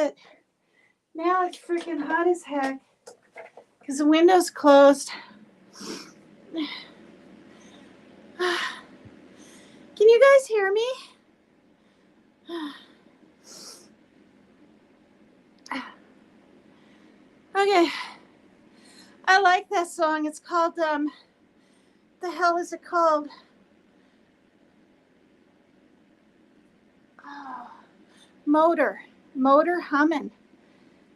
shit. Now it's freaking hot as heck because the window's closed. Can you guys hear me? Okay. I like that song. It's called, the hell is it called? Oh, Motor Hummin'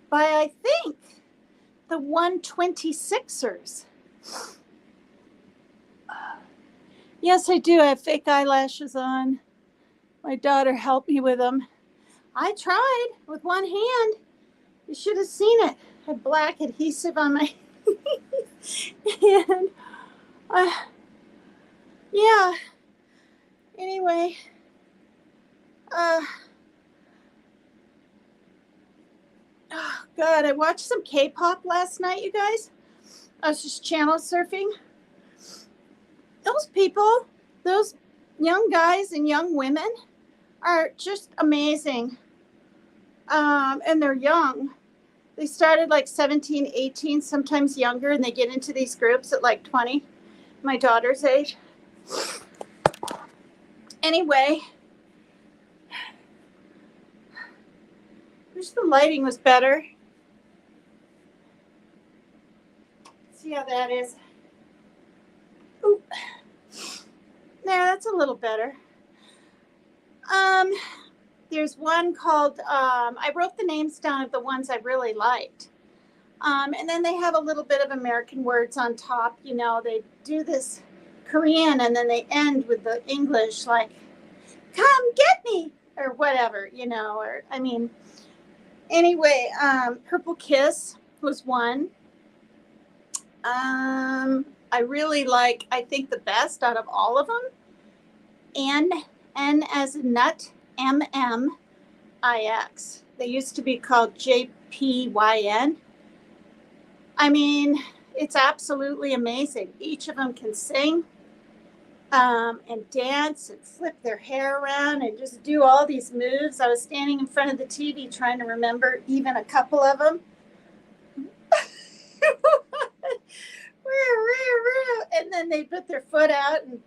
by, I think, the 126ers. Yes, I do. I have fake eyelashes on. My daughter helped me with them. I tried with one hand. You should have seen it. I had black adhesive on my and yeah. Anyway, oh God, I watched some K-pop last night, you guys. I was just channel surfing. Those people, those young guys and young women are just amazing. And they're young. They started like 17, 18, sometimes younger, and they get into these groups at like 20, my daughter's age. Anyway, wish the lighting was better. See how that is. Ooh. There, that's a little better. There's one called, I wrote the names down of the ones I really liked. And then they have a little bit of American words on top. You know, they do this Korean and then they end with the English, like, come get me, or whatever, you know, or, I mean, anyway, Purple Kiss was one. I really like, I think the best out of all of them, N as in nut, MMIX. They used to be called JPYN. I mean, it's absolutely amazing. Each of them can sing and dance and flip their hair around and just do all these moves. I was standing in front of the TV trying to remember even a couple of them. And then they put their foot out and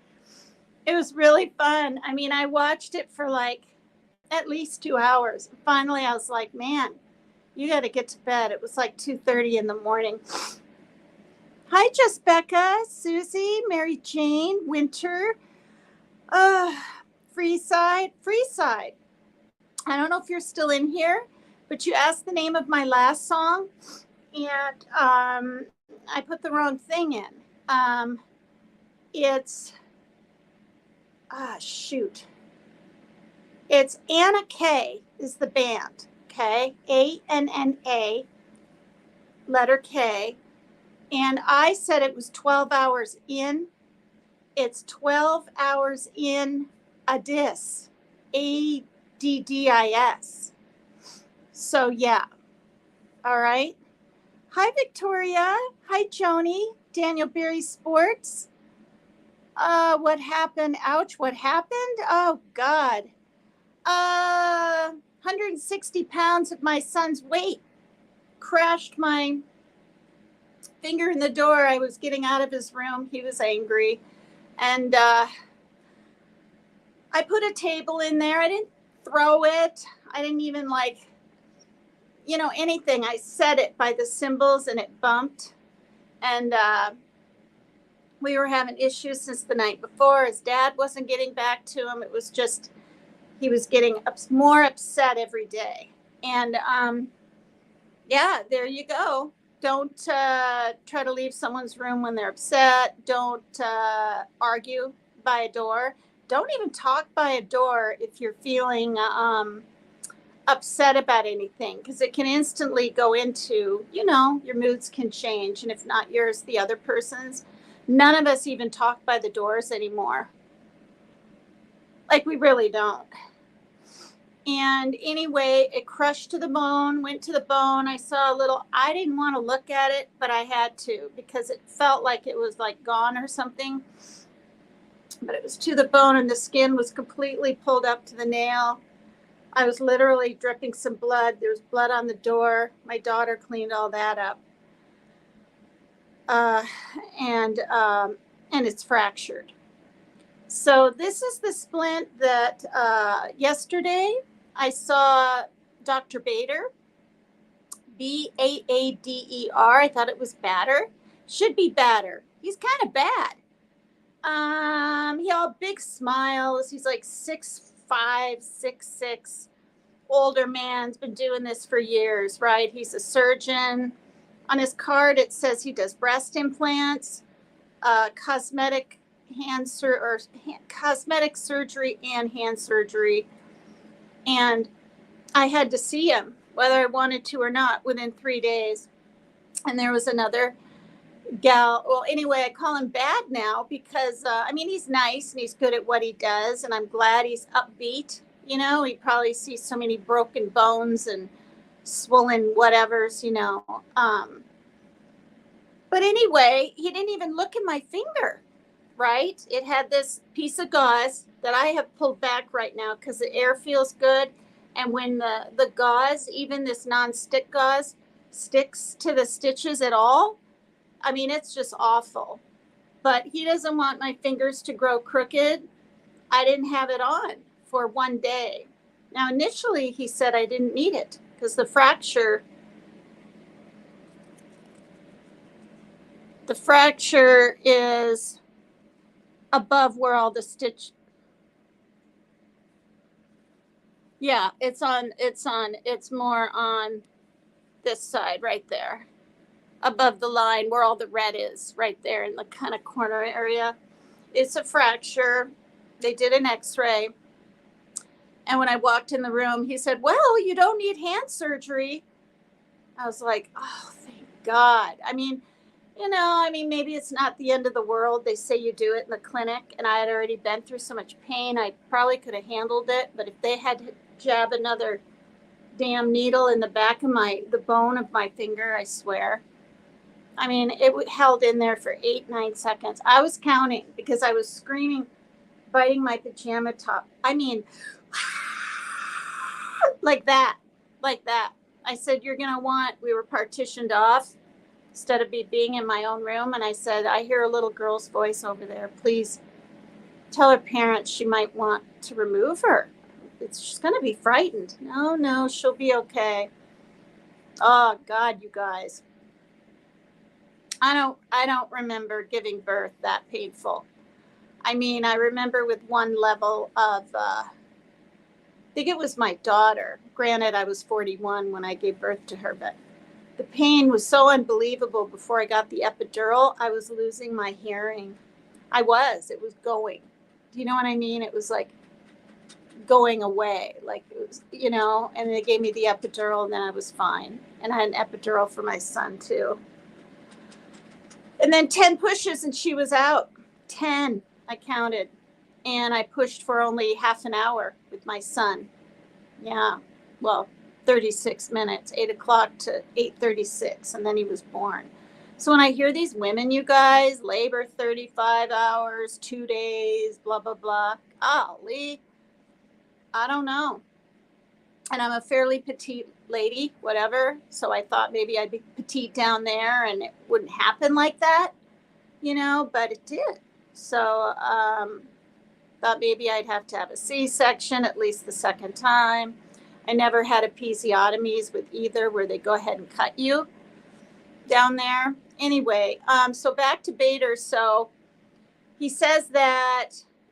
it was really fun. I mean, I watched it for like at least 2 hours. Finally, I was like, man, you got to get to bed. It was like 2:30 in the morning. Hi, Jessica, Susie, Mary Jane, Winter, Freeside. I don't know if you're still in here, but you asked the name of my last song, and I put the wrong thing in. It's shoot. It's Anna K is the band. Okay, ANNA, letter K. And I said it was 12 hours in. It's 12 hours in Addis, ADDIS. So, yeah. All right. Hi, Victoria. Hi, Joni. Daniel Berry Sports. What happened? Ouch, what happened? Oh, God. 160 pounds of my son's weight crashed my finger in the door. I was getting out of his room. He was angry. And I put a table in there. I didn't throw it. I didn't even anything. I set it by the cymbals and it bumped. And we were having issues since the night before. His dad wasn't getting back to him. It was just, he was getting more upset every day. And yeah, there you go. Don't try to leave someone's room when they're upset. Don't argue by a door. Don't even talk by a door if you're feeling upset about anything, because it can instantly go into, your moods can change. And if not yours, the other person's. None of us even talk by the doors anymore. Like, we really don't. And anyway, it crushed to the bone, went to the bone. I saw I didn't want to look at it, but I had to because it felt like it was like gone or something. But it was to the bone and the skin was completely pulled up to the nail. I was literally dripping some blood. There was blood on the door. My daughter cleaned all that up. Uh, and it's fractured. So this is the splint that yesterday I saw Dr. Bader, Baader. I thought it was Batter. Should be Batter. He's kind of bad. He all big smiles. He's like 6'5", 6'6", older man's been doing this for years, right? He's a surgeon. On his card, it says he does breast implants, cosmetic cosmetic surgery and hand surgery. And I had to see him, whether I wanted to or not, within 3 days. And there was another gal. Well, anyway, I call him Bad now because, I mean, he's nice and he's good at what he does. And I'm glad he's upbeat. You know, he probably sees so many broken bones and swollen whatevers, you know. But anyway, he didn't even look at my finger, right? It had this piece of gauze that I have pulled back right now because the air feels good. And when the gauze, even this non-stick gauze, sticks to the stitches at all, I mean, it's just awful. But he doesn't want my fingers to grow crooked. I didn't have it on for 1 day. Now, initially, he said I didn't need it because the fracture is above where all the stitch. Yeah, it's more on this side right there, above the line where all the red is, right there in the kind of corner area. It's a fracture. They did an x-ray. And when I walked in the room, he said, well, you don't need hand surgery. I was like, oh, thank God. I mean, maybe it's not the end of the world. They say you do it in the clinic, and I had already been through so much pain. I probably could have handled it. But if they had to jab another damn needle in the back of the bone of my finger, I swear. I mean, it held in there for 8-9 seconds. I was counting because I was screaming, biting my pajama top. I mean, like that. I said, we were partitioned off instead of being in my own room. And I said, I hear a little girl's voice over there. Please tell her parents she might want to remove her. She's going to be frightened. No, she'll be okay. Oh, God, you guys. I don't remember giving birth that painful. I mean, I remember with one level of, I think it was my daughter. Granted, I was 41 when I gave birth to her, but the pain was so unbelievable before I got the epidural. I was losing my hearing. It was going. Do you know what I mean? It was like going away. Like it was, and they gave me the epidural and then I was fine. And I had an epidural for my son too. And then 10 pushes and she was out. 10, I counted. And I pushed for only half an hour with my son. Yeah, well, 36 minutes, 8 o'clock to 8:36, and then he was born. So when I hear these women, you guys, labor 35 hours, 2 days, blah, blah, blah, golly, I don't know. And I'm a fairly petite lady, whatever, so I thought maybe I'd be petite down there and it wouldn't happen like that, but it did. So thought maybe I'd have to have a C-section at least the second time. I never had episiotomies with either where they go ahead and cut you down there. Anyway, so back to Bader. So he says that,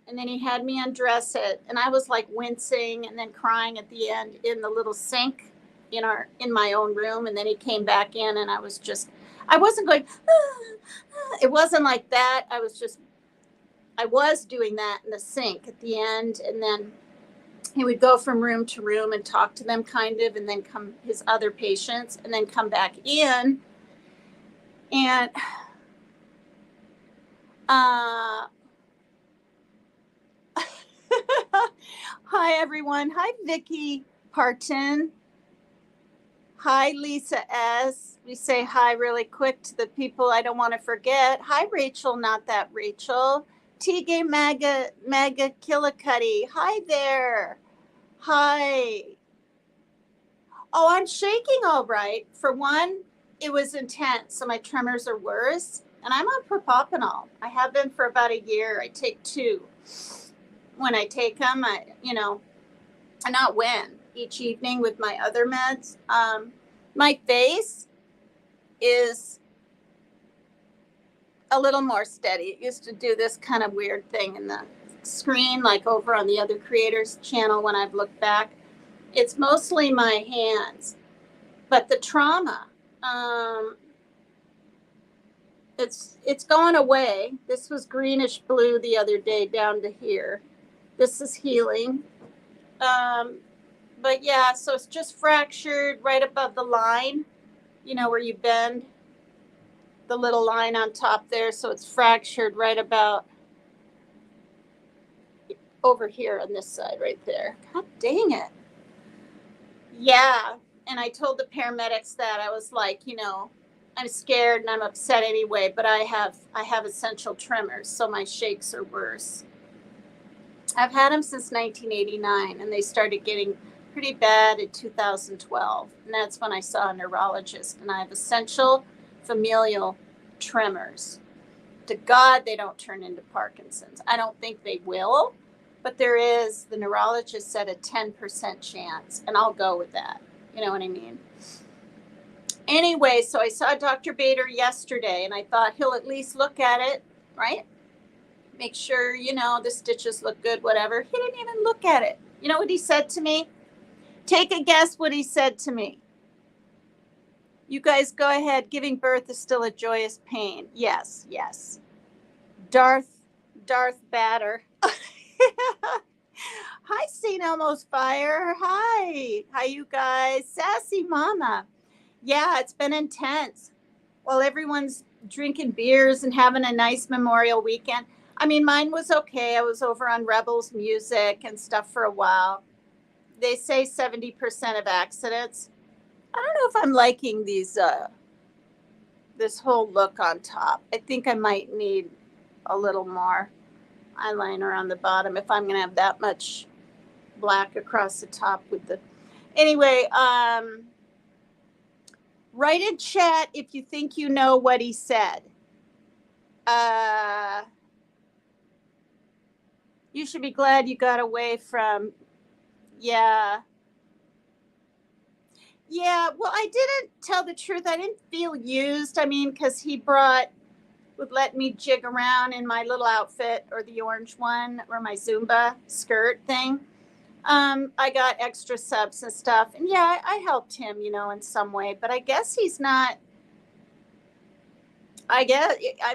and then he had me undress it, and I was like wincing and then crying at the end in the little sink in my own room. And then he came back in, and I wasn't going, it wasn't like that. I was doing that in the sink at the end, and then he would go from room to room and talk to them kind of, and then come his other patients, and then come back in. And hi, everyone. Hi, Vicki Parton. Hi, Lisa S. We say hi really quick to the people I don't want to forget. Hi, Rachel, not that Rachel. T-Gay Maga Killicuddy. Hi there. Hi. Oh, I'm shaking all right. For one, it was intense, so my tremors are worse. And I'm on propopanol. I have been for about a year. I take two. When I take them, not when, each evening with my other meds. My face is a little more steady. It used to do this kind of weird thing in the screen, like over on the other creators' channel when I've looked back. It's mostly my hands, but the trauma, um, it's gone away. This was greenish blue the other day down to here. This is healing. Um, but yeah, so it's just fractured right above the line, where you bend the little line on top there. So it's fractured right about over here on this side right there. God dang it. Yeah. And I told the paramedics that I was like, I'm scared and I'm upset anyway, but I have essential tremors, so my shakes are worse. I've had them since 1989, and they started getting pretty bad in 2012, and that's when I saw a neurologist. And I have essential familial tremors. To God, they don't turn into Parkinson's. I don't think they will, but the neurologist said a 10% chance, and I'll go with that. You know what I mean? Anyway, so I saw Dr. Bader yesterday, and I thought he'll at least look at it, right? Make sure, the stitches look good, whatever. He didn't even look at it. You know what he said to me? Take a guess what he said to me. You guys go ahead. Giving birth is still a joyous pain. Yes, yes. Darth Batter. Hi, St. Elmo's Fire. Hi, you guys. Sassy Mama. Yeah, it's been intense. While everyone's drinking beers and having a nice Memorial weekend. I mean, mine was okay. I was over on Rebels Music and stuff for a while. They say 70% of accidents. I don't know if I'm liking this whole look on top. I think I might need a little more eyeliner on the bottom if I'm going to have that much black across the top with the. Anyway, write in chat if you think you know what he said. You should be glad you got away from. Yeah. Yeah, well, I didn't tell the truth. I didn't feel used. I mean, because he would let me jig around in my little outfit, or the orange one, or my Zumba skirt thing. I got extra subs and stuff. And yeah, I helped him, in some way. But I guess he's not. I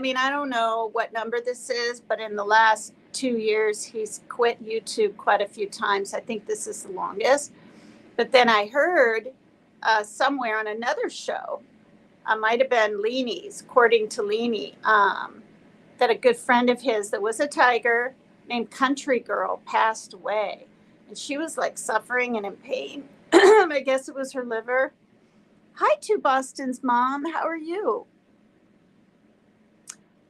mean, I don't know what number this is, but in the last 2 years, he's quit YouTube quite a few times. I think this is the longest. But then I heard somewhere on another show, might have been Leanie's, according to Leanie, that a good friend of his that was a tiger named Country Girl passed away. And she was like suffering and in pain. I guess it was her liver. Hi to Boston's mom. How are you?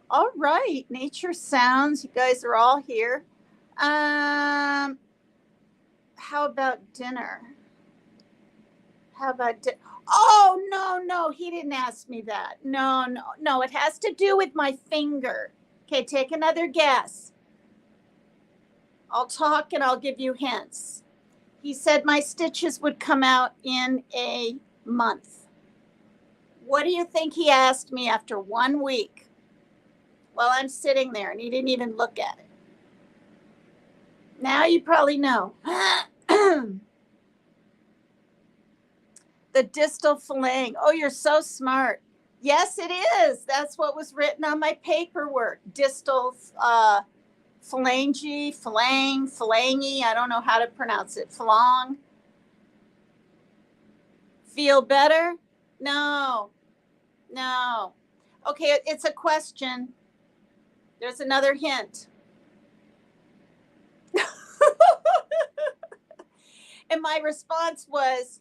All right. Nature Sounds. You guys are all here. How about dinner? Oh, no, he didn't ask me that. No, it has to do with my finger. Okay, take another guess. I'll talk and I'll give you hints. He said my stitches would come out in a month. What do you think he asked me after 1 week? While I'm sitting there, and he didn't even look at it. Now you probably know. The distal filleting. Oh, you're so smart. Yes, it is. That's what was written on my paperwork. Distal phalange. I don't know how to pronounce it. Phalong. Feel better? No. Okay, it's a question. There's another hint. And my response was,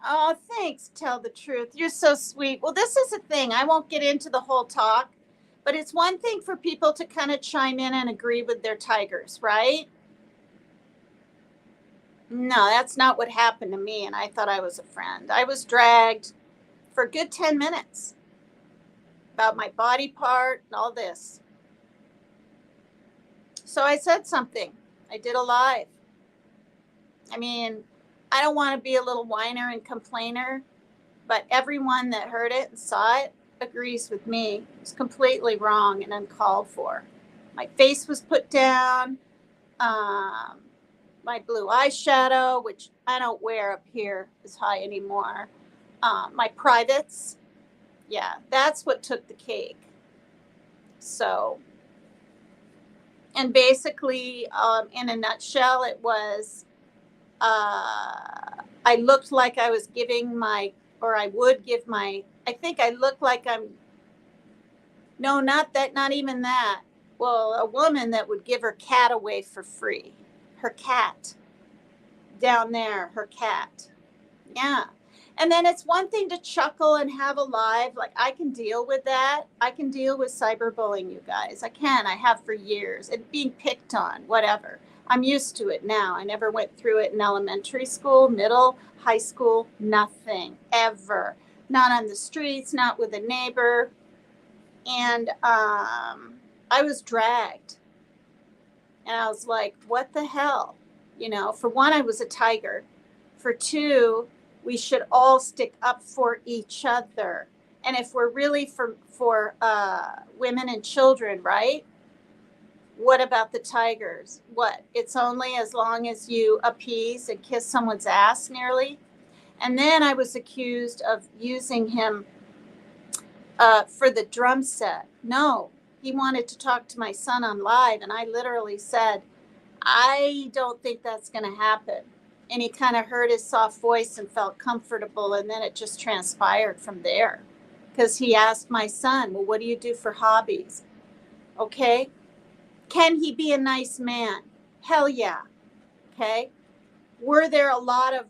oh, thanks, tell the truth. You're so sweet. Well, this is a thing. I won't get into the whole talk But it's one thing for people to kind of chime in and agree with their tigers, right? No, that's not what happened to me, and I thought I was a friend. I was dragged for a good 10 minutes about my body part and all this. So I said something. I did a live. I mean, I don't want to be a little whiner and complainer, but everyone that heard it and saw it agrees with me. It's completely wrong and uncalled for. My face was put down. My blue eyeshadow, which I don't wear up here as high anymore. My privates. Yeah, that's what took the cake. So, and basically, in a nutshell, it was I looked like I was giving my, or I would give my, I think I look like I'm, no, not that, not even that. Well, a woman that would give her cat away for free. Her cat. Down there, her cat. Yeah. And then it's one thing to chuckle and have a live. Like, I can deal with that. I can deal with cyberbullying, you guys. I can. I have for years. And being picked on, whatever. I'm used to it now. I never went through it in elementary school, middle, high school, nothing, ever. Not on the streets, not with a neighbor. And I was dragged. And I was like, what the hell? You know, for one, I was a tiger. For two, we should all stick up for each other. And if we're really for women and children, right? What about the tigers? What? It's only as long as you appease and kiss someone's ass nearly. And then I was accused of using him for the drum set. No, he wanted to talk to my son on live. And I literally said, I don't think that's going to happen. And he kind of heard his soft voice and felt comfortable. And then it just transpired from there. Because he asked my son, well, what do you do for hobbies? Okay. Can he be a nice man? Hell yeah. Okay. Were there a lot of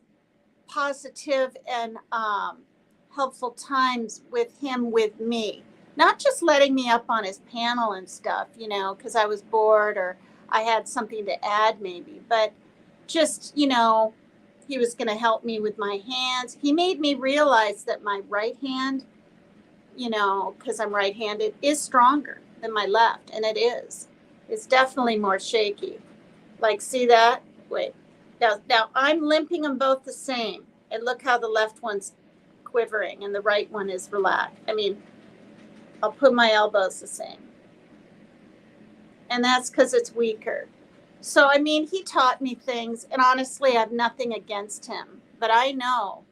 positive and helpful times with him with me? Not just letting me up on his panel and stuff, you know, because I was bored or I had something to add maybe, but just, you know, he was going to help me with my hands. He made me realize that my right hand, you know, because I'm right-handed, is stronger than my left, and it is. It's definitely more shaky. Like, see that? Wait. Now I'm limping them both the same, and look how the left one's quivering and the right one is relaxed. I mean, I'll put my elbows the same. And that's because it's weaker. So, I mean, he taught me things, and honestly, I have nothing against him. But I know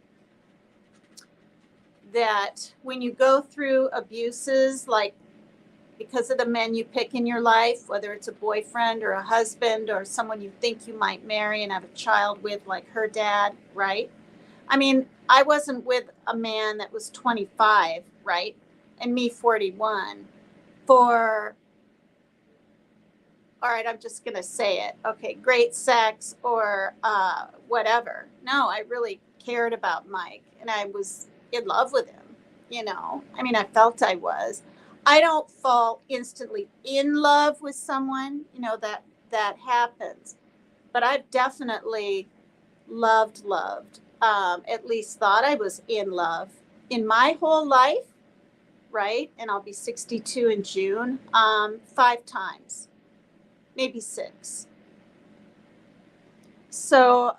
that when you go through abuses, like because of the men you pick in your life, whether it's a boyfriend or a husband or someone you think you might marry and have a child with, like her dad, right? I mean, I wasn't with a man that was 25, right? And me 41 for, all right, I'm just going to say it. Okay, great sex or whatever. No, I really cared about Mike and I was in love with him, you know. I mean, I felt I was. I don't fall instantly in love with someone, you know, that happens. But I've definitely loved, at least thought I was in love in my whole life, right? And I'll be 62 in June, 5 times, maybe 6. So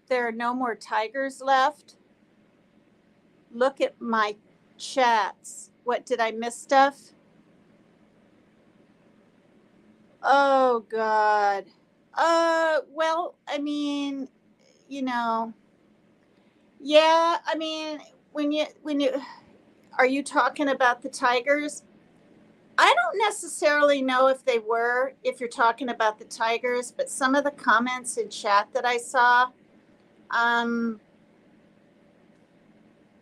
there are no more tigers left. Look at my chats. What, did I miss stuff? Oh God. Well, I mean, you know, yeah, I mean, when you are you talking about the tigers? I don't necessarily know if they were, if you're talking about the tigers, but some of the comments in chat that I saw,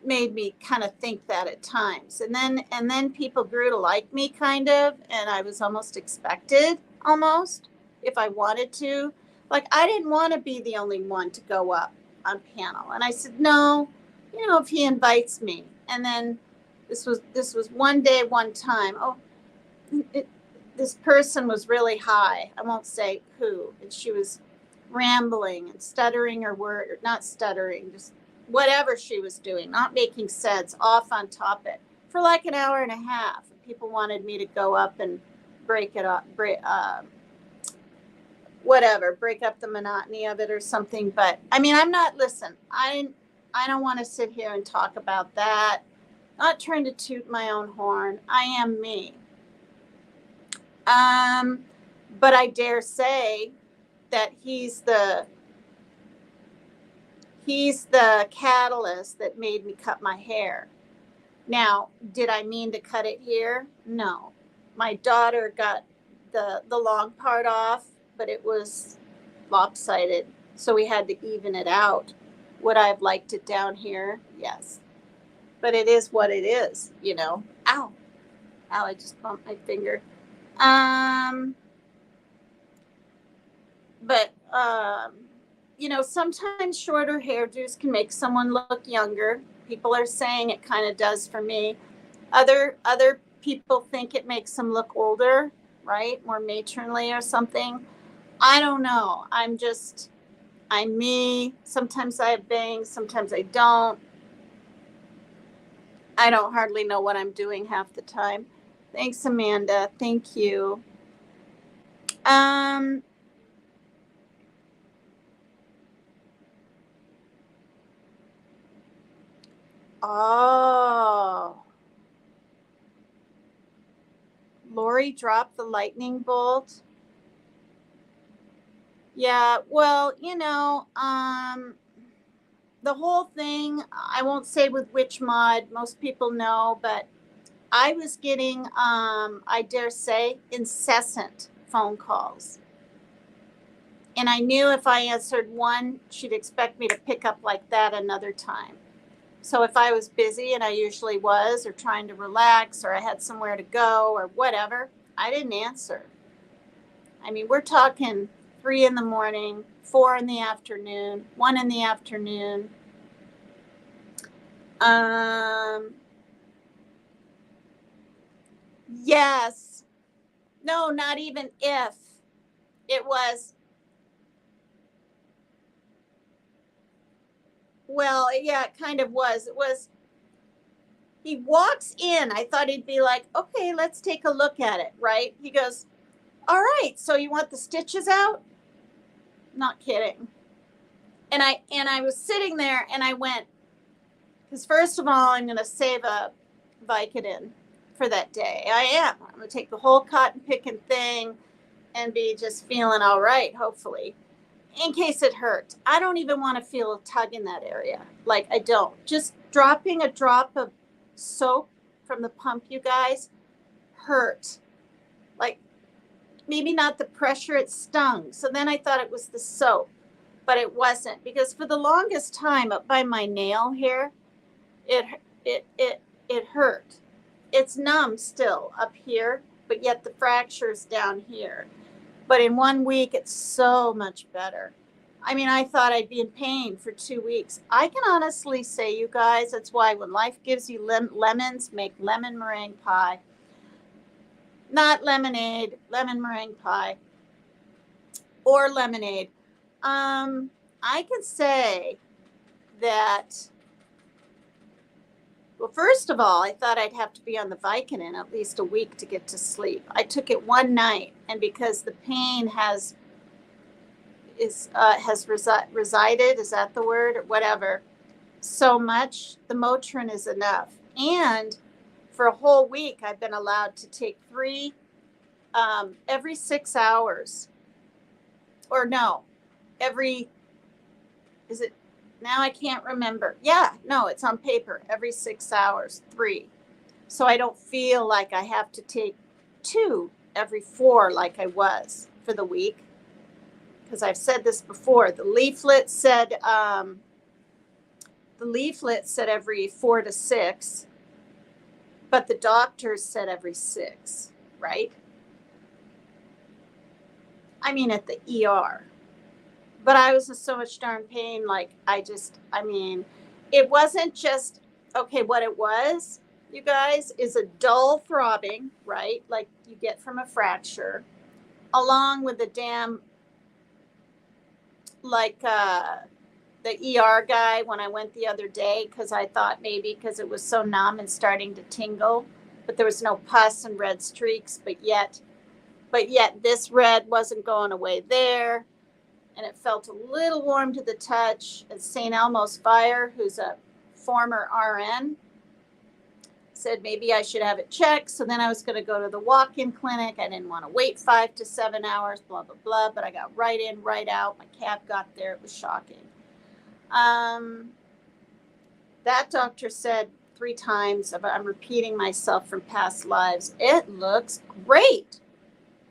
made me kind of think that at times. And then people grew to like me kind of, and I was almost expected, almost, if I wanted to. Like, I didn't want to be the only one to go up on panel. And I said, no, you know, if he invites me. And then This was one day, one time. Oh, it, this person was really high. I won't say who, and she was rambling and stuttering her word, not stuttering, just whatever she was doing, not making sense, off on topic for like an hour and a half. People wanted me to go up and break it up, break up the monotony of it or something. But I mean, I'm not. Listen, I don't want to sit here and talk about that. Not trying to toot my own horn. I am me. But I dare say that he's the catalyst that made me cut my hair. Now, did I mean to cut it here? No. My daughter got the long part off, but it was lopsided, so we had to even it out. Would I have liked it down here? Yes. But it is what it is, you know. Ow. Ow, I just bumped my finger. But you know, sometimes shorter hairdos can make someone look younger. People are saying it kind of does for me. Other people think it makes them look older, right? More matronly or something. I don't know. I'm me. Sometimes I have bangs, sometimes I don't. I don't hardly know what I'm doing half the time. Thanks, Amanda. Thank you. Oh. Lori dropped the lightning bolt. Yeah, well, you know, the whole thing, I won't say with which mod, most people know, but I was getting, I dare say, incessant phone calls. And I knew if I answered one, she'd expect me to pick up like that another time. So if I was busy, and I usually was, or trying to relax, or I had somewhere to go, or whatever, I didn't answer. I mean, we're talking 3 in the morning, 4 in the afternoon, 1 in the afternoon. Yes. No, not even if. It was, well, yeah, it kind of was. It was, he walks in. I thought he'd be like, okay, let's take a look at it, right? He goes, all right, so you want the stitches out? Not kidding. And I was sitting there and I went, because first of all, I'm going to save a Vicodin for that day. I am. I'm going to take the whole cotton picking thing and be just feeling all right, hopefully, in case it hurts. I don't even want to feel a tug in that area. Like, I don't. Just dropping a drop of soap from the pump, you guys, hurt. Like, maybe not the pressure, it stung. So then I thought it was the soap, but it wasn't, because for the longest time up by my nail here, it hurt. It's numb still up here, but yet the fracture's down here. But in 1 week, it's so much better. I mean, I thought I'd be in pain for 2 weeks. I can honestly say, you guys, that's why when life gives you lemons, make lemon meringue pie. Not lemonade, lemon meringue pie. Or lemonade. I can say that, well, first of all, I thought I'd have to be on the Vicodin at least a week to get to sleep. I took it one night, and because the pain has resided, is that the word, or whatever, so much, the Motrin is enough. And for a whole week, I've been allowed to take 3 every 6 hours. Or no, is it, now I can't remember. Yeah, no, it's on paper, every 6 hours, 3. So I don't feel like I have to take 2 every 4 like I was for the week. Because I've said this before, the leaflet said every 4 to 6, but the doctors said every 6, right? I mean, at the ER. But I was in so much darn pain, like, it wasn't just, okay, what it was you guys, is a dull throbbing, right? Like you get from a fracture, along with the damn, like the ER guy when I went the other day, because I thought maybe because it was so numb and starting to tingle, but there was no pus and red streaks, but yet this red wasn't going away there, and it felt a little warm to the touch. And St. Elmo's Fire, who's a former RN, said maybe I should have it checked. So then I was going to go to the walk-in clinic. I didn't want to wait 5 to 7 hours, blah, blah, blah. But I got right in, right out. My cab got there. It was shocking. That doctor said 3 times, I'm repeating myself from past lives, it looks great.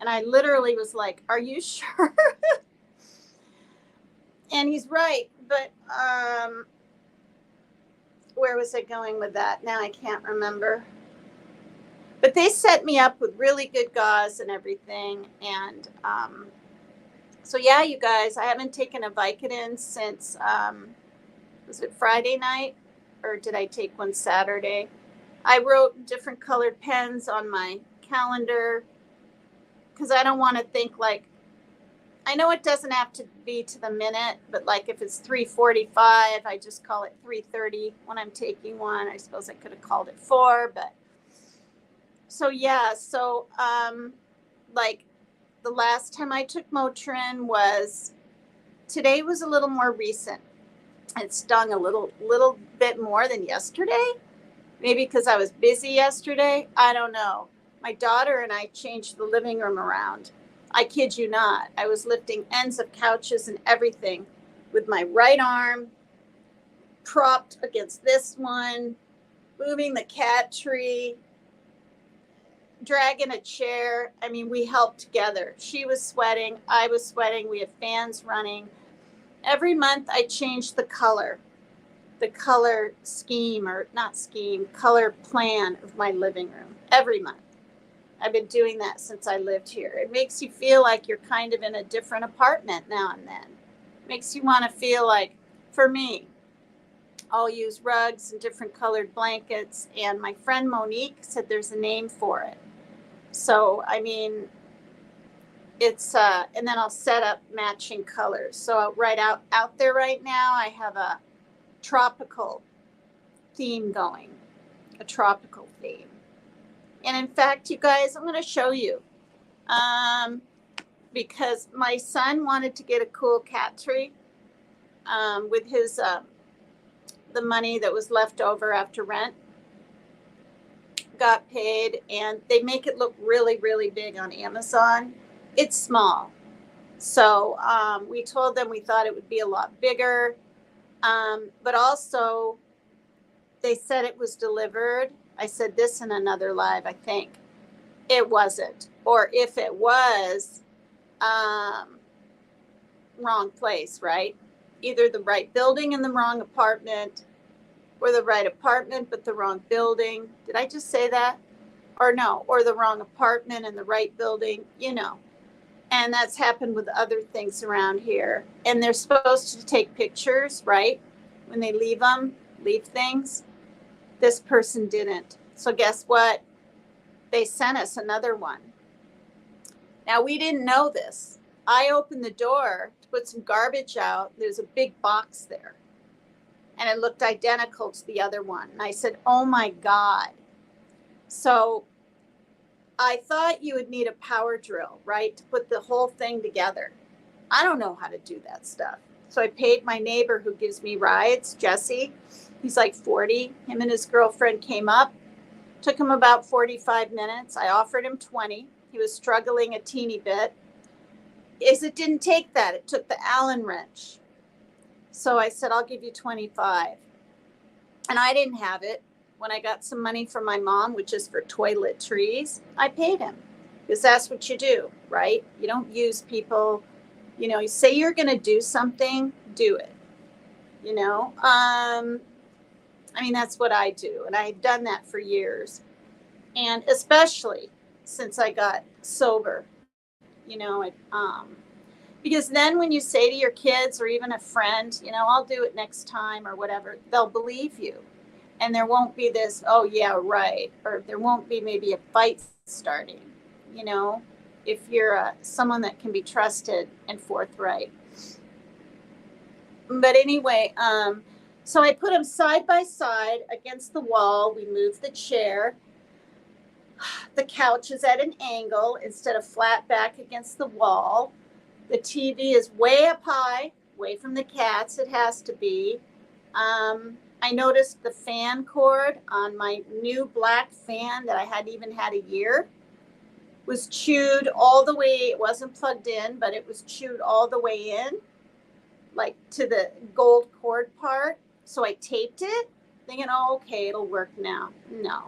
And I literally was like, are you sure? And he's right. But where was I going with that? Now I can't remember. But they set me up with really good gauze and everything. And so, yeah, you guys, I haven't taken a Vicodin since, was it Friday night? Or did I take one Saturday? I wrote different colored pens on my calendar because I don't want to think like, I know it doesn't have to be to the minute, but like if it's 3:45, I just call it 3:30 when I'm taking one. I suppose I could have called it 4, but so yeah, so like the last time I took Motrin was, today was a little more recent. It stung a little bit more than yesterday. Maybe because I was busy yesterday. I don't know. My daughter and I changed the living room around. I kid you not. I was lifting ends of couches and everything with my right arm propped against this one, moving the cat tree, dragging a chair. I mean, we helped together. She was sweating. I was sweating. We had fans running. Every month I changed the color scheme, or not scheme, color plan of my living room every month. I've been doing that since I lived here. It makes you feel like you're kind of in a different apartment now and then. It makes you want to feel like, for me, I'll use rugs and different colored blankets. And my friend Monique said there's a name for it. So, I mean, it's, and then I'll set up matching colors. So right out there right now, I have a tropical theme going, a tropical theme. And in fact, you guys, I'm going to show you, because my son wanted to get a cool cat tree with his, the money that was left over after rent got paid, and they make it look really, really big on Amazon. It's small. So we told them we thought it would be a lot bigger. But also they said it was delivered. I said this in another live, I think. It wasn't. Or if it was, wrong place, right? Either the right building and the wrong apartment, or the right apartment but the wrong building. Did I just say that? Or no, or the wrong apartment and the right building, you know. And that's happened with other things around here. And they're supposed to take pictures, right? When they leave things. This person didn't. So guess what? They sent us another one. Now, we didn't know this. I opened the door to put some garbage out. There's a big box there. And it looked identical to the other one. And I said, oh my God. So I thought you would need a power drill, right, to put the whole thing together. I don't know how to do that stuff. So I paid my neighbor who gives me rides, Jesse. He's like 40. Him and his girlfriend came up. Took him about 45 minutes. I offered him 20. He was struggling a teeny bit. It didn't take that. It took the Allen wrench. So I said, I'll give you 25. And I didn't have it. When I got some money from my mom, which is for toiletries, I paid him. Because that's what you do, right? You don't use people. You know, you say you're going to do something, do it. You know, I mean, that's what I do. And I've done that for years. And especially since I got sober, you know, because then when you say to your kids or even a friend, you know, I'll do it next time or whatever, they'll believe you. And there won't be this, oh, yeah, right. Or there won't be maybe a fight starting, you know, if you're someone that can be trusted and forthright. But anyway, so I put them side by side against the wall. We moved the chair. The couch is at an angle instead of flat back against the wall. The TV is way up high, away from the cats. It has to be. I noticed the fan cord on my new black fan that I hadn't even had a year was chewed all the way. It wasn't plugged in, but it was chewed all the way in, like to the gold cord part. So I taped it, thinking, oh, okay, it'll work now. No.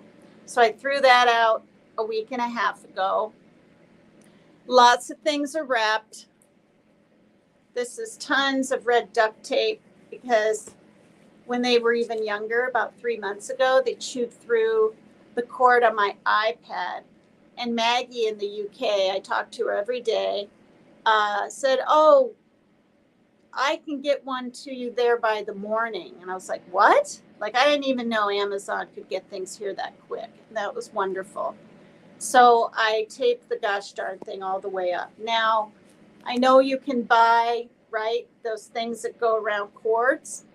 So I threw that out a week and a half ago. Lots of things are wrapped. This is tons of red duct tape because when they were even younger, about 3 months ago, they chewed through the cord on my iPad. And Maggie in the UK, I talk to her every day, said, oh, I can get one to you there by the morning. And I was like, what? Like, I didn't even know Amazon could get things here that quick. That was wonderful. So I taped the gosh darn thing all the way up. Now, I know you can buy, right, those things that go around cords.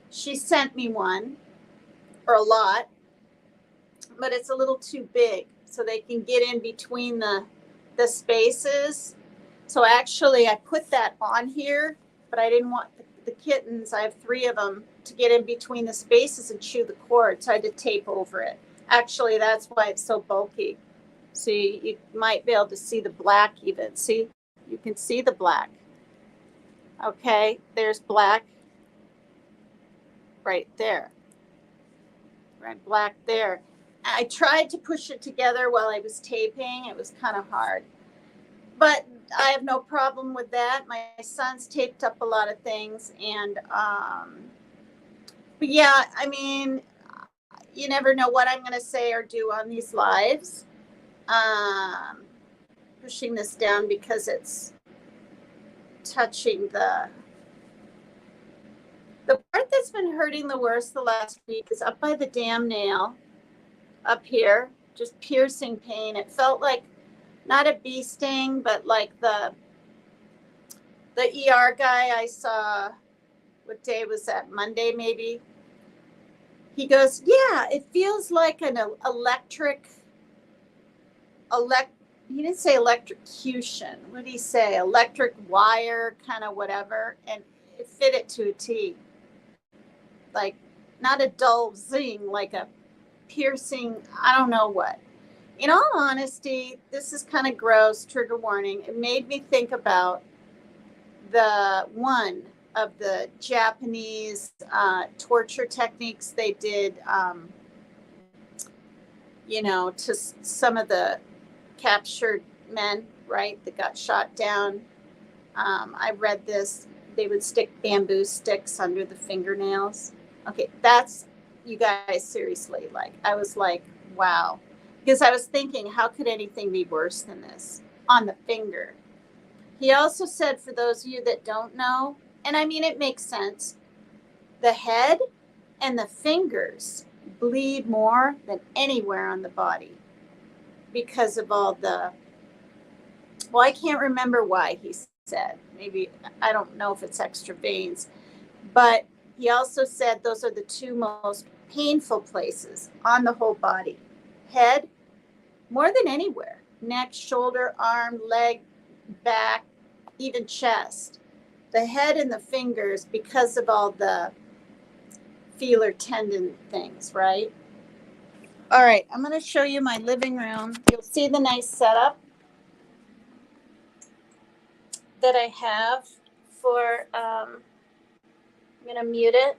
She sent me one, or a lot, but it's a little too big, so they can get in between the spaces. So actually, I put that on here, but I didn't want the kittens, I have 3 of them, to get in between the spaces and chew the cord, so I had to tape over it. Actually, that's why it's so bulky. See, you might be able to see the black even. See, you can see the black. Okay, there's black right there. Right, black there. I tried to push it together while I was taping. It was kind of hard. But I have no problem with that. My son's taped up a lot of things. And, but yeah, I mean, you never know what I'm going to say or do on these lives. Pushing this down because it's touching the part that's been hurting the worst the last week is up by the damn nail, up here, just piercing pain. It felt like not a bee sting, but like the ER guy I saw. What day was that? Monday, maybe. He goes, yeah, it feels like an electric. He didn't say electrocution. What did he say? Electric wire, kind of whatever, and it fit it to a T. Like not a dull zing, like a piercing. I don't know what. In all honesty, this is kind of gross. Trigger warning. It made me think about the one of the Japanese torture techniques they did, to some of the captured men, right, that got shot down. I read this. They would stick bamboo sticks under the fingernails. Okay, that's, you guys, seriously, like, I was like, wow. Because I was thinking, how could anything be worse than this on the finger? He also said, for those of you that don't know, and I mean, it makes sense, the head and the fingers bleed more than anywhere on the body because of all the, well, I can't remember why he said. Maybe, I don't know if it's extra veins, but he also said those are the 2 most painful places on the whole body. Head, more than anywhere. Neck, shoulder, arm, leg, back, even chest. The head and the fingers, because of all the feeler tendon things, right? All right, I'm going to show you my living room. You'll see the nice setup that I have for, I'm going to mute it.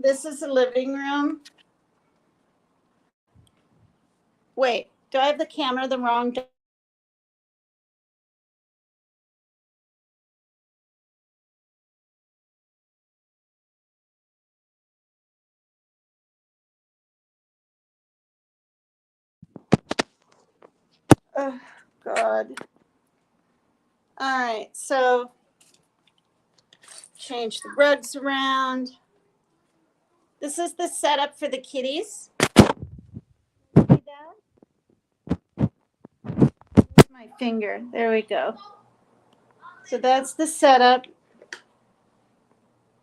this is the living room. Wait, do I have the camera the wrong? Oh, God. All right, so change the rugs around. This is the setup for the kitties. See that? Where's my finger? There we go. So that's the setup,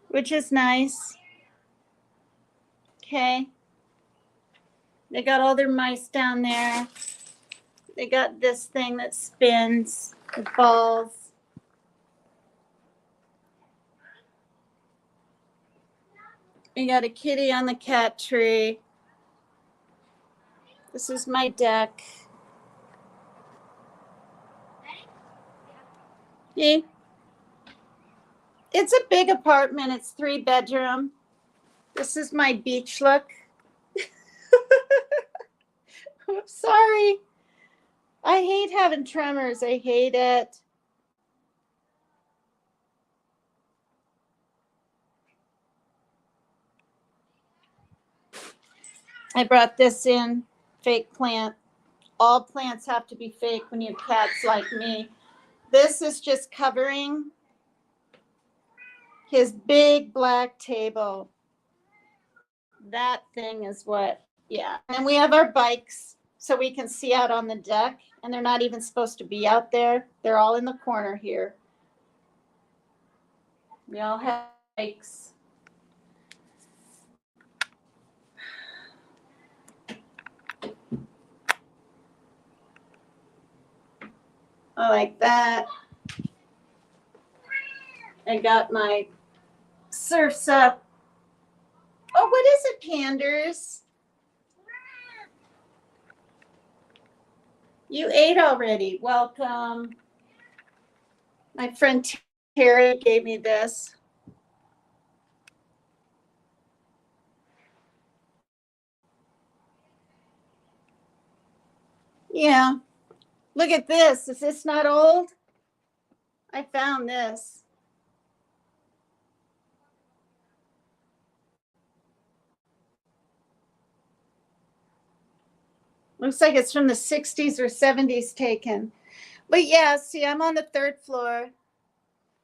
which is nice. Okay. They got all their mice down there. They got this thing that spins with balls. We got a kitty on the cat tree. This is my deck. Yeah. It's a big apartment. It's 3-bedroom. This is my beach look. I'm sorry. I hate having tremors. I hate it. I brought this in, fake plant. All plants have to be fake when you have cats like me. This is just covering his big black table. That thing is what, yeah. And we have our bikes so we can see out on the deck, and they're not even supposed to be out there. They're all in the corner here. We all have bikes. I like that. I got my surfs up. Oh, what is it, Panders? You ate already. Welcome. My friend Terry gave me this. Yeah. Look at this. Is this not old? I found this. Looks like it's from the 60s or 70s taken. But yeah, see, I'm on the 3rd floor.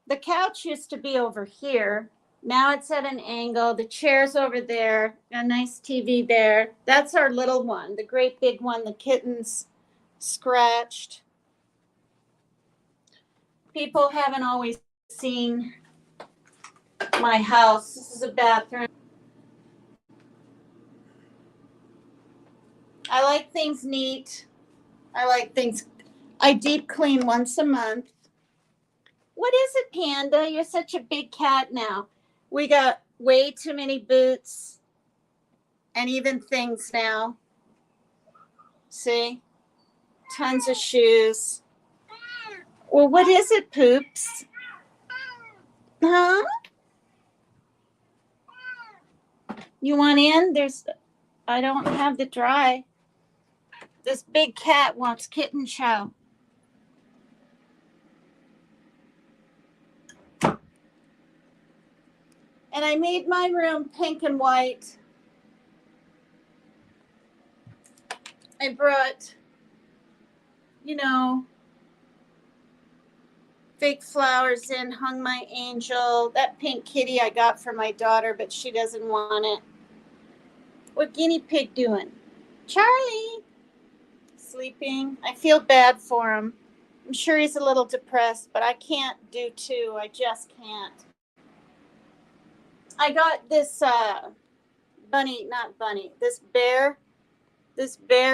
The couch used to be over here. Now it's at an angle. The chair's over there. A nice TV there. That's our little one, the great big one, the kitten's scratched. People haven't always seen my house. This is a bathroom. I like things neat. I deep clean once a month. What is it, Panda? You're such a big cat now. We got way too many boots and even things now. See? Tons of shoes. Well, what is it, Poops? Huh? You want in? I don't have the dry. This big cat wants kitten chow. And I made my room pink and white. I brought, fake flowers in, hung my angel. That pink kitty I got for my daughter, but she doesn't want it. What guinea pig doing? Charlie. Sleeping. I feel bad for him. I'm sure he's a little depressed, but I can't do 2. I just can't. I got this this bear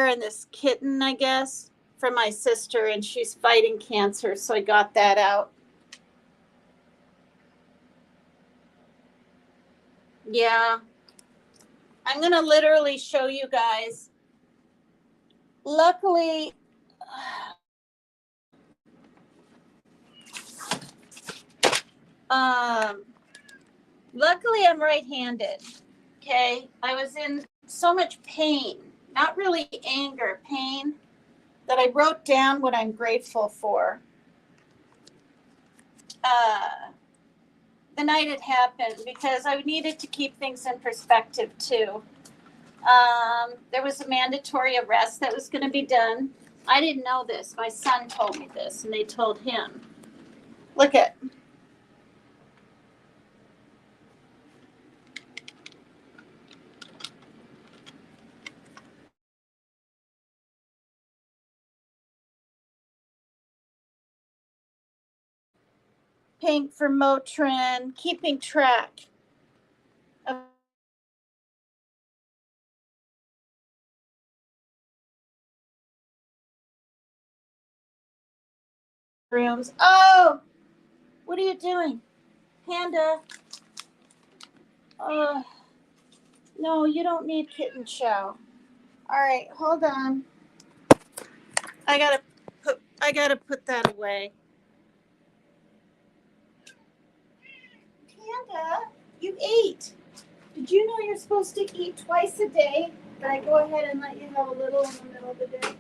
and this kitten, I guess, from my sister, and she's fighting cancer, so I got that out. Yeah. I'm going to literally show you guys. Luckily, luckily I'm right-handed. Okay, I was in so much pain, not really anger, pain, that I wrote down what I'm grateful for. The night it happened, because I needed to keep things in perspective too. There was a mandatory arrest that was going to be done. I didn't know this. My son told me this, and they told him. Look at. Paying for Motrin, keeping track of rooms. Oh, what are you doing? Panda. No, you don't need kitten chow. All right, hold on. I gotta put that away. Panda, you ate. Did you know you're supposed to eat twice a day? But I go ahead and let you have a little in the middle of the day.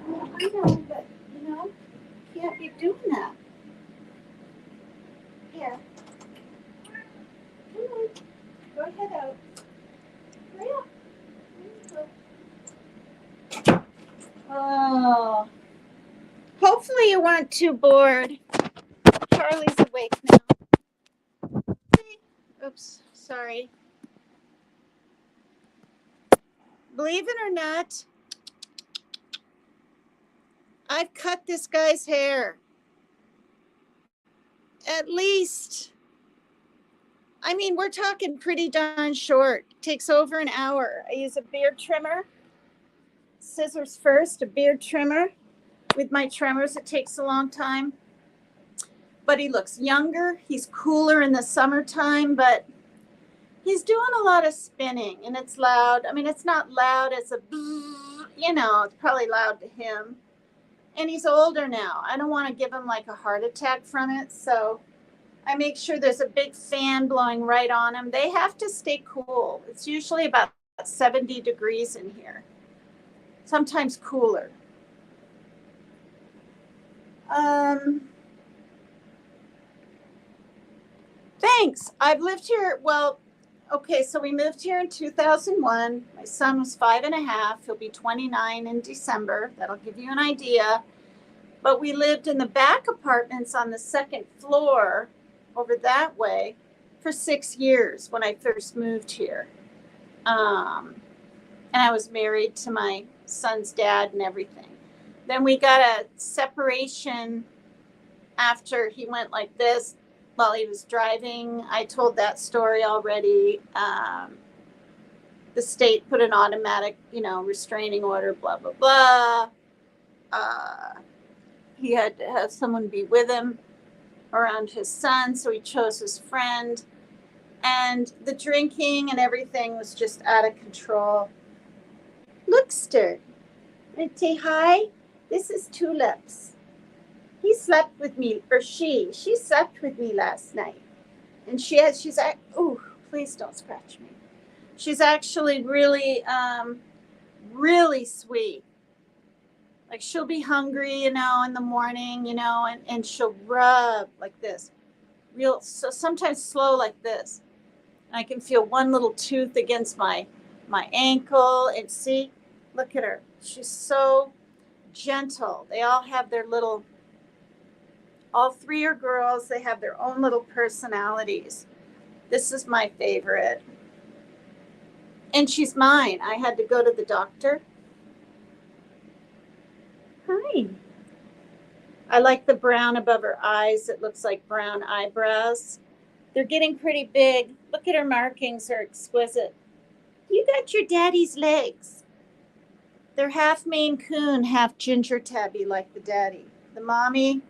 Well, I know, but you can't be doing that. Here. Come on. Go ahead out. Hurry up. Oh. Hopefully you weren't too bored. Charlie's awake now. Oops, sorry. Believe it or not, I've cut this guy's hair. At least, I mean, we're talking pretty darn short. It takes over an hour. I use a beard trimmer. Scissors first, a beard trimmer. With my tremors, it takes a long time. But he looks younger. He's cooler in the summertime, but he's doing a lot of spinning, and it's loud. I mean, it's not loud as a, it's probably loud to him. And he's older now. I don't want to give him like a heart attack from it, so I make sure there's a big fan blowing right on him. They have to stay cool. It's usually about 70 degrees in here, sometimes cooler. Thanks. I've lived here, okay, so we moved here in 2001. My son was 5.5. He'll be 29 in December. That'll give you an idea. But we lived in the back apartments on the second floor over that way for 6 years when I first moved here. And I was married to my son's dad and everything. Then we got a separation after he went like this while he was driving. I told that story already. The state put an automatic, restraining order, blah, blah, blah. He had to have someone be with him around his son, so he chose his friend. And the drinking and everything was just out of control. Lookster, say hi. This is Tulips. He slept with me, or she slept with me last night. And please don't scratch me. She's actually really, really sweet. Like she'll be hungry, in the morning, and she'll rub like this. So sometimes slow like this. And I can feel one little tooth against my ankle. And see, look at her. She's so gentle. They all have their all three are girls. They have their own little personalities. This is my favorite. And she's mine. I had to go to the doctor. Hi. I like the brown above her eyes. It looks like brown eyebrows. They're getting pretty big. Look at her markings. They're exquisite. You got your daddy's legs. They're half Maine Coon, half ginger tabby like the daddy. The mommy,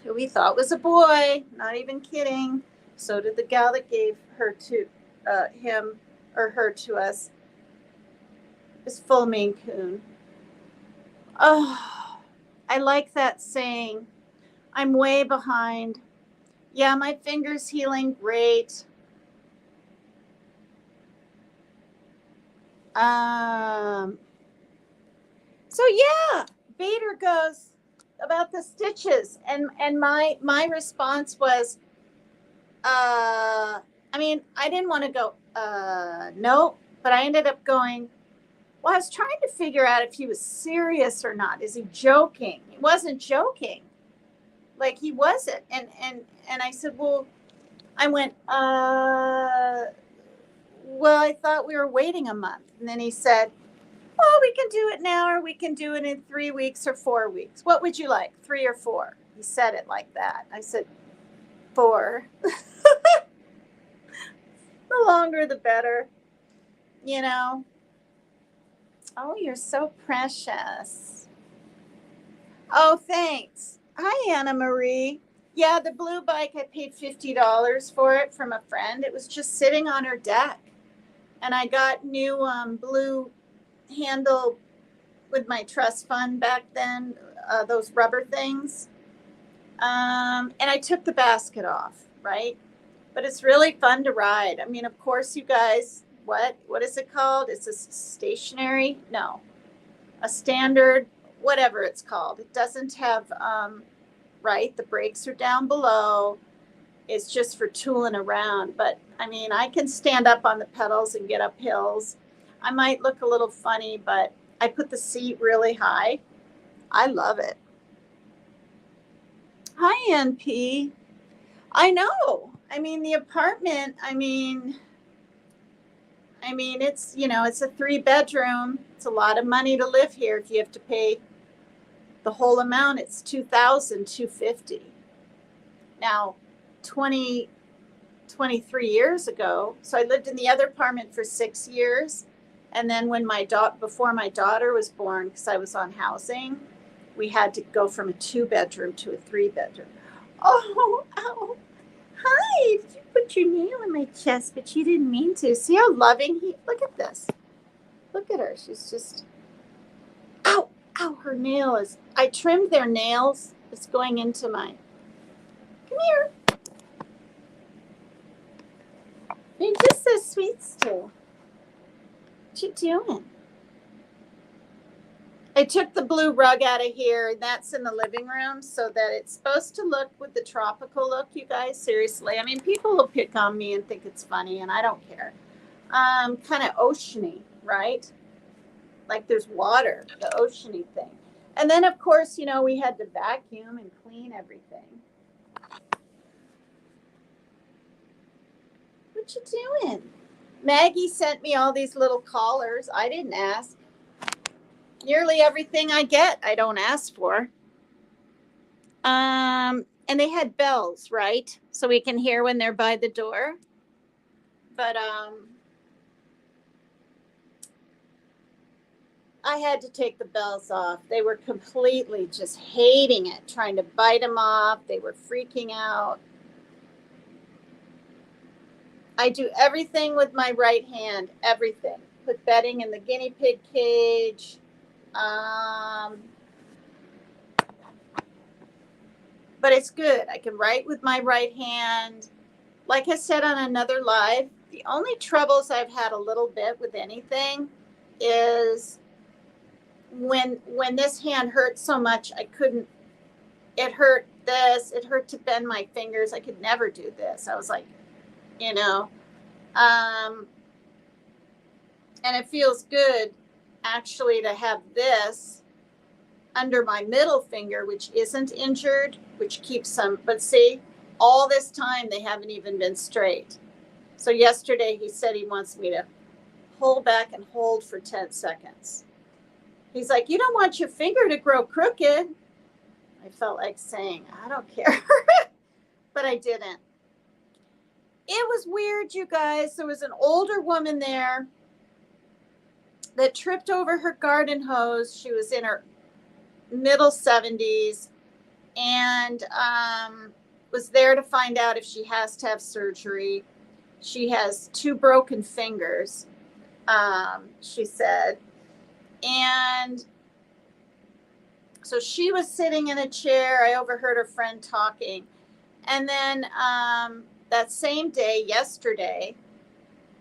who we thought was a boy, not even kidding. So did the gal that gave her to him or her to us. Is full Maine Coon. Oh, I like that saying. I'm way behind. Yeah, my finger's healing great. Um, so yeah, Bader goes about the stitches, and my response was, I mean, I didn't want to go, no, but I ended up going, well, I was trying to figure out if he was serious or not. Is he joking? He wasn't joking. Like he wasn't. And I said, well, I went, well, I thought we were waiting a month. And then he said, well, we can do it now, or we can do it in 3 weeks or 4 weeks. What would you like, 3 or 4? He said it like that. I said, 4. The longer, the better, you know. Oh, you're so precious. Oh, thanks. Hi, Anna Marie. Yeah, the blue bike, I paid $50 for it from a friend. It was just sitting on her deck. And I got new blue handle with my trust fund back then, those rubber things. And I took the basket off, right? But it's really fun to ride. I mean, of course, you guys, what is it called? It's a stationary? No, a standard, whatever it's called. It doesn't have, right? The brakes are down below. It's just for tooling around. But I mean, I can stand up on the pedals and get up hills. I might look a little funny, but I put the seat really high. I love it. Hi, NP. I know. I mean, the apartment, it's, it's a 3 bedroom. It's a lot of money to live here. If you have to pay the whole amount, it's $2,250. Now, 23 years ago, so I lived in the other apartment for 6 years. And then before my daughter was born, because I was on housing, we had to go from a 2 bedroom to a 3 bedroom. Oh, ow. Hi, did you put your nail in my chest, but you didn't mean to. See how loving look at this. Look at her. She's just, ow, ow, her nail is, I trimmed their nails. It's going into come here. You're just so sweet still. What you doing? I took the blue rug out of here, and that's in the living room, so that it's supposed to look with the tropical look, you guys. Seriously. I mean, people will pick on me and think it's funny, and I don't care. Kind of oceany, right? Like there's water, the oceany thing. And then, of course, we had to vacuum and clean everything. What you doing? Maggie sent me all these little collars. I didn't ask. Nearly everything I get, I don't ask for. And they had bells, right? So we can hear when they're by the door. But I had to take the bells off. They were completely just hating it, trying to bite them off. They were freaking out. I do everything with my right hand, everything. Put bedding in the guinea pig cage. But it's good. I can write with my right hand. Like I said on another live, the only troubles I've had a little bit with anything is when this hand hurt so much, it hurt to bend my fingers. I could never do this. I was like, and it feels good actually to have this under my middle finger, which isn't injured, which keeps some, but see, all this time they haven't even been straight. So yesterday he said he wants me to pull back and hold for 10 seconds. He's like, you don't want your finger to grow crooked. I felt like saying, I don't care. But I didn't. It was weird, you guys. There was an older woman there that tripped over her garden hose. She was in her middle 70s and was there to find out if she has to have surgery. She has 2 broken fingers, she said. And so she was sitting in a chair. I overheard her friend talking. And then that same day, yesterday,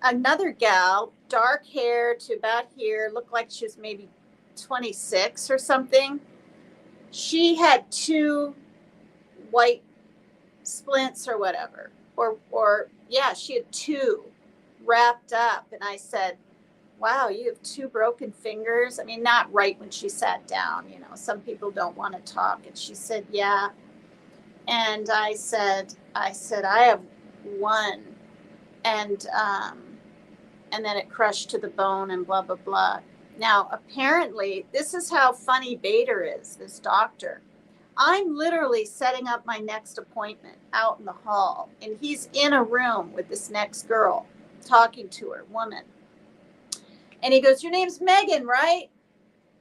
another gal, dark hair to about here, looked like she was maybe 26 or something. She had two white splints or whatever, or yeah, she had two wrapped up. And I said, wow, you have two broken fingers. I mean, not right when she sat down, some people don't want to talk. And she said, yeah. And I said, I have one. And then it crushed to the bone and blah, blah, blah. Now, apparently, this is how funny Bader is, this doctor. I'm literally setting up my next appointment out in the hall, and he's in a room with this next girl, talking to her, woman. And he goes, your name's Megan, right?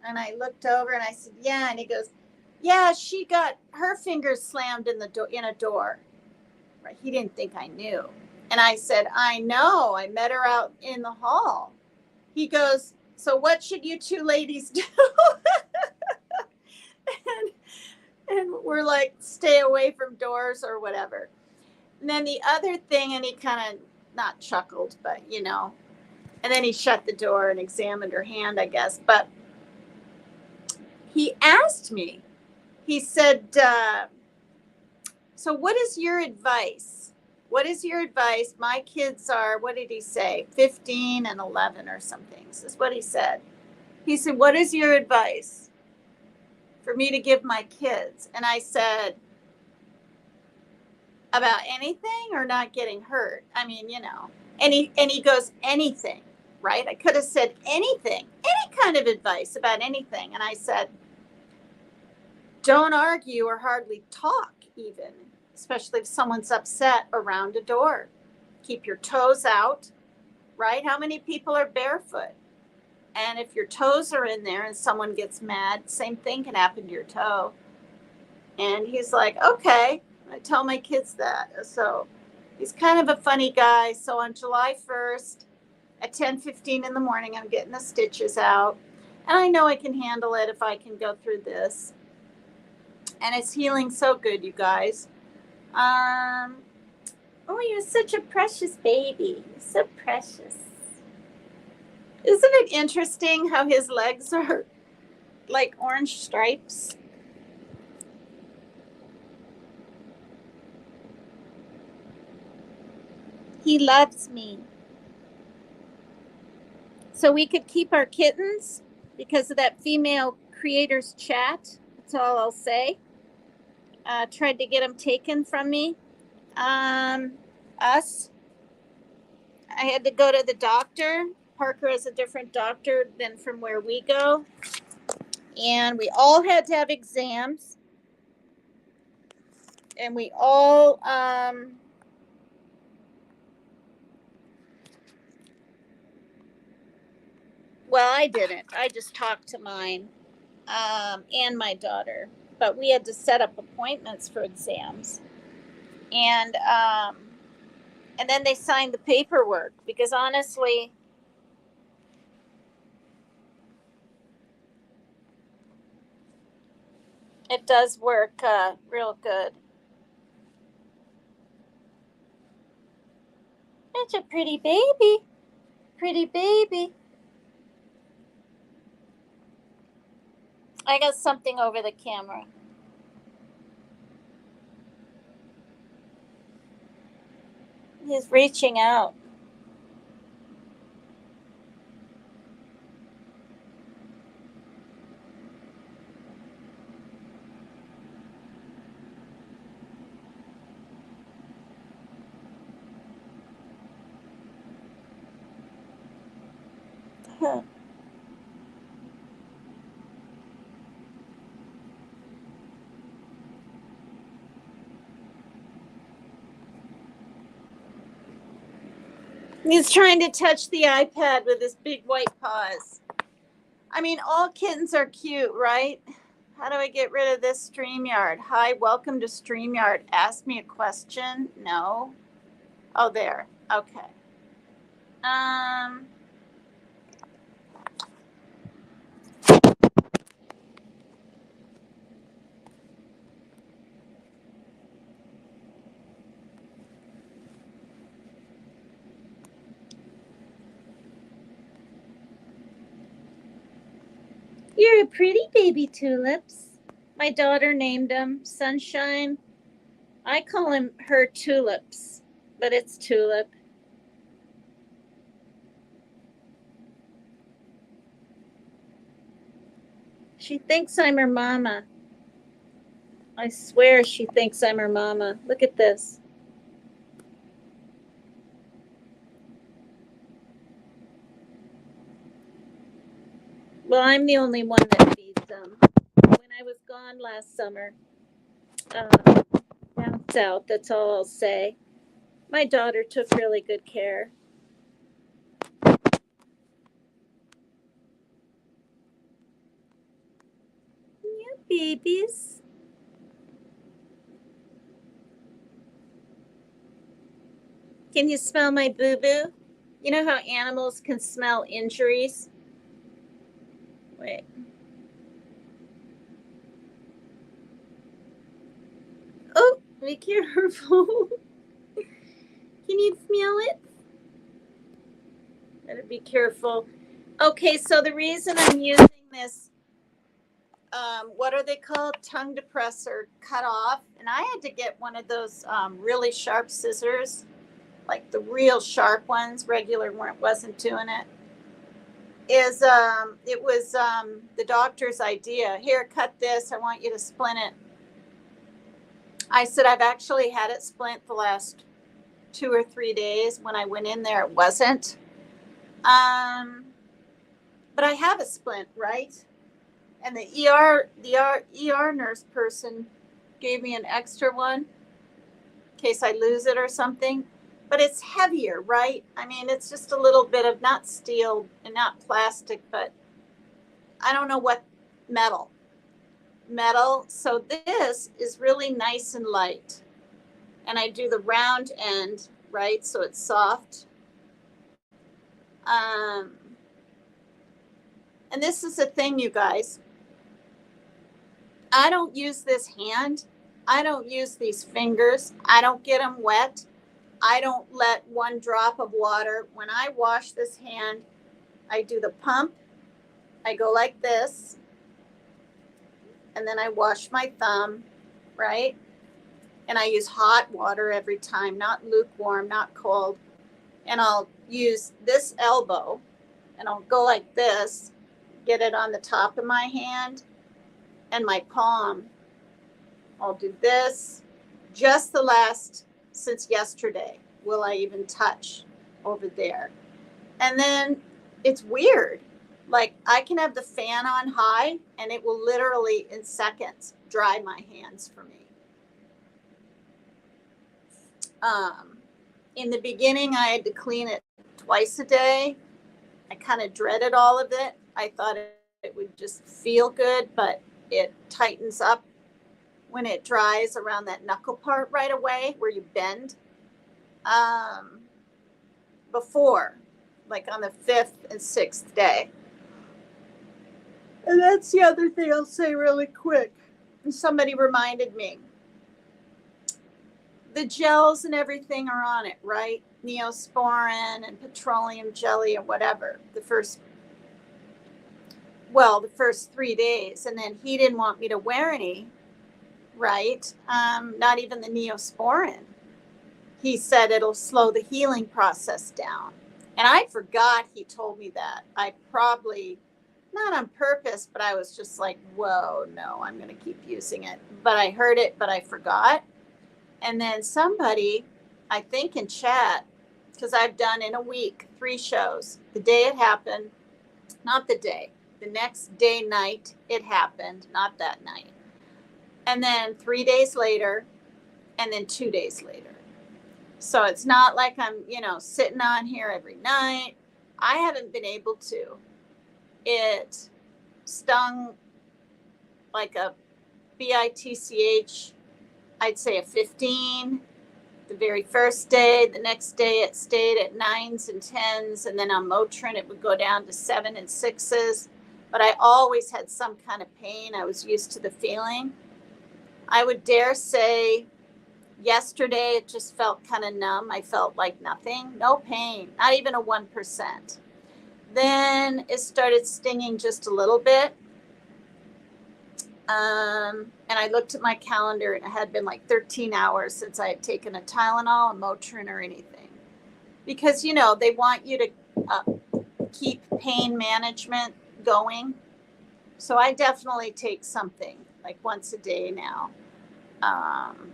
And I looked over and I said, yeah. And he goes, yeah, she got her fingers slammed in a door. Right? He didn't think I knew. And I said, I know. I met her out in the hall. He goes, so what should you two ladies do? and we're like, stay away from doors or whatever. And then the other thing, and he kind of not chuckled, but and then he shut the door and examined her hand, I guess. But he asked me, he said, so what is your advice? What is your advice? My kids are, what did he say? 15 and 11 or something. This is what he said. He said, what is your advice for me to give my kids? And I said, about anything or not getting hurt? I mean, And he goes, anything, right? I could have said anything, any kind of advice about anything. And I said, don't argue or hardly talk even, especially if someone's upset around a door. Keep your toes out, right? How many people are barefoot? And if your toes are in there and someone gets mad, same thing can happen to your toe. And he's like, okay. I tell my kids that. So he's kind of a funny guy. So on July 1st at 10:15 in the morning, I'm getting the stitches out. And I know I can handle it if I can go through this. And it's healing so good, you guys. Oh, you're such a precious baby. You're so precious. Isn't it interesting how his legs are like orange stripes? He loves me. So we could keep our kittens because of that female creators chat. That's all I'll say. Tried to get them taken from me. Us. I had to go to the doctor. Parker has a different doctor than from where we go. And we all had to have exams. And we all, well, I didn't. I just talked to mine and my daughter. But we had to set up appointments for exams. And then they signed the paperwork because honestly, it does work real good. It's a pretty baby. Pretty baby. I got something over the camera. He's reaching out. Huh. He's trying to touch the iPad with his big white paws. I mean, all kittens are cute, right? How do I get rid of this StreamYard? Hi, welcome to StreamYard. Ask me a question. No. Oh, there. Okay. Um. You're a pretty baby tulips. My daughter named him Sunshine. I call him her tulips, but it's tulip. She thinks I'm her mama. I swear she thinks I'm her mama. Look at this. Well, I'm the only one that feeds them. When I was gone last summer, uh, down south, that's all I'll say. My daughter took really good care. Yeah, babies. Can you smell my boo-boo? You know how animals can smell injuries? Wait. Oh, be careful. Can you smell it? Better be careful. Okay, so the reason I'm using this, what are they called? Tongue depressor cut off. And I had to get one of those really sharp scissors, like the real sharp ones. Regular wasn't doing it. It was the doctor's idea. Here, cut this. I want you to splint it. I said, I've actually had it splint the last 2 or 3 days. When I went in there, it wasn't. But I have a splint, right? And the ER nurse person gave me an extra one in case I lose it or something. But it's heavier, right? I mean, it's just a little bit of not steel and not plastic, but I don't know what metal. So this is really nice and light. And I do the round end, right? So it's soft. And this is the thing, you guys. I don't use this hand. I don't use these fingers. I don't get them wet. I don't let one drop of water. When I wash this hand, I do the pump. I go like this. And then I wash my thumb, right? And I use hot water every time, not lukewarm, not cold. And I'll use this elbow and I'll go like this, get it on the top of my hand and my palm. I'll do this. Just the last, since yesterday, will I even touch over there. And then it's weird. Like I can have the fan on high and it will literally in seconds dry my hands for me. In the beginning, I had to clean it twice a day. I kind of dreaded all of it. I thought it would just feel good, but it tightens up when it dries around that knuckle part right away where you bend. Before, like on the 5th and 6th day. And that's the other thing I'll say really quick. And somebody reminded me. The gels and everything are on it, right? Neosporin and petroleum jelly or whatever. The first 3 days. And then he didn't want me to wear any, right? Not even the Neosporin. He said it'll slow the healing process down. And I forgot he told me that. I probably, not on purpose, but I was just like, whoa, no, I'm going to keep using it. But I heard it, but I forgot. And then somebody, I think in chat, because I've done in a week 3 shows. The day it happened, not the day, the next day night it happened, not that night. And then 3 days later, and then 2 days later. So it's not like I'm, sitting on here every night. I haven't been able to. It stung like a BITCH, I'd say a 15 the very first day. The next day it stayed at 9s and 10s. And then on Motrin, it would go down to 7 and 6s. But I always had some kind of pain. I was used to the feeling. I would dare say yesterday it just felt kind of numb. I felt like nothing, no pain, not even a 1%. Then it started stinging just a little bit. And I looked at my calendar, and it had been like 13 hours since I had taken a Tylenol, a Motrin, or anything. Because, they want you to uh, keep pain management going. So I definitely take something like once a day now. Um,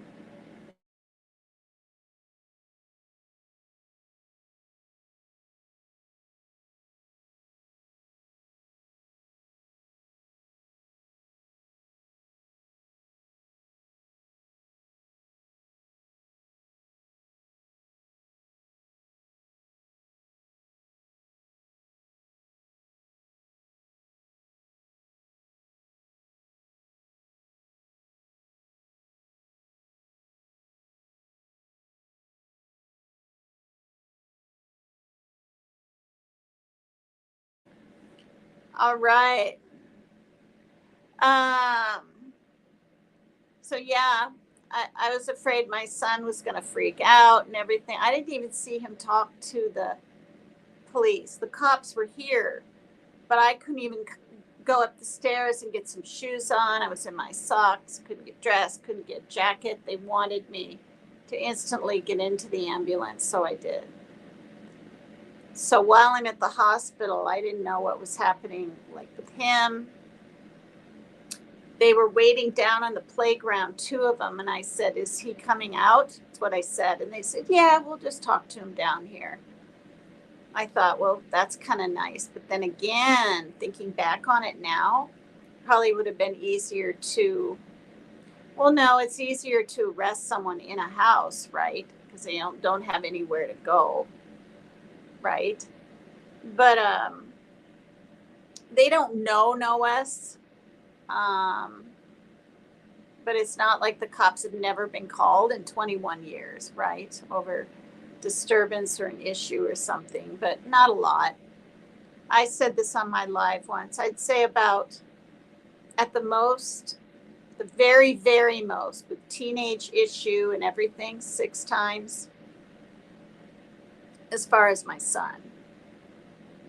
all right. Um, so yeah, I was afraid my son was going to freak out and everything. I didn't even see him talk to the police. The cops were here, but I couldn't even go up the stairs and get some shoes on. I was in my socks, couldn't get dressed, couldn't get a jacket. They wanted me to instantly get into the ambulance, so I did. So while I'm at the hospital, I didn't know what was happening, like with him. They were waiting down on the playground, two of them, and I said, "Is he coming out?" That's what I said. And they said, "Yeah, we'll just talk to him down here." I thought, well, that's kind of nice. But then again, thinking back on it now, probably would have been easier to, well, no, it's easier to arrest someone in a house, right? Because they don't have anywhere to go, right? But they don't know us. Um, but it's not like the cops have never been called in 21 years, right? Over disturbance or an issue or something, but not a lot. I said this on my live once. I'd say about, at the most, the very, very most, with teenage issue and everything, 6 times as far as my son.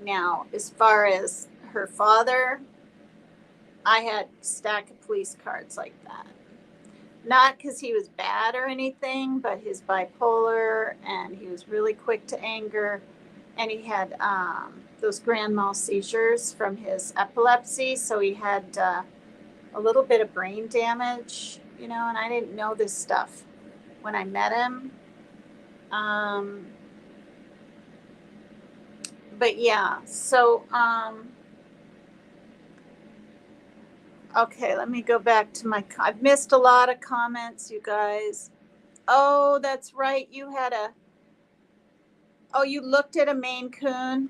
Now, as far as her father, I had a stack of police cards like that. Not because he was bad or anything, but his bipolar, and he was really quick to anger, and he had those grand mal seizures from his epilepsy. So he had a little bit of brain damage, and I didn't know this stuff when I met him. But yeah, so okay, let me go back to I've missed a lot of comments, you guys. Oh, that's right. You looked at a Maine Coon.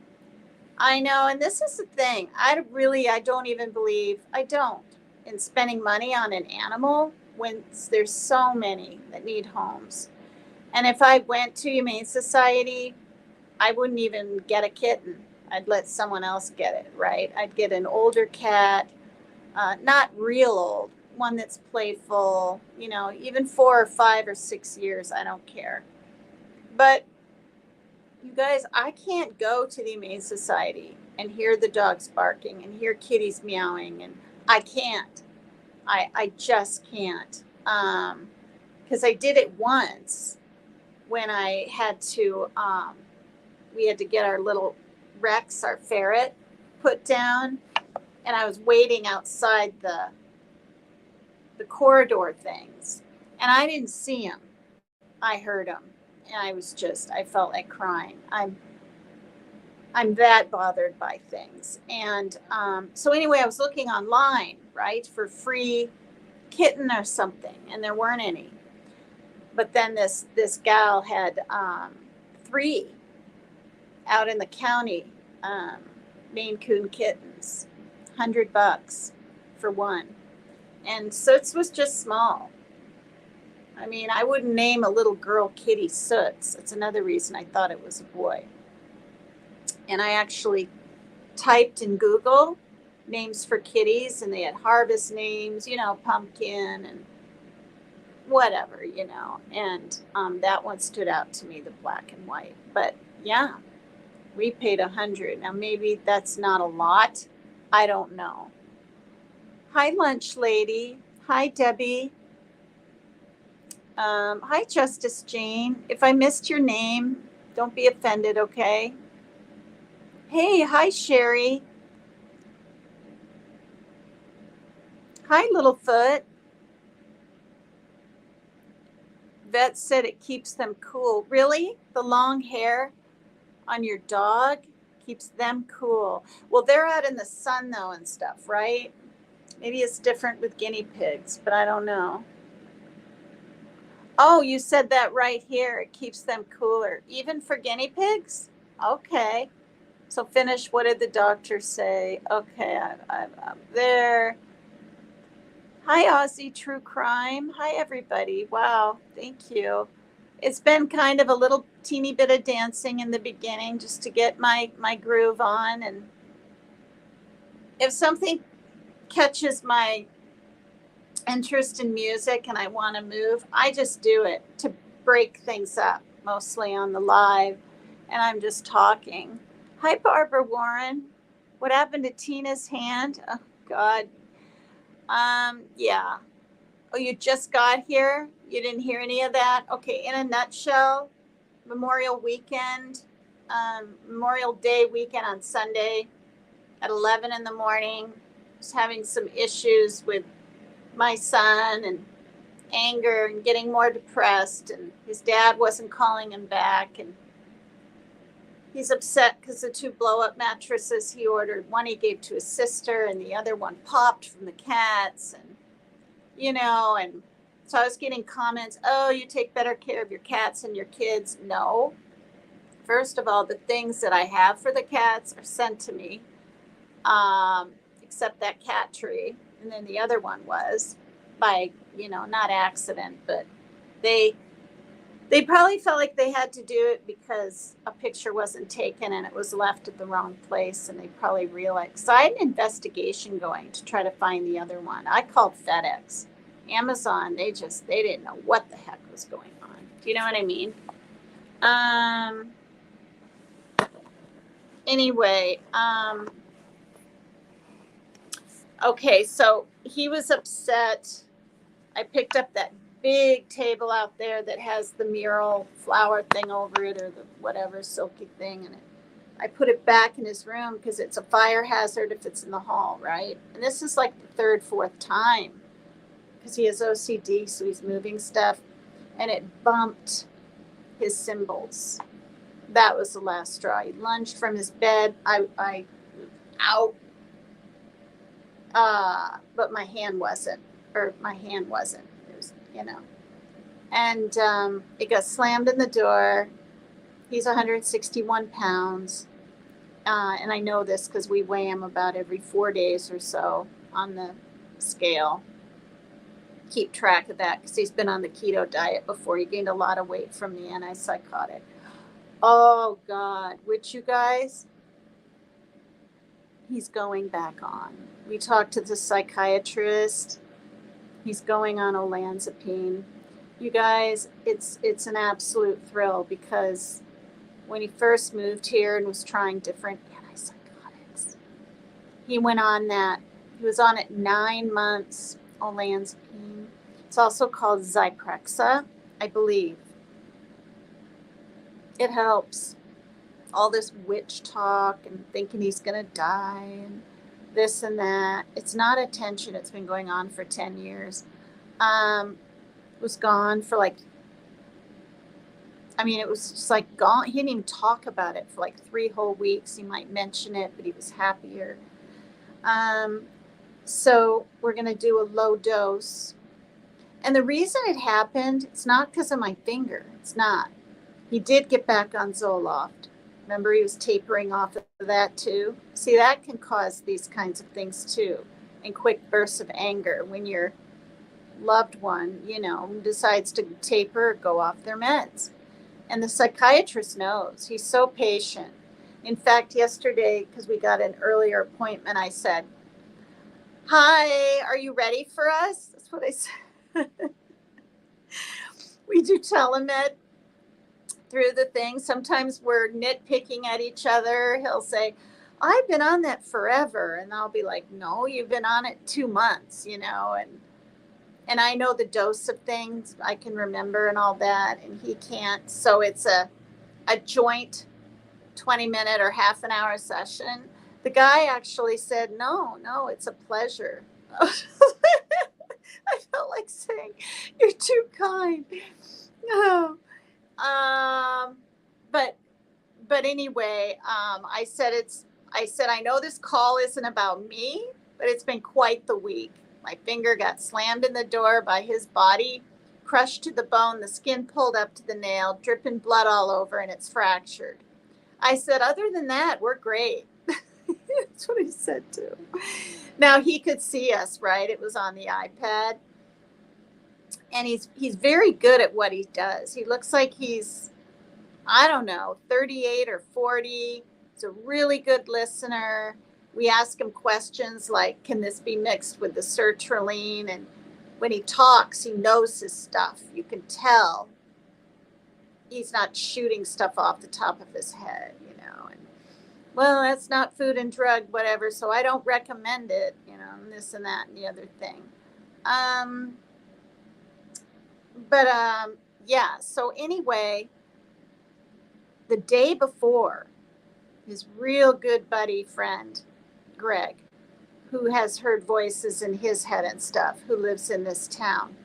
I know, and this is the thing. I don't even believe, I don't, in spending money on an animal when there's so many that need homes. And if I went to Humane Society, I wouldn't even get a kitten. I'd let someone else get it, right? I'd get an older cat, not real old, one that's playful, even 4 or 5 or 6 years, I don't care. But you guys, I can't go to the Humane Society and hear the dogs barking and hear kitties meowing, and I can't. I just can't. Because I did it once when I had to, we had to get our little Rex, our ferret, put down, and I was waiting outside the corridor things, and I didn't see him. I heard him, and I felt like crying. I'm that bothered by things. And so anyway, I was looking online, right, for free kitten or something, and there weren't any. But then this gal had 3 out in the county, Maine Coon kittens, $100 for one. And so it was just small. I mean, I wouldn't name a little girl kitty Soots. That's another reason I thought it was a boy. And I actually typed in Google names for kitties, and they had harvest names, pumpkin and whatever, and that one stood out to me, the black and white. But yeah, we paid $100. Now maybe that's not a lot. I don't know. Hi, lunch lady. Hi, Debbie. Hi, Justice Jane. If I missed your name, don't be offended, okay? Hey, hi, Sherry. Hi, Littlefoot. Vet said it keeps them cool. Really? The long hair on your dog keeps them cool. Well, they're out in the sun, though, and stuff, right? Maybe it's different with guinea pigs, but I don't know. Oh, you said that right here. It keeps them cooler, even for guinea pigs? Okay. So finish. What did the doctor say? Okay, I'm there. Hi, Aussie True Crime. Hi, everybody. Wow, thank you. It's been kind of a little teeny bit of dancing in the beginning just to get my groove on. And if something catches my interest in music and I want to move, I just do it to break things up, mostly on the live. And I'm just talking. Hi, Barbara Warren. What happened to Tina's hand? Oh, God. Yeah. Oh, you just got here? You didn't hear any of that? Okay, in a nutshell, Memorial weekend, Memorial Day weekend on Sunday at 11 in the morning. Was having some issues with my son and anger and getting more depressed, and his dad wasn't calling him back, and he's upset because the two blow-up mattresses he ordered, one he gave to his sister and the other one popped from the cats, and and so I was getting comments, oh, you take better care of your cats and your kids. No. First of all, the things that I have for the cats are sent to me, except that cat tree. And then the other one was by, not accident, but they probably felt like they had to do it because a picture wasn't taken and it was left at the wrong place. And they probably realized. So I had an investigation going to try to find the other one. I called FedEx. Amazon, they didn't know what the heck was going on. Do you know what I mean? Anyway, okay, so he was upset. I picked up that big table out there that has the mural flower thing over it, or the whatever silky thing, and I put it back in his room because it's a fire hazard if it's in the hall, right? And this is like the third, fourth time because he has OCD, so he's moving stuff, and it bumped his cymbals. That was the last straw. He lunged from his bed. I out, but my hand wasn't. It was, and it got slammed in the door. He's 161 pounds, and I know this because we weigh him about every 4 days or so on the scale. Keep track of that because he's been on the keto diet before. He gained a lot of weight from the antipsychotic. Oh God, which you guys, he's going back on. We talked to the psychiatrist. He's going on olanzapine. You guys, it's an absolute thrill because when he first moved here and was trying different antipsychotics, he went on that. He was on it 9 months, olanzapine. It's also called Zyprexa, I believe. It helps. All this witch talk and thinking he's going to die and this and that. It's not attention. It's been going on for 10 years. Was gone for it was just like gone. He didn't even talk about it for like 3 whole weeks. He might mention it, but he was happier. So we're going to do a low dose. And the reason it happened, it's not because of my finger. It's not. He did get back on Zoloft. Remember, he was tapering off of that too. See, that can cause these kinds of things too, and quick bursts of anger when your loved one, decides to taper or go off their meds. And the psychiatrist knows. He's so patient. In fact, yesterday, because we got an earlier appointment, I said, hi, are you ready for us? That's what I said. We do telemed through the thing. Sometimes we're nitpicking at each other. He'll say, I've been on that forever. And I'll be like, no, you've been on it 2 months, and I know the dose of things I can remember and all that, and he can't. So it's a joint 20-minute or half an hour session. The guy actually said, no, it's a pleasure. I felt like saying, you're too kind. No. But anyway, I said, I know this call isn't about me, but it's been quite the week. My finger got slammed in the door by his body, crushed to the bone, the skin pulled up to the nail, dripping blood all over, and it's fractured. I said, other than that, we're great. That's what he said too. Now he could see us, right? It was on the iPad. And he's very good at what he does. He looks like he's, I don't know, 38 or 40. He's a really good listener. We ask him questions like, can this be mixed with the sertraline? And when he talks, he knows his stuff. You can tell he's not shooting stuff off the top of his head, and, well, that's not food and drug, whatever, so I don't recommend it, and this and that and the other thing. Yeah, so anyway, the day before, his real good buddy friend, Greg, who has heard voices in his head and stuff, who lives in this town,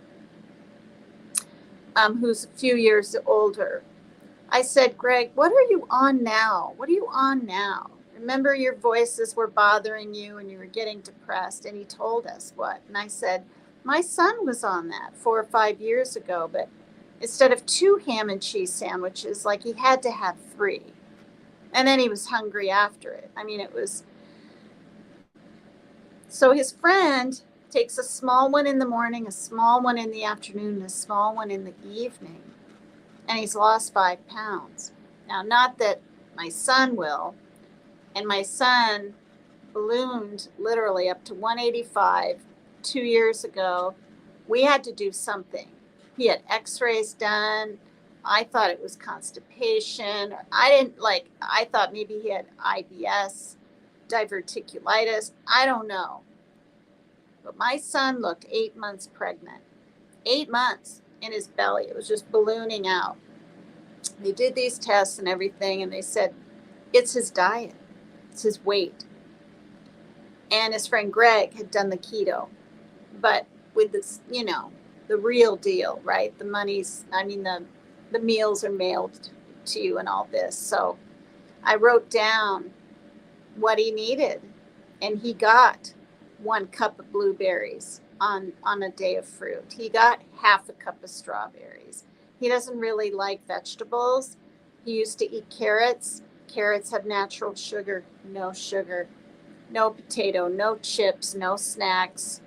who's a few years older. I said, Greg, what are you on now? What are you on now? Remember your voices were bothering you and you were getting depressed. And he told us what. And I said, my son was on that 4 or 5 years ago, but instead of 2 ham and cheese sandwiches, like he had to have 3. And then he was hungry after it. I mean, it was. So his friend takes a small one in the morning, a small one in the afternoon, and a small one in the evening. And he's lost 5 pounds. Now, not that my son will. And my son ballooned literally up to 185 2 years ago. We had to do something. He had x-rays done. I thought it was constipation. I thought maybe he had IBS, diverticulitis. I don't know. But my son looked 8 months pregnant. 8 months in his belly. It was just ballooning out. They did these tests and everything, and they said, it's his diet. It's his weight. And his friend Greg had done the keto. But with this, the real deal, right? The money's, the meals are mailed to you and all this. So I wrote down what he needed, and he got 1 cup of blueberries on a day of fruit. He got half a cup of strawberries. He doesn't really like vegetables. He used to eat carrots. Carrots have natural sugar, no potato, no chips, no snacks,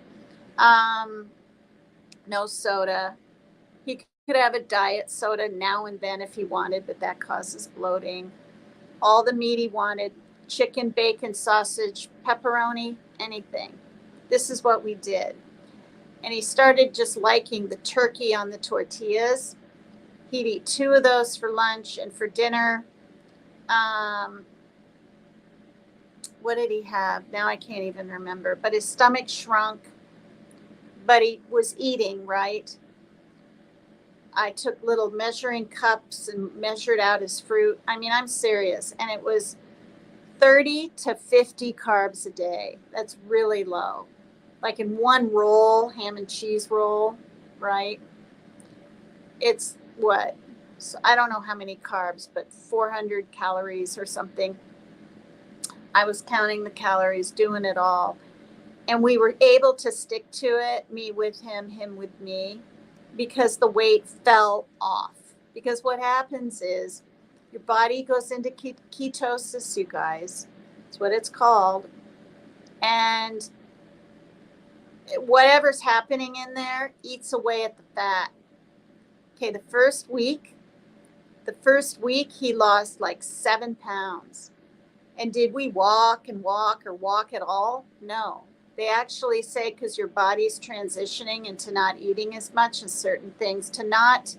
no soda. He could have a diet soda now and then if he wanted, but that causes bloating. All the meat he wanted, chicken, bacon, sausage, pepperoni, anything. This is what we did. And he started just liking the turkey on the tortillas. He'd eat 2 of those for lunch, and for dinner, what did he have? Now I can't even remember, but his stomach shrunk, but he was eating, right? I took little measuring cups and measured out his fruit. I'm serious. And it was 30 to 50 carbs a day. That's really low. Like in 1 roll, ham and cheese roll, right? It's what? So I don't know how many carbs, but 400 calories or something. I was counting the calories, doing it all. And we were able to stick to it, me with him, him with me, because the weight fell off. Because what happens is your body goes into ketosis, you guys. That's what it's called. And whatever's happening in there eats away at the fat. Okay, the first week he lost like 7 pounds. And did we walk at all? No. They actually say, because your body's transitioning into not eating as much and certain things, to not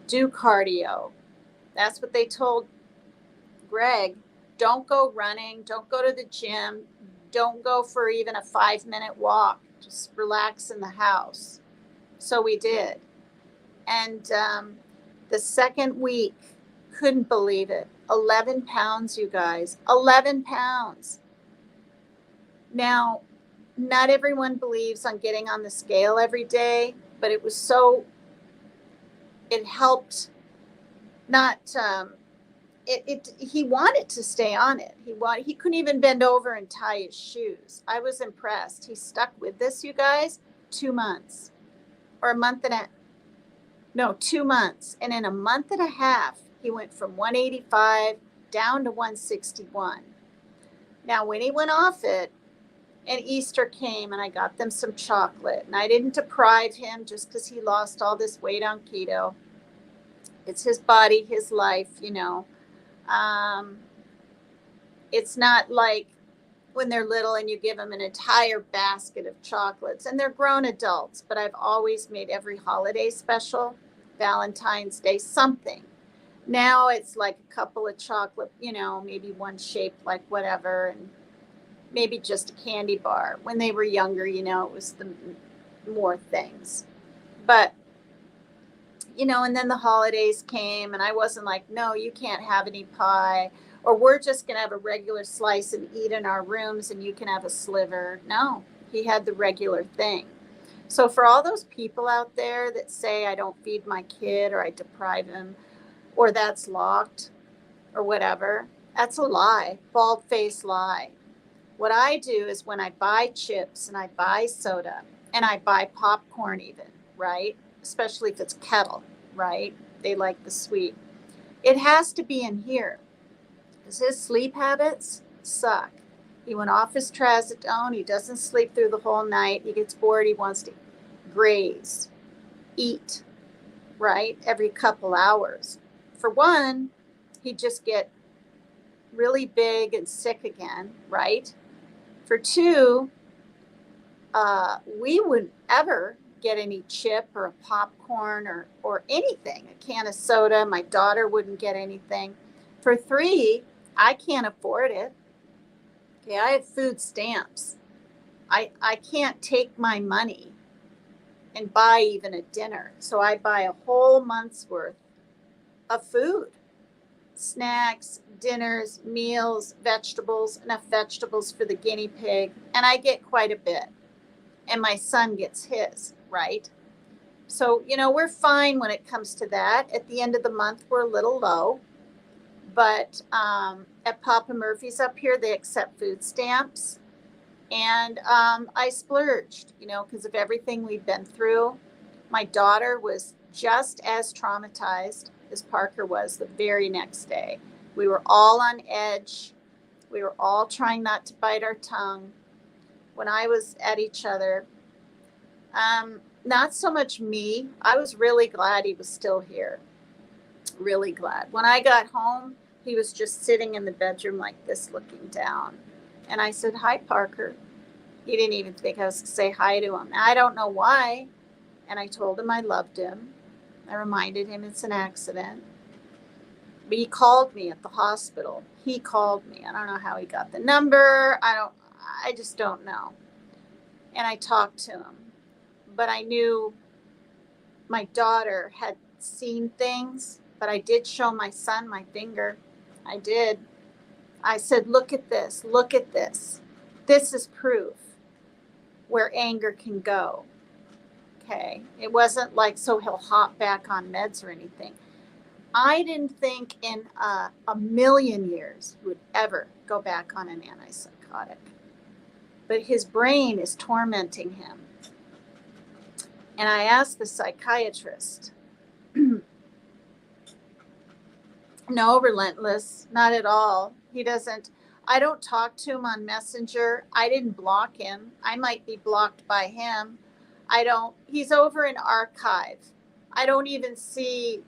do cardio. That's what they told Greg. don't go running, don't go to the gym, don't go for even a 5-minute walk, just relax in the house. So we did. And the second week, couldn't believe it. 11 pounds, you guys. 11 pounds. Now, not everyone believes on getting on the scale every day, but it was so, it helped not, he wanted to stay on it. He couldn't even bend over and tie his shoes. I was impressed. He stuck with this, you guys, 2 months or a month and a, no, 2 months. And in a month and a half, he went from 185 down to 161. Now, when he went off it, and Easter came and I got them some chocolate, and I didn't deprive him just because he lost all this weight on keto. It's his body, his life, you know. It's not like when they're little and you give them an entire basket of chocolates, and they're grown adults, but I've always made every holiday special, Valentine's Day, something. Now it's like a couple of chocolate, you know, maybe one shaped like whatever, and maybe just a candy bar. When they were younger, you know, it was the more things. But, you know, and then the holidays came and I wasn't like, no, you can't have any pie, or we're just going to have a regular slice and eat in our rooms and you can have a sliver. No, he had the regular thing. So for all those people out there that say I don't feed my kid or I deprive him or that's locked or whatever, that's a lie, bald-faced lie. What I do is when I buy chips and I buy soda and I buy popcorn even, right? Especially if it's Kettle, right? They like the sweet. It has to be in here because his sleep habits suck. He went off his trazodone. He doesn't sleep through the whole night. He gets bored. He wants to graze, eat, right? Every couple hours. For one, he'd just get really big and sick again, right? For two, we wouldn't ever get any chip or a popcorn or anything, a can of soda. My daughter wouldn't get anything. For three, I can't afford it. Okay, I have food stamps. I can't take my money and buy even a dinner. So I buy a whole month's worth of food. Snacks, dinners, meals, vegetables, enough vegetables for the guinea pig. And I get quite a bit. And my son gets his, right? So, you know, we're fine when it comes to that. At the end of the month, we're a little low. But at Papa Murphy's up here, they accept food stamps. And I splurged, you know, because of everything we've been through. My daughter was just as traumatized as Parker was the very next day. We were all on edge. We were all trying not to bite our tongue when I was at each other. Not so much me. I was really glad he was still here. Really glad. When I got home, he was just sitting in the bedroom like this, looking down. And I said, hi, Parker. He didn't even think I was going to say hi to him. I don't know why. And I told him I loved him. I reminded him it's an accident. But he called me at the hospital. He called me. I don't know how he got the number. I just don't know. And I talked to him. But I knew my daughter had seen things. But I did show my son my finger. I did. I said, look at this. Look at this. This is proof where anger can go. Okay. It wasn't like so he'll hop back on meds or anything. I didn't think in a million years he would ever go back on an antipsychotic. But his brain is tormenting him. And I asked the psychiatrist, no, relentless, not at all. He doesn't, I don't talk to him on Messenger. I didn't block him. I might be blocked by him. He's over in archive. I don't even see,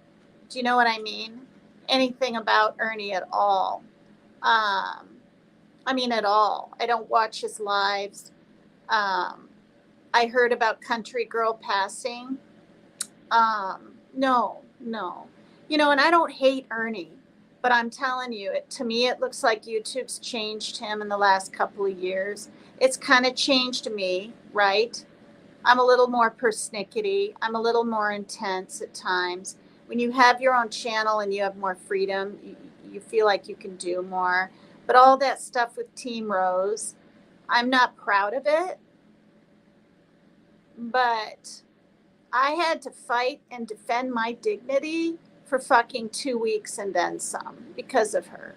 do you know what I mean? Anything about Ernie at all. At all. I don't watch his lives. I heard about Country Girl passing. No. You know, and I don't hate Ernie. But I'm telling you, to me, it looks like YouTube's changed him in the last couple of years. It's kind of changed me, right? I'm a little more persnickety. I'm a little more intense at times. When you have your own channel and you have more freedom, you feel like you can do more. But all that stuff with Team Rose, I'm not proud of it. But I had to fight and defend my dignity for fucking 2 weeks and then some because of her.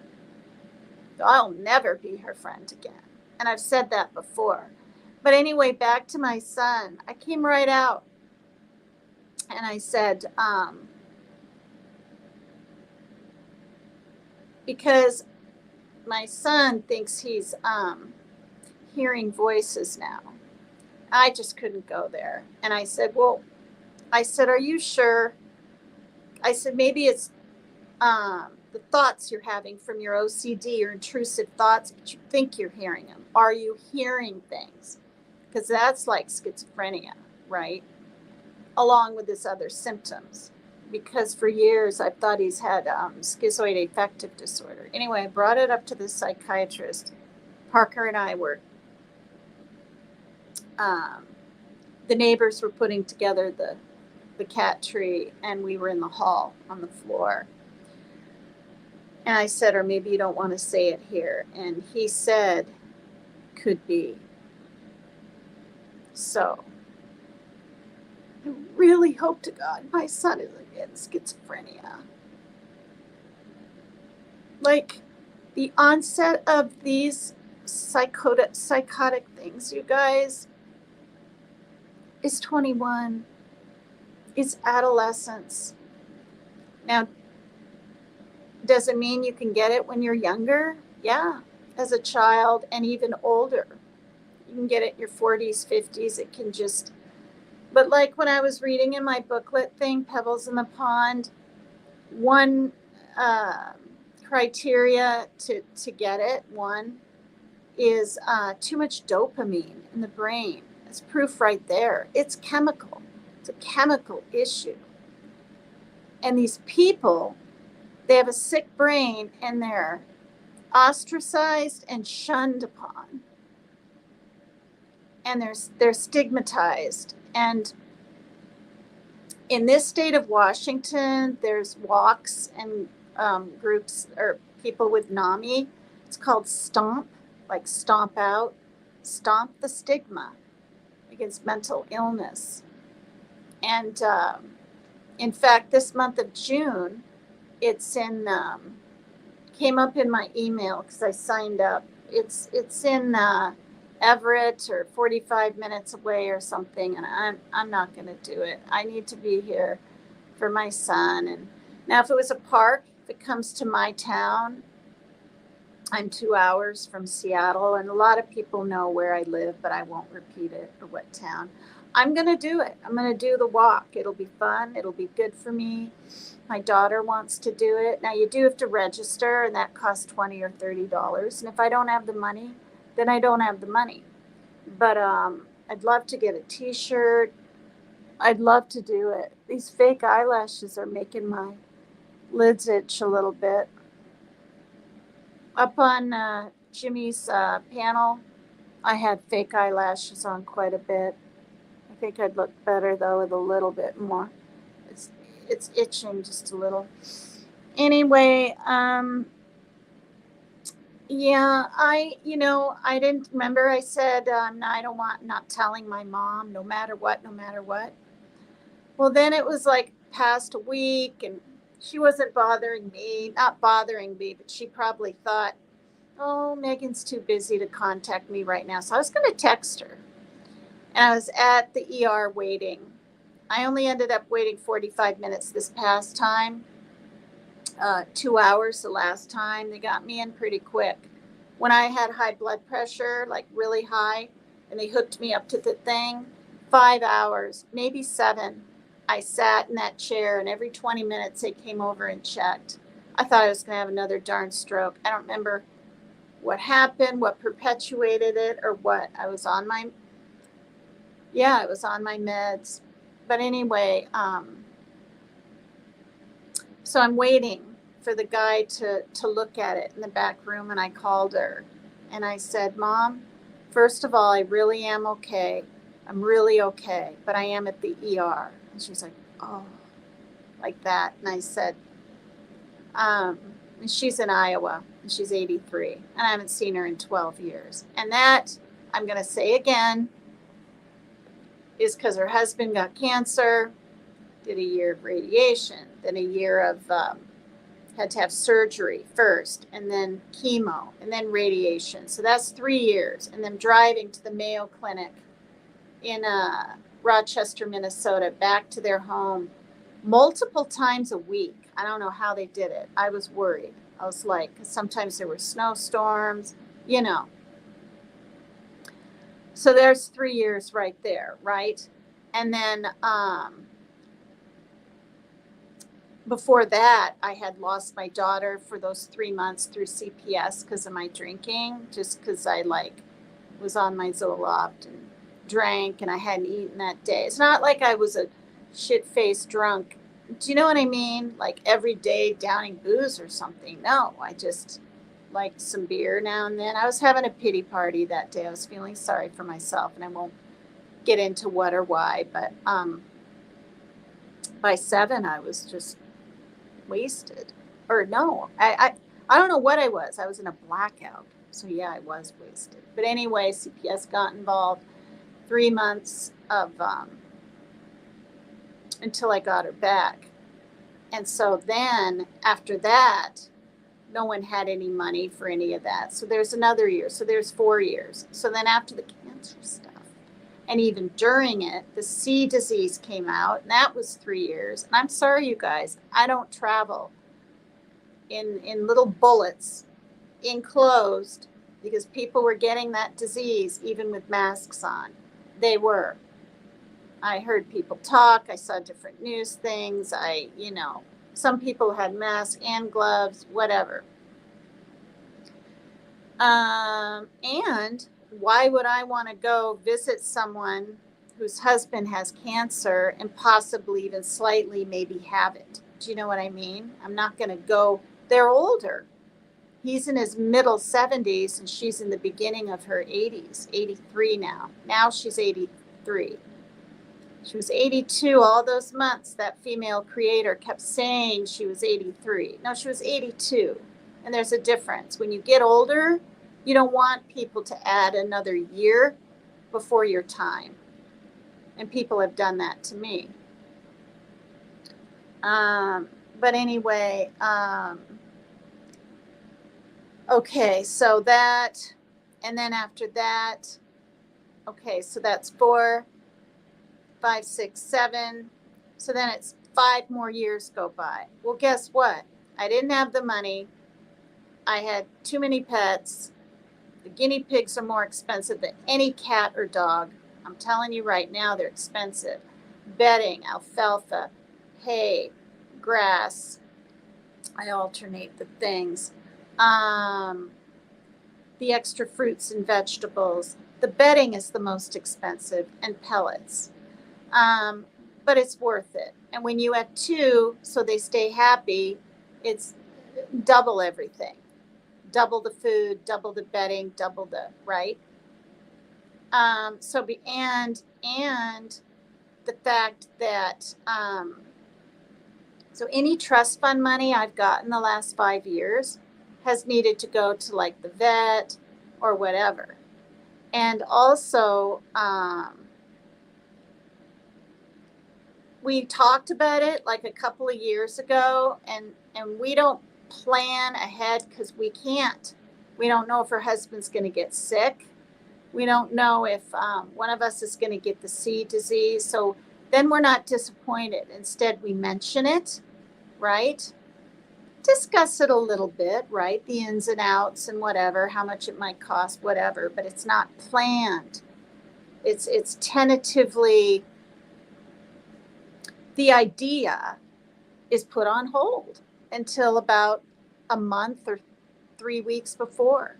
I'll never be her friend again. And I've said that before. But anyway, back to my son. I came right out and I said, because my son thinks he's hearing voices now. I just couldn't go there. And I said, well, are you sure? I said, maybe it's the thoughts you're having from your OCD or intrusive thoughts, but you think you're hearing them. Are you hearing things? Because that's like schizophrenia, right? Along with his other symptoms. Because for years I've thought he's had schizoid affective disorder. Anyway, I brought it up to the psychiatrist. Parker and I were, the neighbors were putting together the cat tree, and we were in the hall on the floor. And I said, or maybe you don't want to say it here. And he said, could be. So I really hope to God my son isn't getting schizophrenia. Like the onset of these psychotic things, you guys, is 21. It's adolescence. Now, does it mean you can get it when you're younger? Yeah, as a child and even older. You can get it in your 40s, 50s. It can just, but like when I was reading in my booklet thing, Pebbles in the Pond, one criteria to get it, one, is too much dopamine in the brain. It's proof right there. It's chemical. It's a chemical issue. And these people, they have a sick brain and they're ostracized and shunned upon. And they're stigmatized. And in this state of Washington, there's walks and groups or people with NAMI. It's called STOMP, like stomp out, stomp the stigma against mental illness. And in fact, this month of June, it's in, came up in my email because I signed up. It's in Everett or 45 minutes away or something, and I'm not going to do it. I need to be here for my son. And now if it was a park, if it comes to my town, I'm 2 hours from Seattle, and a lot of people know where I live, but I won't repeat it or what town. I'm going to do it. I'm going to do the walk. It'll be fun. It'll be good for me. My daughter wants to do it. Now, you do have to register, and that costs $20 or $30. And if I don't have the money, then I don't have the money. But I'd love to get a T-shirt. I'd love to do it. These fake eyelashes are making my lids itch a little bit. Up on Jimmy's panel, I had fake eyelashes on quite a bit. I think I'd look better, though, with a little bit more. It's itching just a little. Anyway, yeah, I didn't remember. I said, I don't want, not telling my mom, no matter what. Well, then it was like past a week, and she wasn't not bothering me, but she probably thought, oh, Megan's too busy to contact me right now. So I was going to text her. And I was at the ER waiting. I only ended up waiting 45 minutes this past time. 2 hours the last time. They got me in pretty quick. When I had high blood pressure, like really high, and they hooked me up to the thing, 5 hours, maybe 7. I sat in that chair, and every 20 minutes they came over and checked. I thought I was going to have another darn stroke. I don't remember what happened, what perpetuated it, or what. I was on my meds. But anyway, so I'm waiting for the guy to look at it in the back room, and I called her and I said, Mom, first of all, I really am okay. I'm really okay, but I am at the ER. And she's like, oh, like that. And I said, and she's in Iowa, and she's 83, and I haven't seen her in 12 years. And that, I'm going to say again, is because her husband got cancer, did a year of radiation, then a year of, had to have surgery first, and then chemo, and then radiation. So that's 3 years. And then driving to the Mayo Clinic in Rochester, Minnesota, back to their home multiple times a week. I don't know how they did it. I was worried. I was like, 'cause sometimes there were snowstorms, you know. So there's 3 years right there, right? And then before that, I had lost my daughter for those 3 months through CPS because of my drinking, just because I like was on my Zoloft and drank and I hadn't eaten that day. It's not like I was a shit-faced drunk. Do you know what I mean? Like every day downing booze or something. No, I just liked some beer now and then. I was having a pity party that day. I was feeling sorry for myself, and I won't get into what or why, but by 7, I was just wasted. Or no, I don't know what I was. I was in a blackout. So yeah, I was wasted. But anyway, CPS got involved. 3 months of until I got her back. And so then after that, no one had any money for any of that. So there's another year. So there's 4 years. So then after the cancer stuff, and even during it, the C disease came out, and that was 3 years. And I'm sorry, you guys, I don't travel in little bullets enclosed because people were getting that disease even with masks on. They were. I heard people talk. I saw different news things. Some people had masks and gloves, whatever. And why would I want to go visit someone whose husband has cancer and possibly even slightly maybe have it? Do you know what I mean? I'm not going to go. They're older. He's in his middle 70s and she's in the beginning of her 80s, 83 now. Now she's 83. She was 82 all those months. That female creator kept saying she was 83. No, she was 82. And there's a difference. When you get older, you don't want people to add another year before your time. And people have done that to me. But anyway, okay, so that, and then after that, okay, so that's 4, 5, 6, 7. So then it's 5 more years go by. Well, guess what? I didn't have the money. I had too many pets. The guinea pigs are more expensive than any cat or dog. I'm telling you right now, they're expensive. Bedding, alfalfa, hay, grass. I alternate the things. The extra fruits and vegetables. The bedding is the most expensive, and pellets. But it's worth it. And when you have 2, so they stay happy, it's double everything. Double the food, double the bedding, double the, right? And the fact that, so any trust fund money I've gotten the last 5 years has needed to go to like the vet or whatever. And also, we talked about it like a couple of years ago, and we don't plan ahead because we can't. We don't know if her husband's going to get sick. We don't know if one of us is going to get the C disease. So then we're not disappointed. Instead, we mention it, right? Discuss it a little bit, right? The ins and outs and whatever, how much it might cost, whatever, but it's not planned. It's tentatively, the idea is put on hold until about a month or 3 weeks before.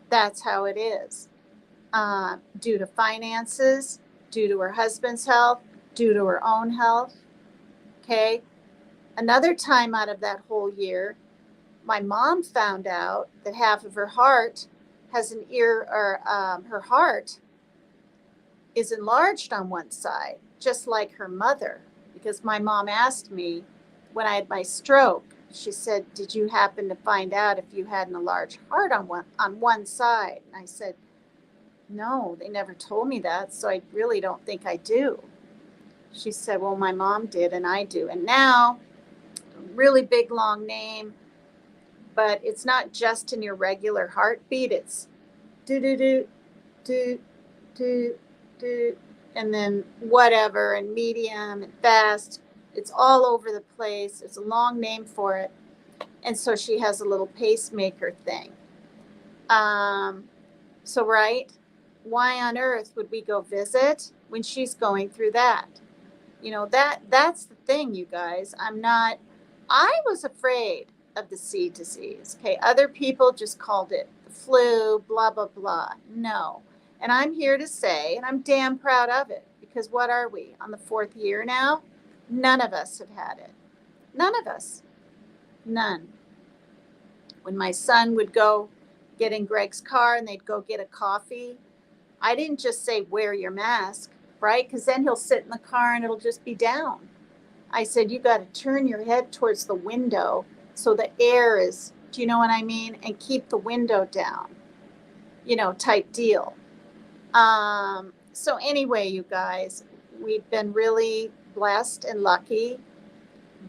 That's how it is. Due to finances, due to her husband's health, due to her own health. Okay. Another time out of that whole year, My mom found out that half of her heart has an ear, or her heart is enlarged on one side, just like her mother. Because my mom asked me when I had my stroke, she said, "Did you happen to find out if you had an enlarged heart on one side?" And I said, "No, they never told me that, so I really don't think I do." She said, "Well, my mom did, and I do." And now, really big long name, but it's not just in your regular heartbeat. It's do do do do do do, and then whatever, and medium and fast. It's all over the place. It's a long name for it. And so she has a little pacemaker thing. So right, why on earth would we go visit when she's going through that? That's the thing, you guys. I was afraid of the C disease. Okay. Other people just called it the flu, blah, blah, blah. No. And I'm here to say, and I'm damn proud of it, because what are we, on the 4th year now? None of us have had it. None of us. None. When my son would go get in Greg's car and they'd go get a coffee, I didn't just say, wear your mask, right? Because then he'll sit in the car and it'll just be down. I said, you got to turn your head towards the window so the air is, do you know what I mean? And keep the window down, type deal. So anyway, you guys, we've been really blessed and lucky,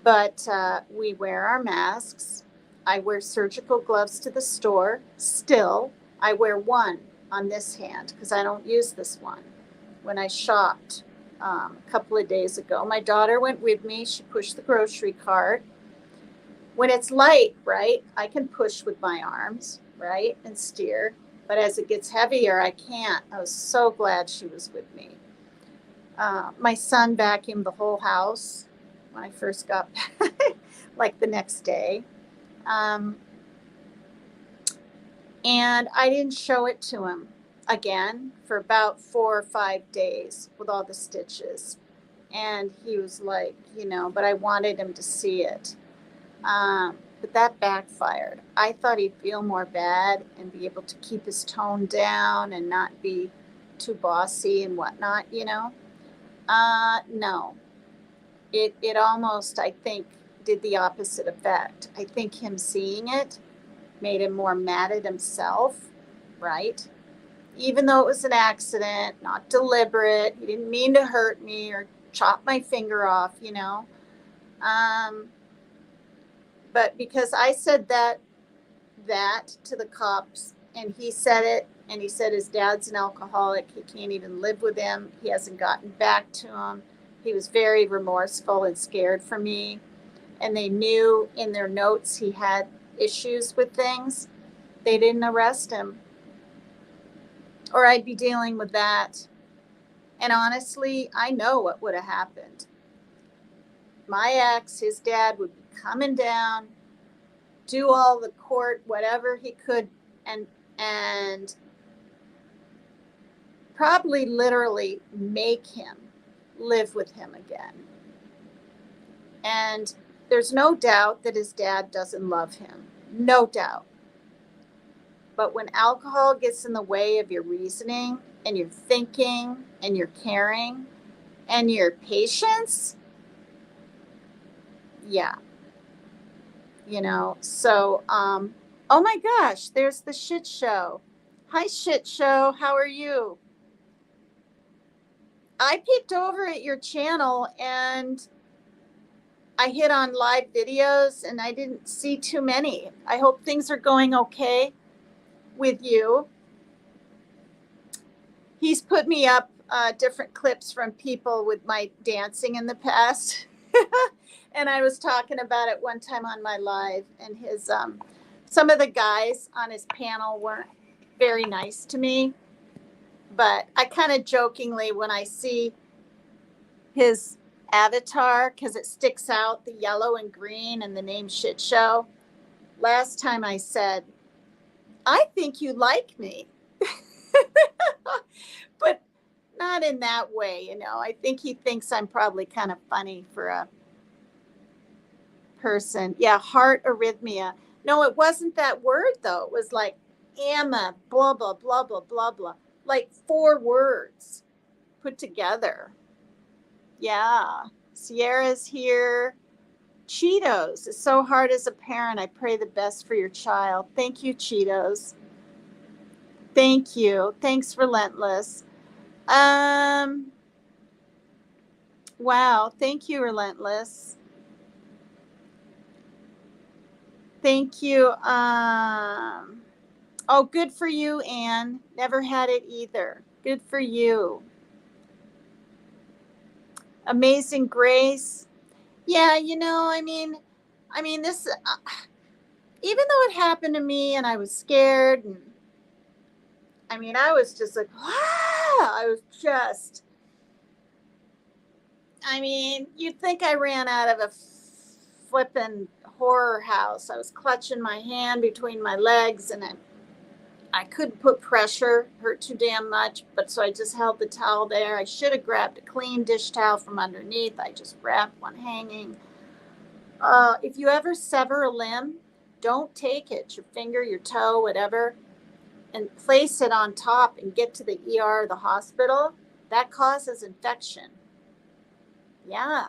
but we wear our masks. I wear surgical gloves to the store. Still, I wear one on this hand because I don't use this one. When I shopped a couple of days ago, my daughter went with me. She pushed the grocery cart. When it's light, right, I can push with my arms, right, and steer. But as it gets heavier, I can't. I was so glad she was with me. My son vacuumed the whole house when I first got back, like the next day. And I didn't show it to him again for about 4 or 5 days with all the stitches. And he was like, but I wanted him to see it. But that backfired. I thought he'd feel more bad and be able to keep his tone down and not be too bossy and whatnot, No. It almost, I think, did the opposite effect. I think him seeing it made him more mad at himself, right? Even though it was an accident, not deliberate, he didn't mean to hurt me or chop my finger off, But because I said that to the cops, and he said it, and he said his dad's an alcoholic, he can't even live with him, he hasn't gotten back to him. He was very remorseful and scared for me. And they knew in their notes he had issues with things. They didn't arrest him, or I'd be dealing with that. And honestly, I know what would have happened. My ex, his dad, would be coming down, do all the court, whatever he could, and probably literally make him live with him again. And there's no doubt that his dad doesn't love him. No doubt. But when alcohol gets in the way of your reasoning and your thinking and your caring and your patience, yeah. So, oh my gosh, there's the shit show. Hi, shit show. How are you? I peeked over at your channel and I hit on live videos and I didn't see too many. I hope things are going okay with you. He's put me up different clips from people with my dancing in the past. And I was talking about it one time on my live, and his some of the guys on his panel weren't very nice to me. But I kind of jokingly, when I see his avatar, because it sticks out, the yellow and green and the name Shit Show, last time I said, I think you like me. But not in that way, I think he thinks I'm probably kind of funny for a person. Yeah, heart arrhythmia. No, it wasn't that word though. It was like Emma, blah, blah, blah, blah, blah, blah. Like 4 words put together. Yeah. Sierra's here. Cheetos. It's so hard as a parent. I pray the best for your child. Thank you, Cheetos. Thank you. Thanks, Relentless. Wow. Thank you, Relentless. Thank you. Oh, good for you, Anne. Never had it either. Good for you. Amazing Grace. Yeah, this, even though it happened to me and I was scared, and I was just like, I was just, you'd think I ran out of a flippin' horror house. I was clutching my hand between my legs, and I couldn't put pressure, hurt too damn much, but so I just held the towel there. I should have grabbed a clean dish towel from underneath. I just grabbed one hanging. If you ever sever a limb, don't take it, your finger, your toe, whatever, and place it on top and get to the ER or the hospital. That causes infection. Yeah.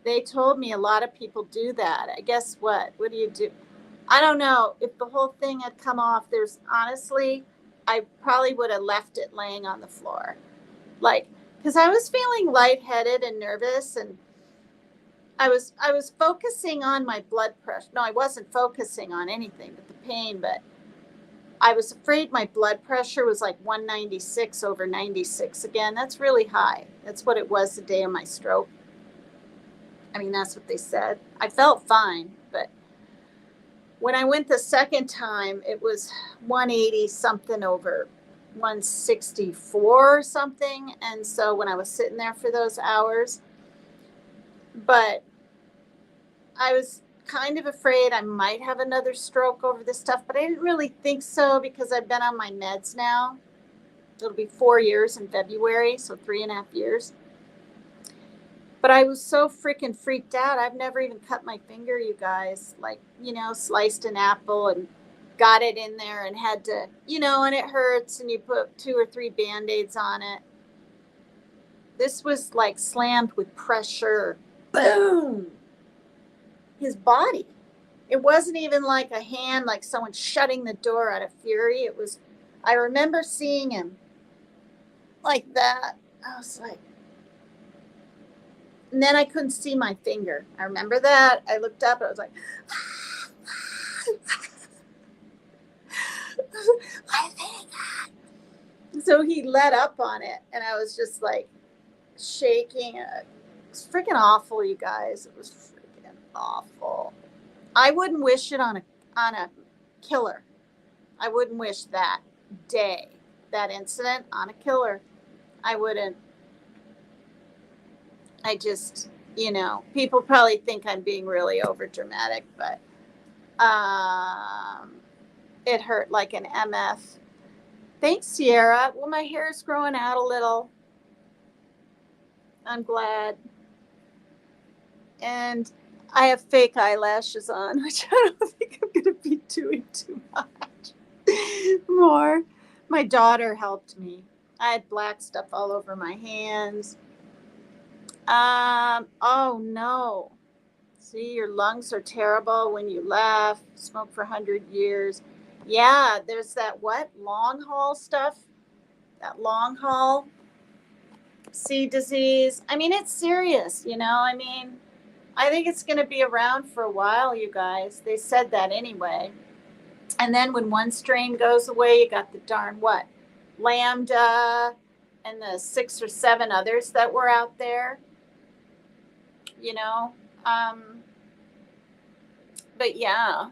They told me a lot of people do that. I guess what? What do you do? I don't know. If the whole thing had come off, honestly, I probably would have left it laying on the floor. Because I was feeling lightheaded and nervous, and I was focusing on my blood pressure. No, I wasn't focusing on anything but the pain, but I was afraid my blood pressure was like 196 over 96 again. That's really high. That's what it was the day of my stroke. That's what they said. I felt fine, but when I went the second time, it was 180 something over 164 or something. And so when I was sitting there for those hours, but I was kind of afraid I might have another stroke over this stuff, but I didn't really think so because I've been on my meds now. It'll be 4 years in February, so 3.5 years. But I was so freaking freaked out. I've never even cut my finger, you guys. Sliced an apple and got it in there and had to, and it hurts, and you put 2 or 3 Band-Aids on it. This was like slammed with pressure. Boom! His body. It wasn't even like a hand, like someone shutting the door out of fury. I remember seeing him like that. I was like, and then I couldn't see my finger. I remember that. I looked up, and I was like, my finger. So he let up on it, and I was just like shaking. It was freaking awful, you guys. It was freaking awful. I wouldn't wish it on a killer. I wouldn't wish that incident on a killer. I wouldn't. I just, people probably think I'm being really over dramatic, but it hurt like an MF. Thanks, Sierra. Well, my hair is growing out a little. I'm glad. And I have fake eyelashes on, which I don't think I'm going to be doing too much more. My daughter helped me. I had black stuff all over my hands. Oh no. See, your lungs are terrible when you laugh, smoke for 100 years. Yeah, there's that long haul stuff, that long haul C disease. It's serious, I think it's going to be around for a while, you guys. They said that anyway. And then when one strain goes away, you got the darn Lambda and the 6 or 7 others that were out there. But yeah,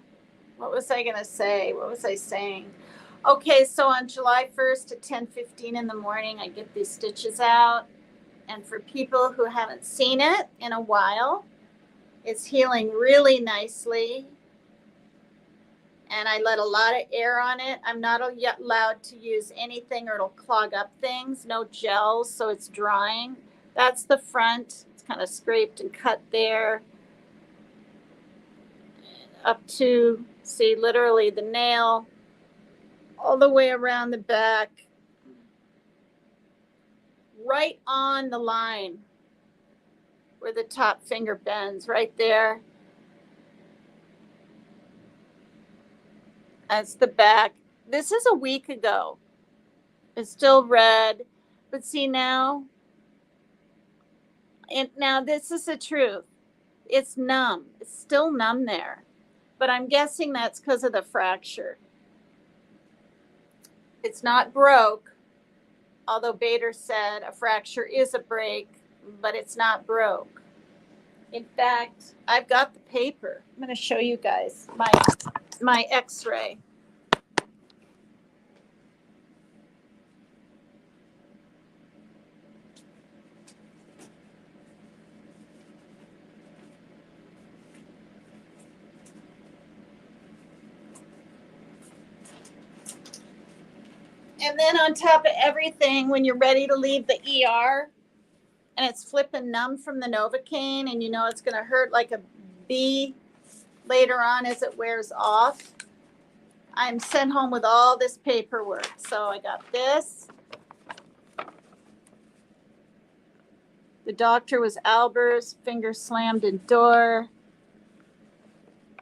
what was I going to say? What was I saying? Okay, so on July 1st at 10:15 in the morning, I get these stitches out. And for people who haven't seen it in a while, it's healing really nicely. And I let a lot of air on it. I'm not allowed to use anything or it'll clog up things. No gels, so it's drying. That's the front. It's kind of scraped and cut there. Up to See, literally the nail all the way around the back, right on the line where the top finger bends, right there. That's the back. This is a week ago. It's still red, but see now, and now this is the truth. It's numb. It's still numb there, but I'm guessing that's because of the fracture. It's not broke, although Bader said a fracture is a break, but it's not broke. In fact, I've got the paper. I'm going to show you guys my x-ray. And then on top of everything, when you're ready to leave the ER and it's flipping numb from the Novocaine and you know it's going to hurt like a bee later on as it wears off, I'm sent home with all this paperwork. So I got this. The doctor was Albers, finger slammed in door.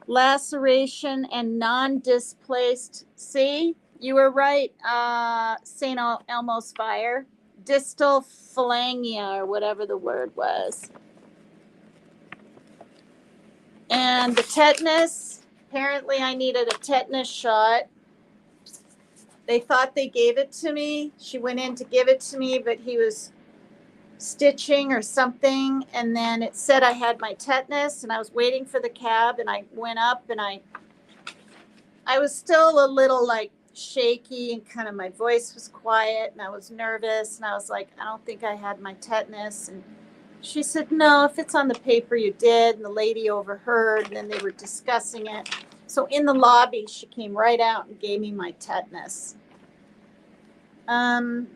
Laceration and non-displaced. See, you were right, St. Elmo's fire. Distal phalangia, or whatever the word was. And the tetanus, apparently I needed a tetanus shot. They thought they gave it to me. She went in to give it to me, but he was stitching or something, and then it said I had my tetanus, and I was waiting for the cab, and I went up, and I was still a little like shaky, and kind of my voice was quiet, and I was nervous, and I was like, I don't think I had my tetanus. And she said, no, if it's on the paper you did. And the lady overheard, and then they were discussing it. So in the lobby, she came right out and gave me my tetanus. And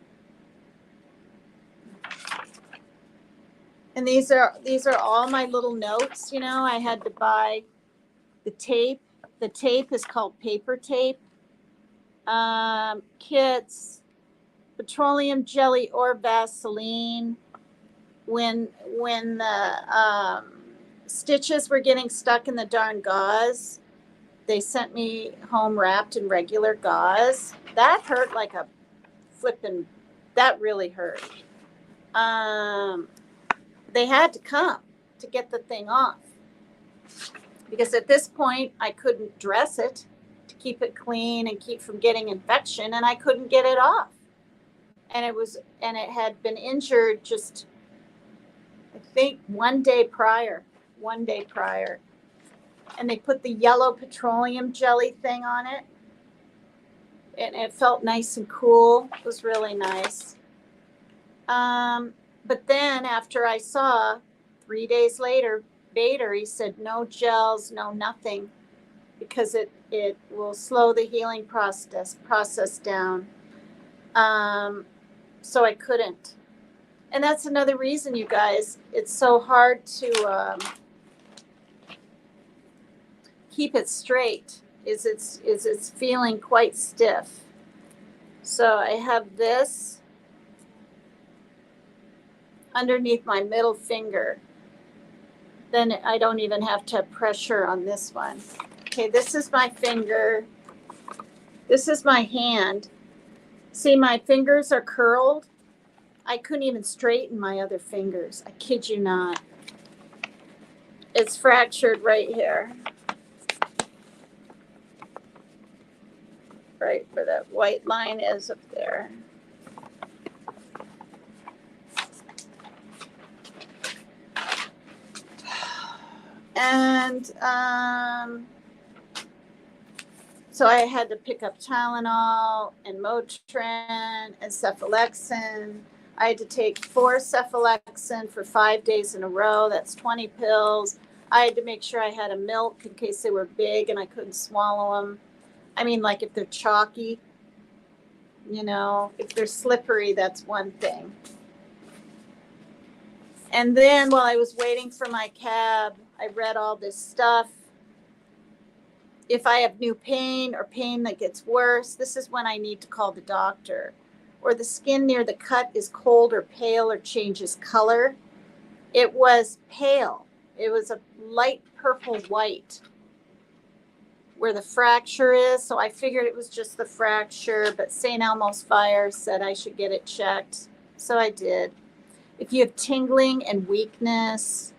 these are all my little notes. You know, I had to buy the tape. The tape is called paper tape. Kits, petroleum jelly or Vaseline. When the stitches were getting stuck in the darn gauze, they sent me home wrapped in regular gauze. That hurt like a flippin'. That really hurt. They had to come to get the thing off, because at this point I couldn't dress it to keep it clean and keep from getting infection, and I couldn't get it off. And it had been injured just, I think, one day prior. And they put the yellow petroleum jelly thing on it, and it felt nice and cool. It was really nice. But then after I saw 3 days later, Bader, he said, no gels, no nothing, because it will slow the healing process down. So I couldn't. And that's another reason, you guys, it's so hard to keep it straight, is it's feeling quite stiff. So I have this underneath my middle finger. Then I don't even have to have pressure on this one. Okay, this is my finger. This is my hand. See, my fingers are curled. I couldn't even straighten my other fingers. I kid you not. It's fractured right here. Right where that white line is up there. And so I had to pick up Tylenol and Motrin and cephalexin. I had to take 4 cephalexin for 5 days in a row. That's 20 pills. I had to make sure I had a milk in case they were big and I couldn't swallow them. I mean, like if they're chalky, you know, if they're slippery, that's one thing. And then while I was waiting for my cab, I read all this stuff. if I have new pain or pain that gets worse, this is when I need to call the doctor. Or the skin near the cut is cold or pale or changes color. It was pale. It was a light purple white where the fracture is. So I figured it was just the fracture, but St. Elmo's Fire said I should get it checked. So I did. If you have tingling and weakness,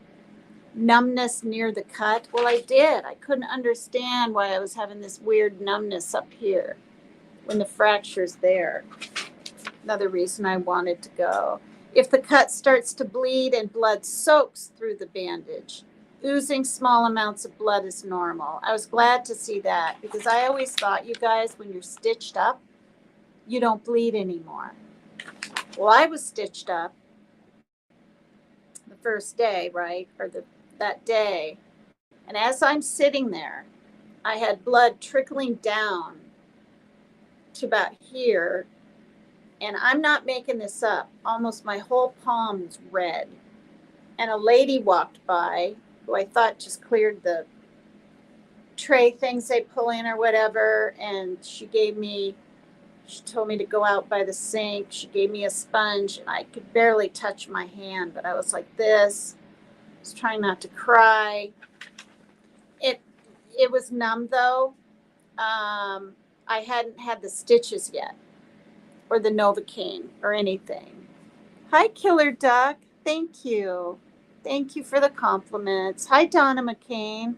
numbness near the cut, well, I did. I couldn't understand why I was having this weird numbness up here when the fracture's there. Another reason I wanted to go. If the cut starts to bleed and blood soaks through the bandage, oozing small amounts of blood is normal. I was glad to see that because I always thought, you guys, when you're stitched up, you don't bleed anymore. Well, I was stitched up the first day, right? Or that day. And as I'm sitting there, I had blood trickling down to about here. And I'm not making this up. Almost my whole palm is red. And a lady walked by who I thought just cleared the tray things they pull in or whatever. And she told me to go out by the sink. She gave me a sponge and I could barely touch my hand, but I was like this. I was trying not to cry. It was numb though. I hadn't had the stitches yet or the Novocaine or anything. Hi, Killer Duck. Thank you. Thank you for the compliments. Hi, Donna McCain.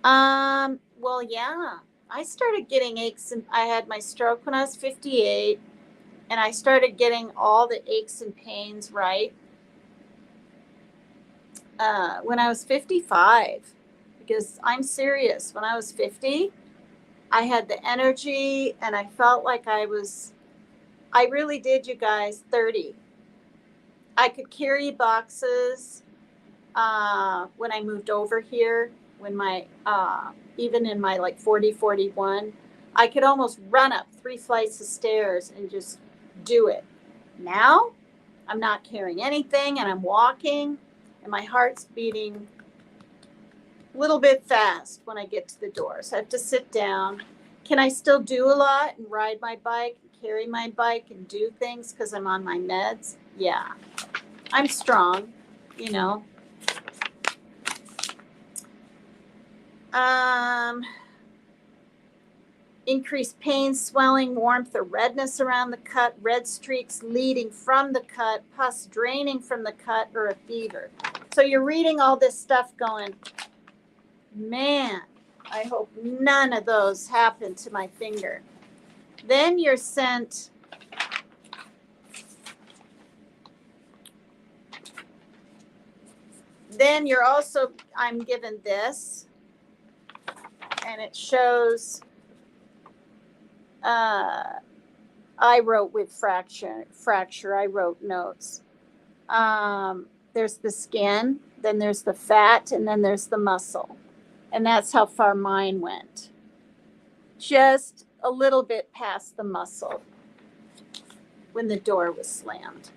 Well, yeah, I started getting aches and I had my stroke when I was 58 and I started getting all the aches and pains right when I was 55, because I'm serious. When I was 50, I had the energy and I felt like I really did, you guys, 30. I could carry boxes when I moved over here, when even in my like 40, 41, I could almost run up 3 flights of stairs and just do it. Now I'm not carrying anything and I'm walking and my heart's beating a little bit fast when I get to the door. So I have to sit down. Can I still do a lot and ride my bike, and carry my bike and do things because I'm on my meds? Yeah, I'm strong, you know. Increased pain, swelling, warmth, or redness around the cut, red streaks leading from the cut, pus draining from the cut, or a fever. So you're reading all this stuff going, man, I hope none of those happen to my finger. Then you're sent I'm given this, and it shows I wrote with fracture. I wrote notes. There's the skin, then there's the fat, and then there's the muscle. And that's how far mine went. Just a little bit past the muscle when the door was slammed.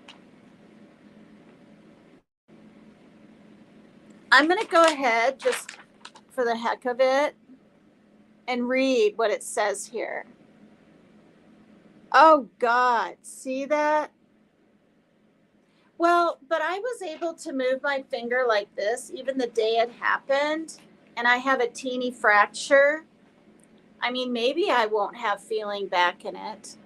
I'm going to go ahead, just for the heck of it, and read what it says here. Oh, God, see that? Well, but I was able to move my finger like this even the day it happened, and I have a teeny fracture. I mean, maybe I won't have feeling back in it.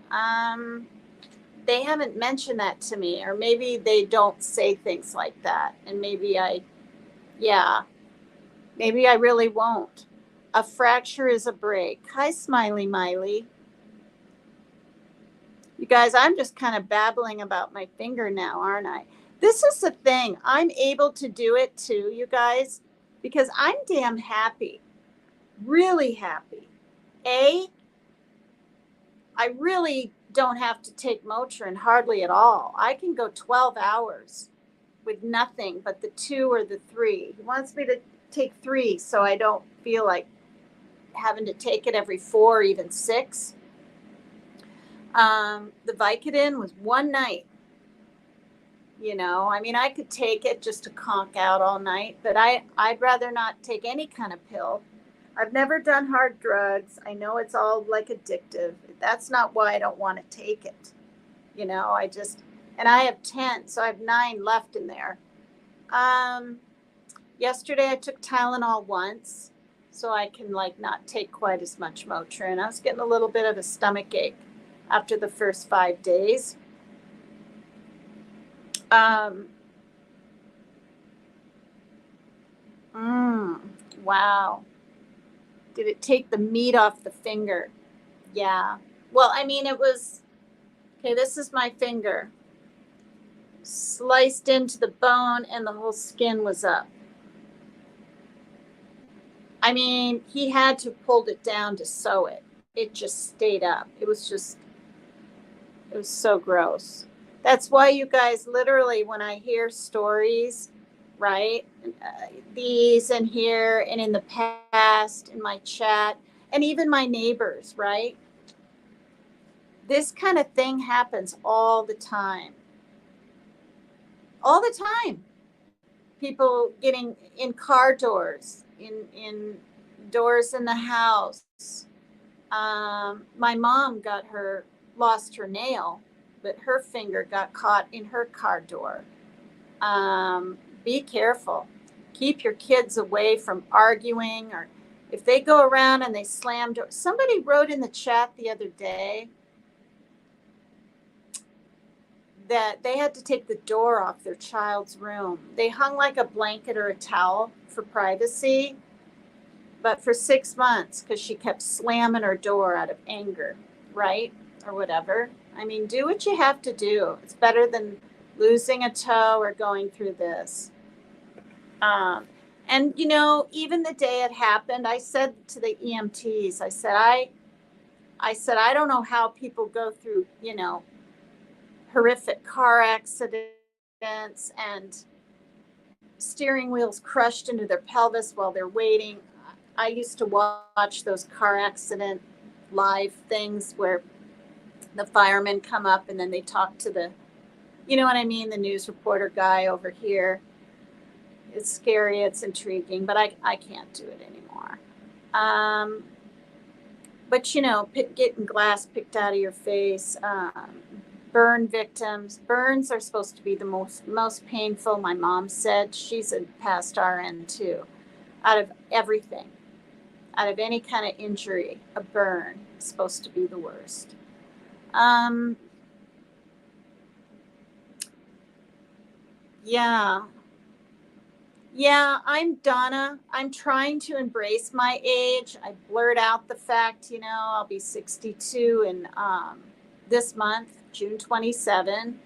They haven't mentioned that to me, or maybe they don't say things like that, and maybe maybe I really won't. A fracture is a break. Hi, Smiley Miley. You guys, I'm just kind of babbling about my finger now, aren't I? This is the thing. I'm able to do it too, you guys, because I'm damn happy. Really happy. I really don't have to take Motrin hardly at all. I can go 12 hours with nothing but the 2 or the 3. He wants me to take 3 so I don't feel like having to take it every 4 or even 6. The Vicodin was one night. You know, I mean, I could take it just to conk out all night, but I'd rather not take any kind of pill. I've never done hard drugs. I know it's all like addictive. That's not why I don't want to take it. I just, and I have 10, so I have 9 left in there. Um, Yesterday I took Tylenol once, so I can like not take quite as much Motrin. I was getting a little bit of a stomach ache after the first 5 days. Um, mm, wow. Did it take the meat off the finger? Yeah. Well, I mean, it was okay. This is my finger sliced into the bone, and the whole skin was up. I mean, he had to pulled it down to sew it. It just stayed up. It was so gross. That's why you guys literally, when I hear stories, right? These and here and in the past, in my chat, and even my neighbors, right? This kind of thing happens all the time. All the time. People getting in car doors, in doors in the house. My mom lost her nail, but her finger got caught in her car door. Be careful. Keep your kids away from arguing, or if they go around and they slam doors. Somebody wrote in the chat the other day that they had to take the door off their child's room. They hung like a blanket or a towel for privacy, but for 6 months because she kept slamming her door out of anger, right? Or whatever. I mean, do what you have to do. It's better than losing a toe or going through this. And even the day it happened, I said to the EMTs, I said, I don't know how people go through, horrific car accidents and steering wheels crushed into their pelvis while they're waiting. I used to watch those car accident live things where the firemen come up and then they talk to the, you know what I mean, the news reporter guy over here. It's scary, it's intriguing, but I can't do it anymore. But getting glass picked out of your face, burn victims. Burns are supposed to be the most painful. My mom said, she's a past RN too. Out of everything, out of any kind of injury, a burn is supposed to be the worst. Yeah, I'm Donna. I'm trying to embrace my age. I blurt out the fact, I'll be 62 in this month, June 27.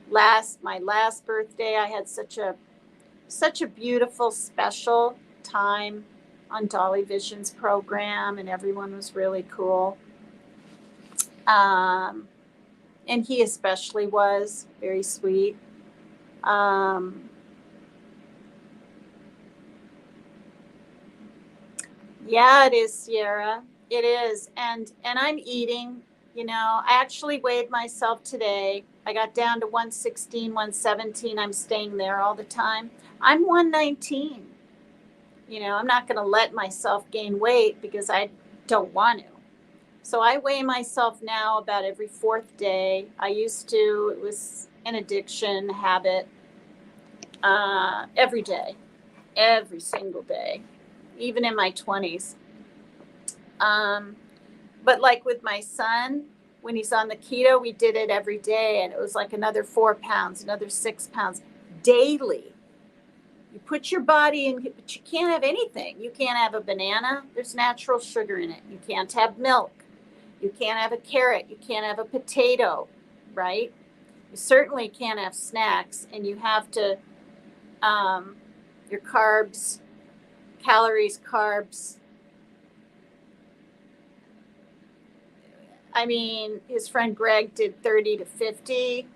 My last birthday, I had such a beautiful, special time on Dolly Vision's program, and everyone was really cool. And he especially was very sweet. Yeah, it is, Sierra. It is. And I'm eating, I actually weighed myself today. I got down to 116, 117. I'm staying there all the time. I'm 119. I'm not going to let myself gain weight because I don't want to. So I weigh myself now about every 4th day. I used to, it was an addiction, habit, every day, every single day, even in my 20s. But like with my son, when he's on the keto, we did it every day, and it was like another 4 pounds, another 6 pounds daily. You put your body in, but you can't have anything. You can't have a banana. There's natural sugar in it. You can't have milk. You can't have a carrot. You can't have a potato, right? You certainly can't have snacks, and you have to, your carbs, calories, carbs. I mean, his friend Greg did 30 to 50.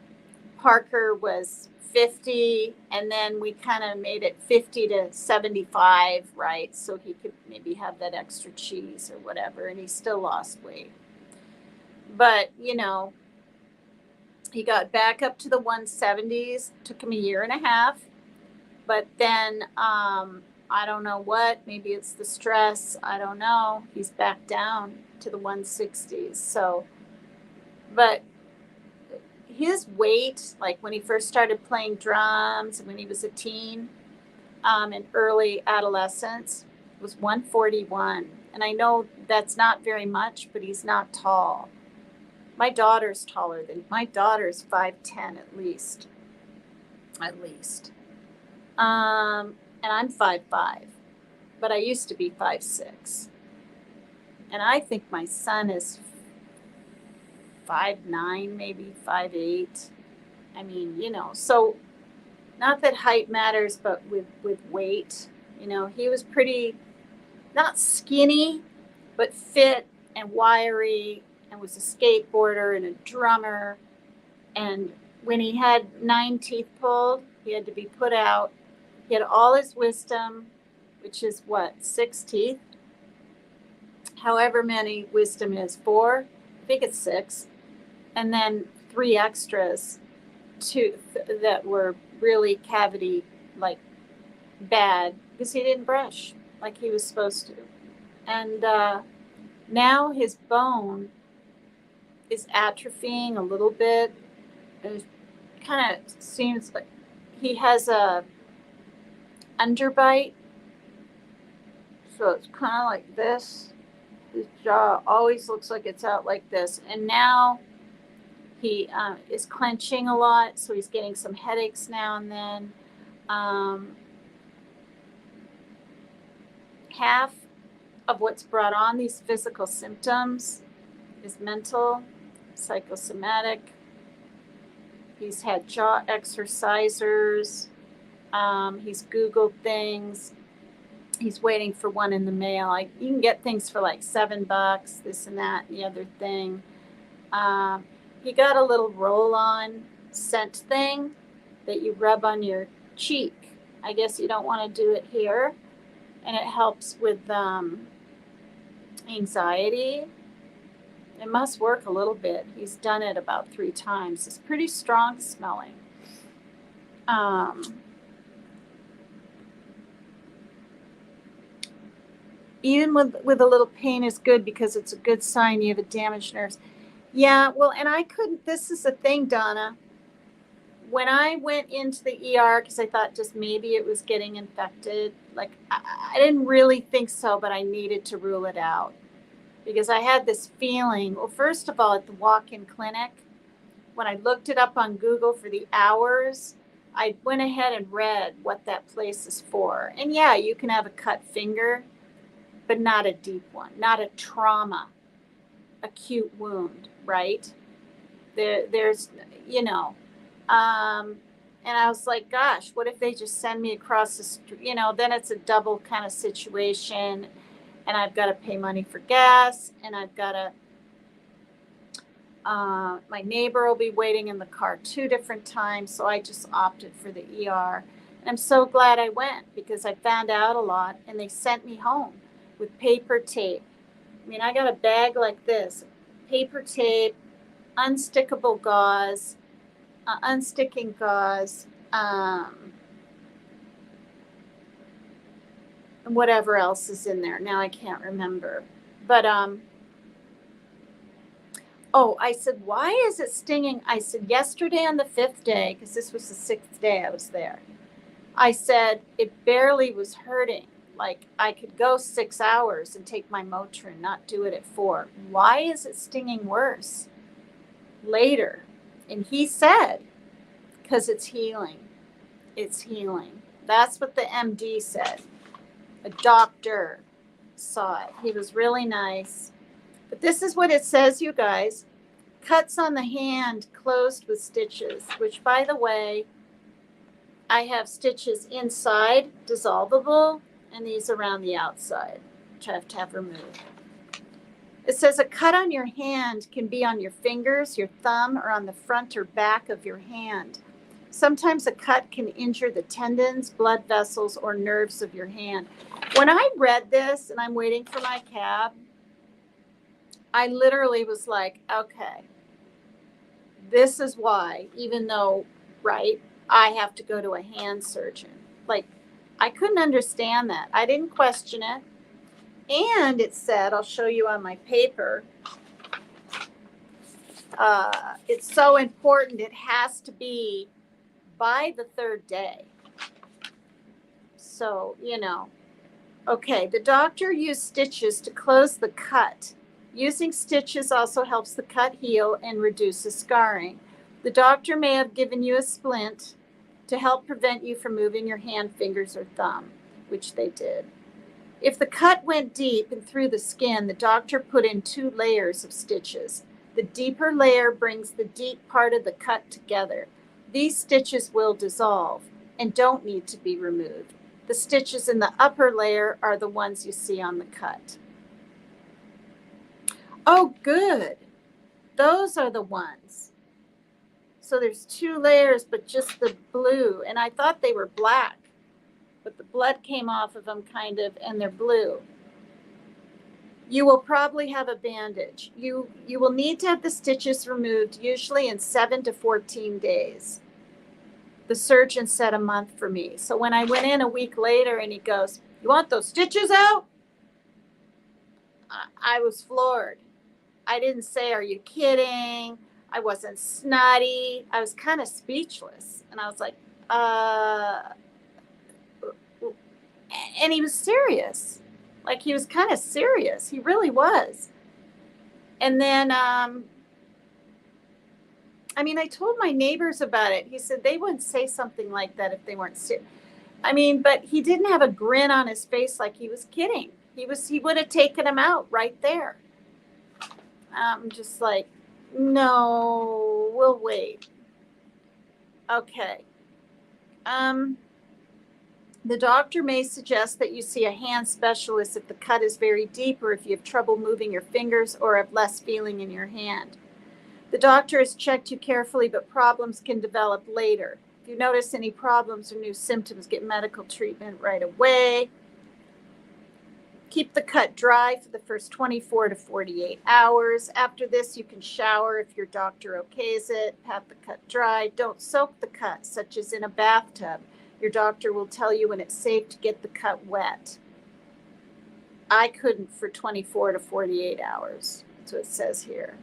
Parker was 50, and then we kind of made it 50 to 75, right? So he could maybe have that extra cheese or whatever, and he still lost weight. But, he got back up to the 170s. Took him a year and a half. But then I don't know what. Maybe it's the stress. I don't know. He's back down to the 160s. So, but his weight, like when he first started playing drums, when he was a teen, in early adolescence, was 141. And I know that's not very much, but he's not tall. My daughter's taller than my daughter's 5'10" at least. At least. And I'm 5'5", but I used to be 5'6". And I think my son is 5'9", maybe 5'8". I mean, so not that height matters, but with weight, he was pretty, not skinny, but fit and wiry, and was a skateboarder and a drummer. And when he had 9 teeth pulled, he had to be put out. He had all his wisdom, which is what, 6 teeth? However many wisdom is, 4? I think it's 6. And then 3 extras, that were really cavity, like bad, because he didn't brush like he was supposed to. And now his bone is atrophying a little bit. It kind of seems like he has a underbite, so it's kind of like this. His jaw always looks like it's out like this, and now he is clenching a lot, so he's getting some headaches now and then. Half of what's brought on these physical symptoms is mental, psychosomatic. He's had jaw exercisers. He's Googled things. He's waiting for one in the mail. You can get things for like $7, this and that, and the other thing. He got a little roll-on scent thing that you rub on your cheek. I guess you don't want to do it here. And it helps with anxiety. It must work a little bit. He's done it about 3 times. It's pretty strong smelling. Even with a little pain is good, because it's a good sign you have a damaged nerves. Yeah, well, and I couldn't, this is the thing, Donna. When I went into the ER, because I thought just maybe it was getting infected, like I didn't really think so, but I needed to rule it out, because I had this feeling. Well, first of all, at the walk-in clinic, when I looked it up on Google for the hours, I went ahead and read what that place is for. And yeah, you can have a cut finger, but not a deep one, not a trauma, acute wound, right? There's, and I was like, gosh, what if they just send me across the street? Then it's a double kind of situation, and I've got to pay money for gas, and I've got to, my neighbor will be waiting in the car 2 different times. So I just opted for the ER. And I'm so glad I went, because I found out a lot, and they sent me home with paper tape. I mean, I got a bag like this, paper tape, unstickable gauze, unsticking gauze, and whatever else is in there. Now I can't remember. But, I said, why is it stinging? I said, yesterday on the 5th day, because this was the 6th day I was there, I said, it barely was hurting. Like, I could go 6 hours and take my Motrin, not do it at 4. Why is it stinging worse later? And he said, because it's healing. It's healing. That's what the MD said. A doctor saw it. He was really nice. But this is what it says, you guys. Cuts on the hand closed with stitches, which, by the way, I have stitches inside, dissolvable, and these around the outside, which I have to have removed. It says a cut on your hand can be on your fingers, your thumb, or on the front or back of your hand. Sometimes a cut can injure the tendons, blood vessels, or nerves of your hand. When I read this, and I'm waiting for my cab, I literally was like, okay, this is why, even though, right, I have to go to a hand surgeon. Like, I couldn't understand that. I didn't question it. And it said, I'll show you on my paper, it's so important, it has to be by the 3rd day. So, okay, the doctor used stitches to close the cut. Using stitches also helps the cut heal and reduces scarring. The doctor may have given you a splint to help prevent you from moving your hand, fingers, or thumb, which they did. If the cut went deep and through the skin, the doctor put in 2 layers of stitches. The deeper layer brings the deep part of the cut together. These stitches will dissolve and don't need to be removed. The stitches in the upper layer are the ones you see on the cut. Oh, good. Those are the ones. So there's 2 layers, but just the blue. And I thought they were black, but the blood came off of them kind of, and they're blue. You will probably have a bandage. You will need to have the stitches removed, usually in 7 to 14 days. The surgeon said a month for me. So when I went in a week later and he goes, "You want those stitches out?" I was floored. I didn't say, "Are you kidding?" I wasn't snotty. I was kind of speechless. And I was like, and he was serious. Like, he was kind of serious. He really was. And then, I told my neighbors about it. He said they wouldn't say something like that if they weren't serious. But he didn't have a grin on his face like he was kidding. He would have taken him out right there. I'm just like, no, we'll wait. Okay. The doctor may suggest that you see a hand specialist if the cut is very deep or if you have trouble moving your fingers or have less feeling in your hand. The doctor has checked you carefully, but problems can develop later. If you notice any problems or new symptoms, get medical treatment right away. Keep the cut dry for the first 24 to 48 hours. After this, you can shower if your doctor okays it. Pat the cut dry. Don't soak the cut, such as in a bathtub. Your doctor will tell you when it's safe to get the cut wet. I couldn't for 24 to 48 hours. That's what it says here.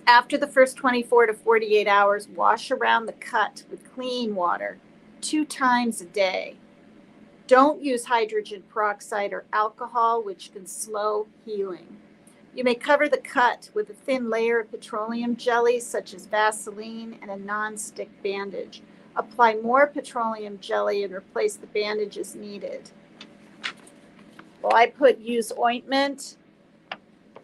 After the first 24 to 48 hours, wash around the cut with clean water 2 times a day. Don't use hydrogen peroxide or alcohol, which can slow healing. You may cover the cut with a thin layer of petroleum jelly, such as Vaseline, and a non-stick bandage. Apply more petroleum jelly and replace the bandage as needed. Well, I use ointment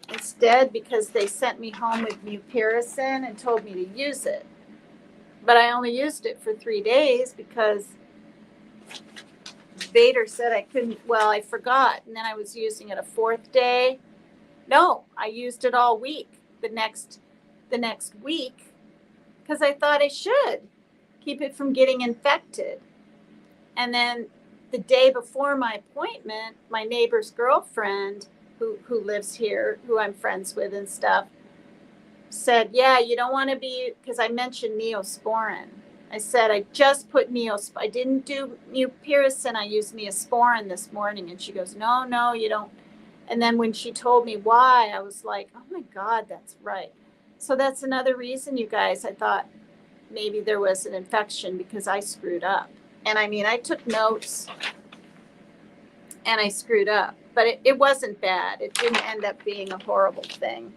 instead because they sent me home with mupirocin and told me to use it. But I only used it for 3 days because Vader said I couldn't. Well, I forgot, and then I was using it a 4th day. No, I used it all week. The next week, because I thought I should keep it from getting infected. And then the day before my appointment, my neighbor's girlfriend, who lives here, who I'm friends with and stuff, said, "Yeah, you don't want to be," because I mentioned Neosporin. I said, "I just put I didn't do mupirocin. I used Neosporin this morning." And she goes, No, you don't." And then when she told me why, I was like, oh my God, that's right. So that's another reason, you guys. I thought maybe there was an infection because I screwed up. And I took notes and I screwed up, but it wasn't bad. It didn't end up being a horrible thing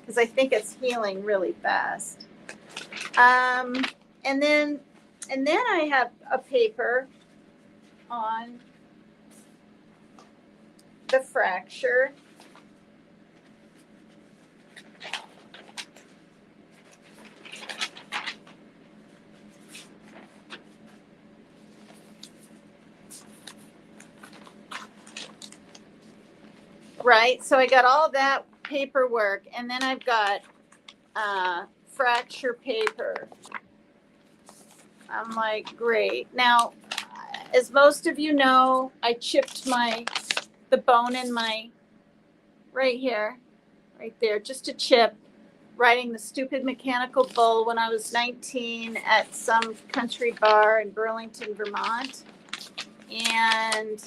because I think it's healing really fast. And then I have a paper on the fracture. Right, so I got all that paperwork, and then I've got fracture paper. I'm like, great. Now, as most of you know, I chipped the bone in my, right here, right there, just a chip, riding the stupid mechanical bull when I was 19 at some country bar in Burlington, Vermont. And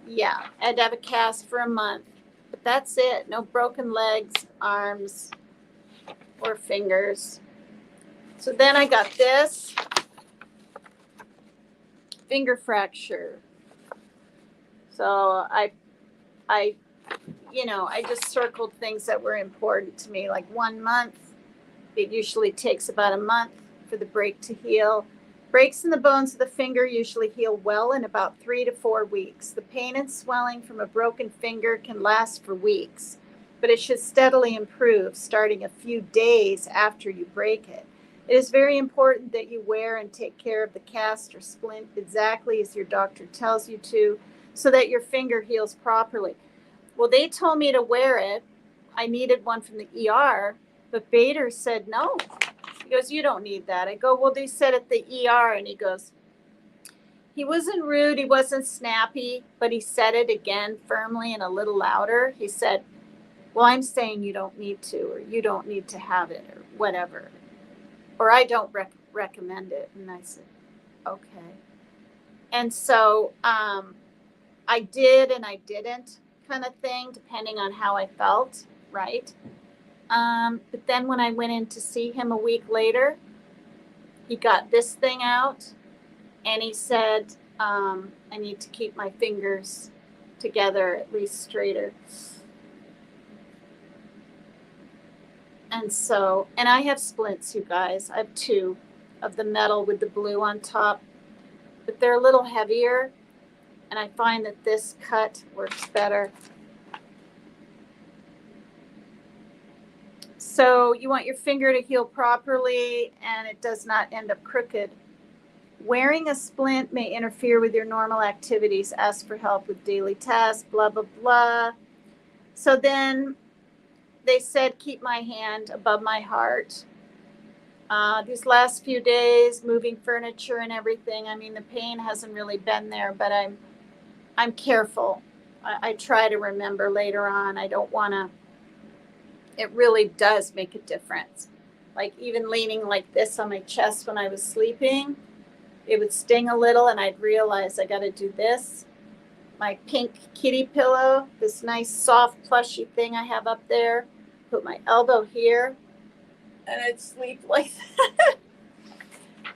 yeah, I had to have a cast for a month. But that's it. No broken legs, arms, or fingers. So then I got this finger fracture. So I I just circled things that were important to me, like 1 month. It usually takes about a month for the break to heal. Breaks in the bones of the finger usually heal well in about 3 to 4 weeks. The pain and swelling from a broken finger can last for weeks, but it should steadily improve starting a few days after you break it. It is very important that you wear and take care of the cast or splint exactly as your doctor tells you to, so that your finger heals properly. Well, they told me to wear it. I needed one from the ER, but Bader said no. He goes, you don't need that. I go, well, they said at the ER, and he goes, he wasn't rude, he wasn't snappy, but he said it again firmly and a little louder. He said, well, I'm saying you don't need to, or you don't need to have it, or whatever, or I don't recommend it. And I said, okay. And so I did and I didn't kind of thing, depending on how I felt, right? But then when I went in to see him a week later, he got this thing out and he said, I need to keep my fingers together, at least straighter. And so, and I have splints, you guys. I have 2 of the metal with the blue on top, but they're a little heavier. And I find that this cut works better. So you want your finger to heal properly and it does not end up crooked. Wearing a splint may interfere with your normal activities. Ask for help with daily tasks, blah, blah, blah. So then they said, keep my hand above my heart. These last few days, moving furniture and everything, I mean, the pain hasn't really been there, but I'm careful. I try to remember later on. I don't want to. It really does make a difference. Like even leaning like this on my chest when I was sleeping, it would sting a little and I'd realize I got to do this. My pink kitty pillow, this nice soft plushy thing I have up there, put my elbow here and I'd sleep like that.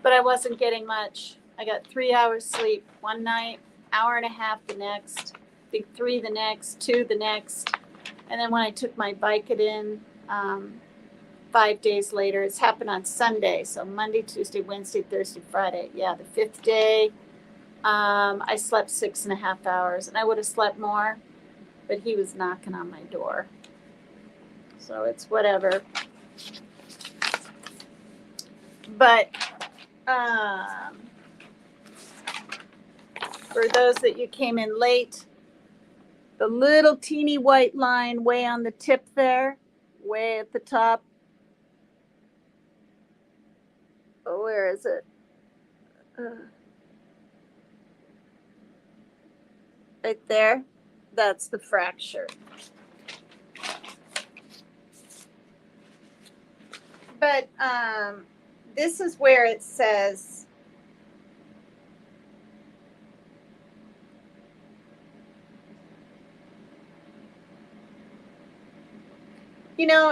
But I wasn't getting much. I got 3 hours sleep one night, hour and a half the next, I think 3 the next, 2 the next. And then when I took my Vicodin 5 days later, it's happened on Sunday. So Monday, Tuesday, Wednesday, Thursday, Friday. Yeah, the 5th day, I slept 6.5 hours. And I would have slept more, but he was knocking on my door. So it's whatever. But for those that you came in late, the little teeny white line way on the tip there, way at the top. Oh, where is it? Right there. That's the fracture. But this is where it says,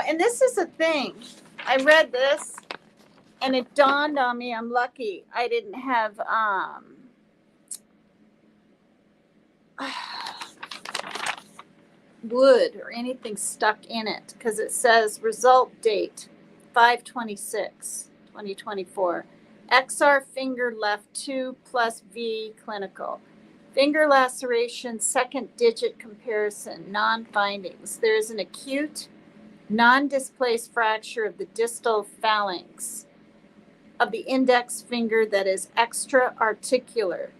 and this is a thing. I read this and it dawned on me, I'm lucky I didn't have wood or anything stuck in it, because it says result date 5/26/2024. XR finger left 2 plus V clinical. Finger laceration, second digit comparison, non-findings. There is an acute non-displaced fracture of the distal phalanx of the index finger that is extra-articular.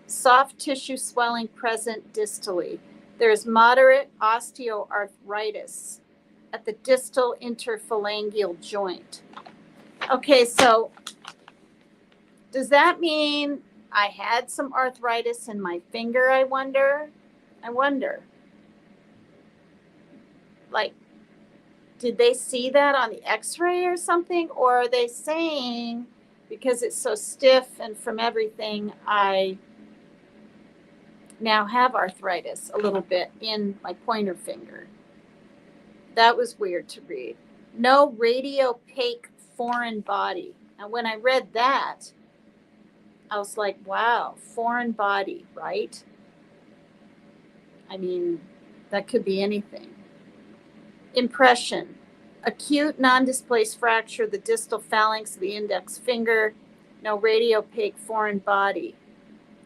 Soft tissue swelling present distally. There is moderate osteoarthritis at the distal interphalangeal joint. Okay, so does that mean I had some arthritis in my finger, I wonder? Like, did they see that on the x-ray or something? Or are they saying because it's so stiff and from everything, I now have arthritis a little bit in my pointer finger. That was weird to read. No radiopaque foreign body. And when I read that, I was like, wow, foreign body, right? I mean, that could be anything. Impression. Acute non-displaced fracture of the distal phalanx of the index finger. No radiopaque foreign body.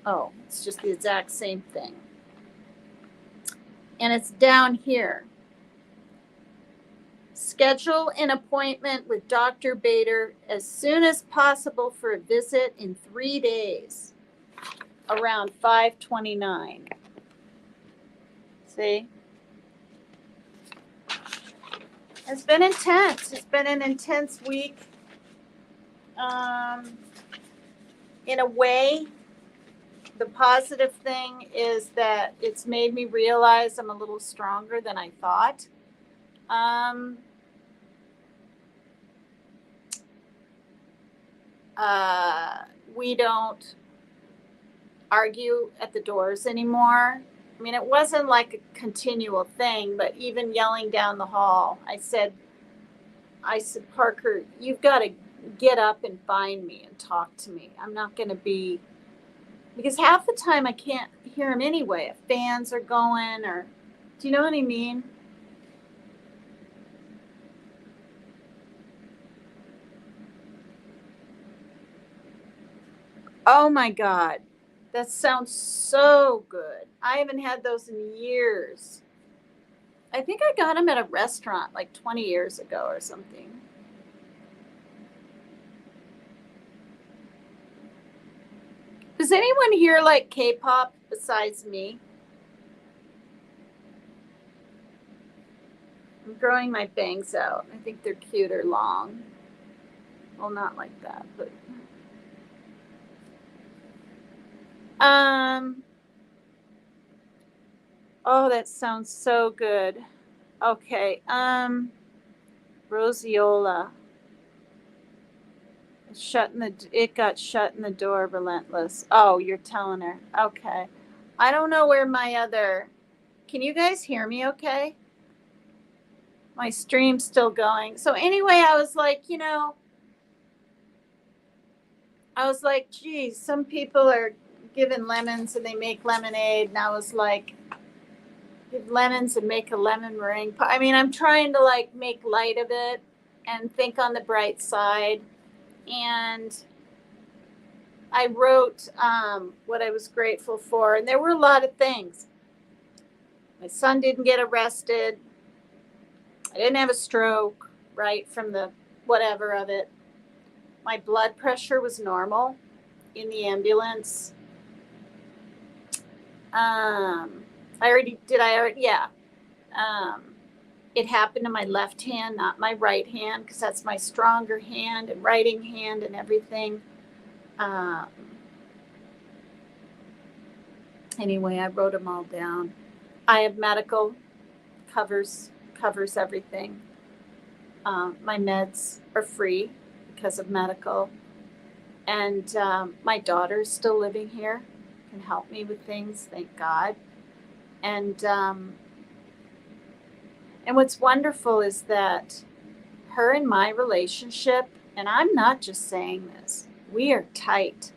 Oh, it's just the exact same thing. And it's down here. Schedule an appointment with Dr. Bader as soon as possible for a visit in 3 days, around 5/29. See? It's been intense. It's been an intense week. In a way, the positive thing is that it's made me realize I'm a little stronger than I thought. We don't argue at the doors anymore. I mean, it wasn't like a continual thing, but even yelling down the hall, I said, Parker, you've got to get up and find me and talk to me. I'm not going to be, because half the time I can't hear him anyway. If fans are going, or, do you know what I mean? Oh my God. That sounds so good. I haven't had those in years. I think I got them at a restaurant like 20 years ago or something. Does anyone here like K-pop besides me? I'm growing my bangs out. I think they're cute or long. Well, not like that, but oh, that sounds so good. Okay. Roseola. It got shut in the door, relentless. Oh, you're telling her. Okay. I don't know where can you guys hear me okay? My stream's still going. So anyway, I was like, geez, some people are given lemons and they make lemonade. And I was like, give lemons and make a lemon meringue. I mean, I'm trying to like make light of it and think on the bright side. And I wrote what I was grateful for. And there were a lot of things. My son didn't get arrested. I didn't have a stroke, right, from the whatever of it. My blood pressure was normal in the ambulance. Yeah. It happened to my left hand, not my right hand, because that's my stronger hand and writing hand and everything. Anyway, I wrote them all down. I have medical, covers everything. My meds are free because of medical. And my daughter's still living here, can help me with things, thank God. And what's wonderful is that her and my relationship, and I'm not just saying this, we are tight.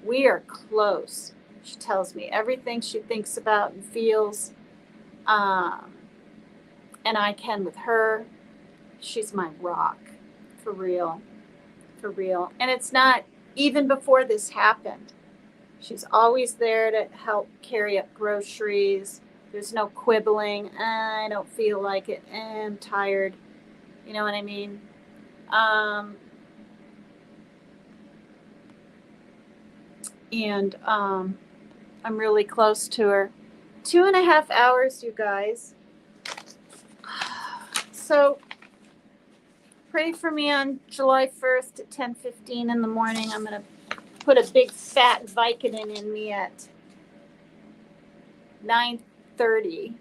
We are close. She tells me everything she thinks about and feels. And I can with her. She's my rock, for real. And it's not, even before this happened, she's always there to help carry up groceries. There's no quibbling. I don't feel like it. I'm tired. You know what I mean? And I'm really close to her. 2.5 hours, you guys. So pray for me on July 1st at 10:15 in the morning. I'm going to put a big fat Vicodin in me at 9:30.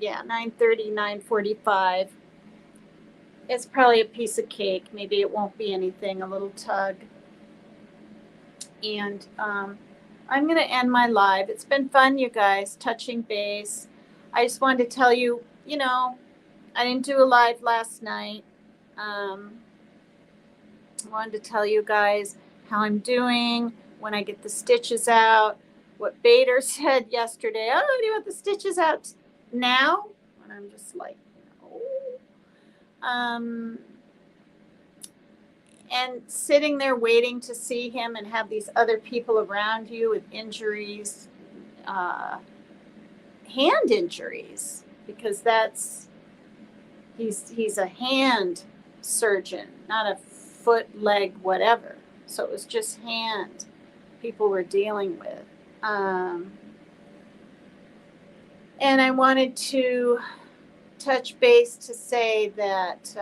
Yeah, 9:30, 9:45. It's probably a piece of cake. Maybe it won't be anything, a little tug. And I'm going to end my live. It's been fun, you guys, touching base. I just wanted to tell you, I didn't do a live last night. I wanted to tell you guys how I'm doing when I get the stitches out. What Bader said yesterday, oh, do you want the stitches out now? And I'm just like, no. And sitting there waiting to see him and have these other people around you with injuries, hand injuries, because he's a hand surgeon, not a foot, leg, whatever. So it was just hand people were dealing with. And I wanted to touch base to say that,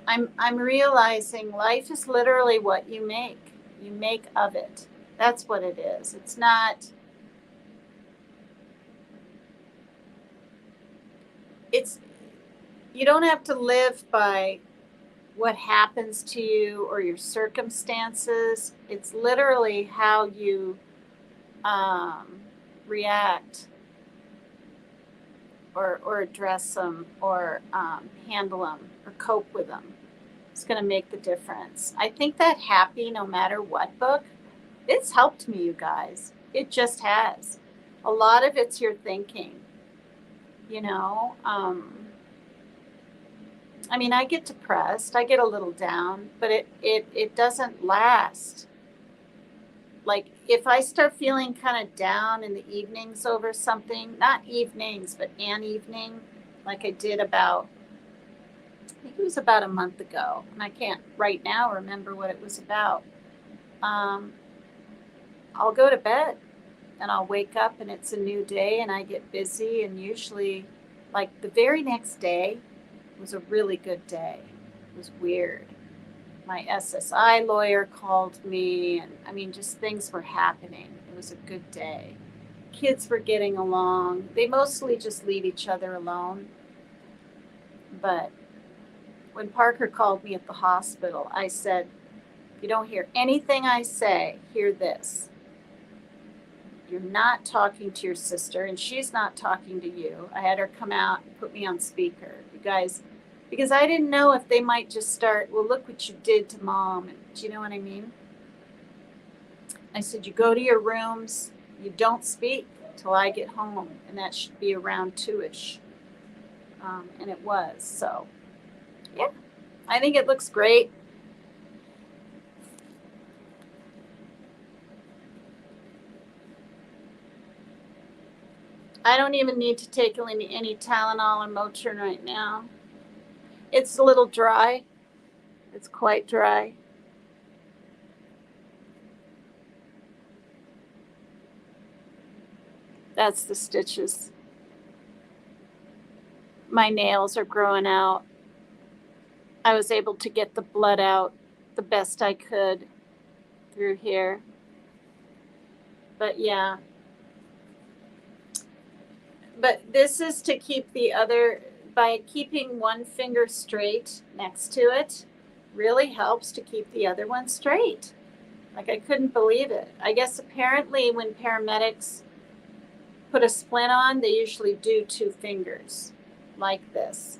I'm realizing life is literally what you make. You make of it. That's what it is. It's not. You don't have to live by what happens to you or your circumstances. It's literally how you react or address them or handle them or cope with them. It's going to make the difference. I think that Happy No Matter What book, it's helped me, you guys. It just has. A lot of it's your thinking, I get depressed, I get a little down, but it doesn't last. Like if I start feeling kind of down in the evenings over something, not evenings, but an evening, like I did I think it was about a month ago, and I can't right now remember what it was about. I'll go to bed and I'll wake up and it's a new day and I get busy, and usually like the very next day was a really good day. It was weird. My SSI lawyer called me, and just things were happening. It was a good day. Kids were getting along. They mostly just leave each other alone. But when Parker called me at the hospital, I said, you don't hear anything I say, hear this. You're not talking to your sister, and she's not talking to you. I had her come out and put me on speaker. You guys, because I didn't know if they might just start, well, look what you did to mom. And, do you know what I mean? I said, you go to your rooms, you don't speak till I get home, and that should be around 2-ish. And it was. So, yeah, I think it looks great. I don't even need to take any Tylenol or Motrin right now. It's a little dry. It's quite dry. That's the stitches. My nails are growing out. I was able to get the blood out the best I could through here. But yeah. But this is to keep by keeping one finger straight next to it, really helps to keep the other one straight. Like, I couldn't believe it. I guess apparently when paramedics put a splint on, they usually do 2 fingers like this.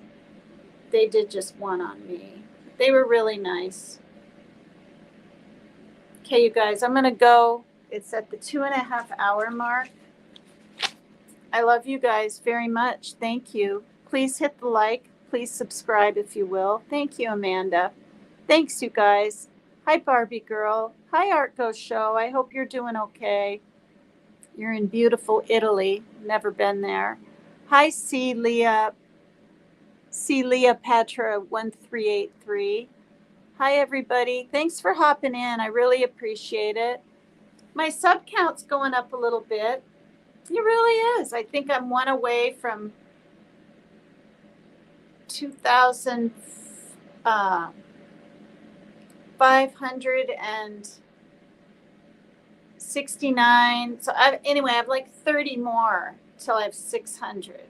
They did just one on me. They were really nice. Okay, you guys, I'm going to go. It's at the 2.5 hour mark. I love you guys very much. Thank you. Please hit the like. Please subscribe if you will. Thank you, Amanda. Thanks, you guys. Hi, Barbie girl. Hi, Art Go Show. I hope you're doing okay. You're in beautiful Italy. Never been there. Hi, Celia Petra 1383. Hi, everybody. Thanks for hopping in. I really appreciate it. My sub count's going up a little bit. It really is. I think I'm one away from 2,569. So anyway, I have like 30 more till I have 600.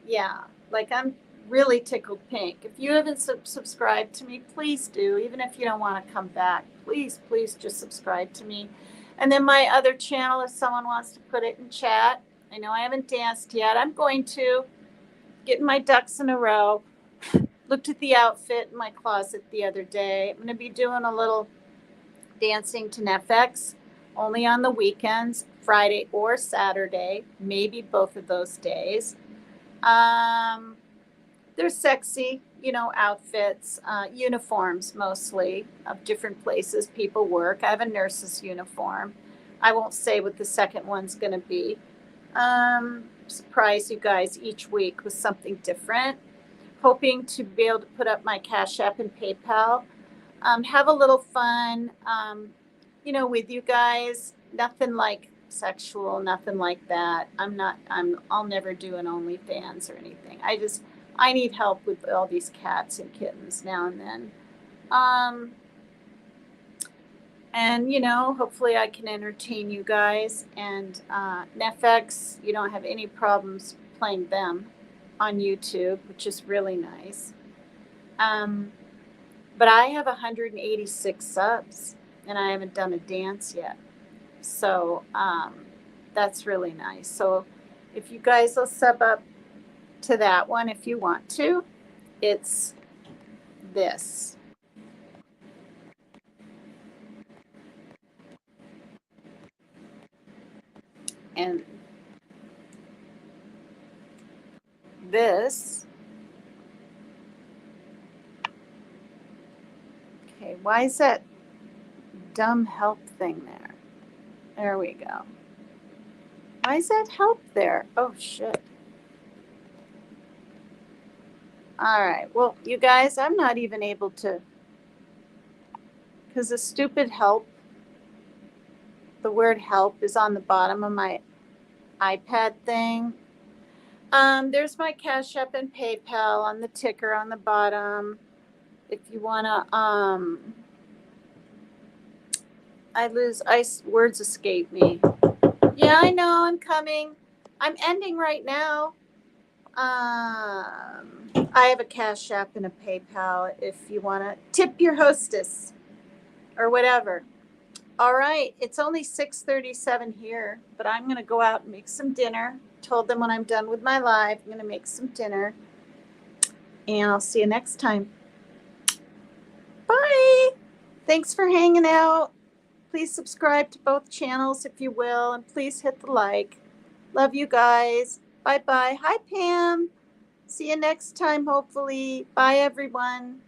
Yeah, like I'm really tickled pink. If you haven't subscribed to me, please do. Even if you don't want to come back, please, please just subscribe to me. And then my other channel, if someone wants to put it in chat. I know I haven't danced yet. I'm going to get my ducks in a row. Looked at the outfit in my closet the other day. I'm going to be doing a little dancing to FX only on the weekends, Friday or Saturday, maybe both of those days. They're sexy, outfits, uniforms mostly of different places people work. I have a nurse's uniform. I won't say what the second one's going to be. Surprise you guys each week with something different. Hoping to be able to put up my Cash App and PayPal. Have a little fun, with you guys. Nothing like sexual, nothing like that. I'll never do an OnlyFans or anything. I need help with all these cats and kittens now and then. And hopefully I can entertain you guys. And Netflix, you don't have any problems playing them on YouTube, which is really nice. But I have 186 subs, and I haven't done a dance yet. So that's really nice. So if you guys will sub up to that one if you want to, it's this. And this. Okay, why is that dumb help thing there? There we go. Why is that help there? Oh, shit. All right. Well, you guys, I'm not even able to, because the stupid help, the word help is on the bottom of my iPad thing. There's my Cash App and PayPal on the ticker on the bottom. If you want to, words escape me. Yeah, I know, I'm coming. I'm ending right now. I have a Cash App and a PayPal if you want to tip your hostess or whatever. All right, it's only 6:37 here, but I'm going to go out and make some dinner. Told them when I'm done with my live, I'm going to make some dinner. And I'll see you next time. Bye. Thanks for hanging out. Please subscribe to both channels if you will, and please hit the like. Love you guys. Bye-bye. Hi, Pam. See you next time, hopefully. Bye, everyone.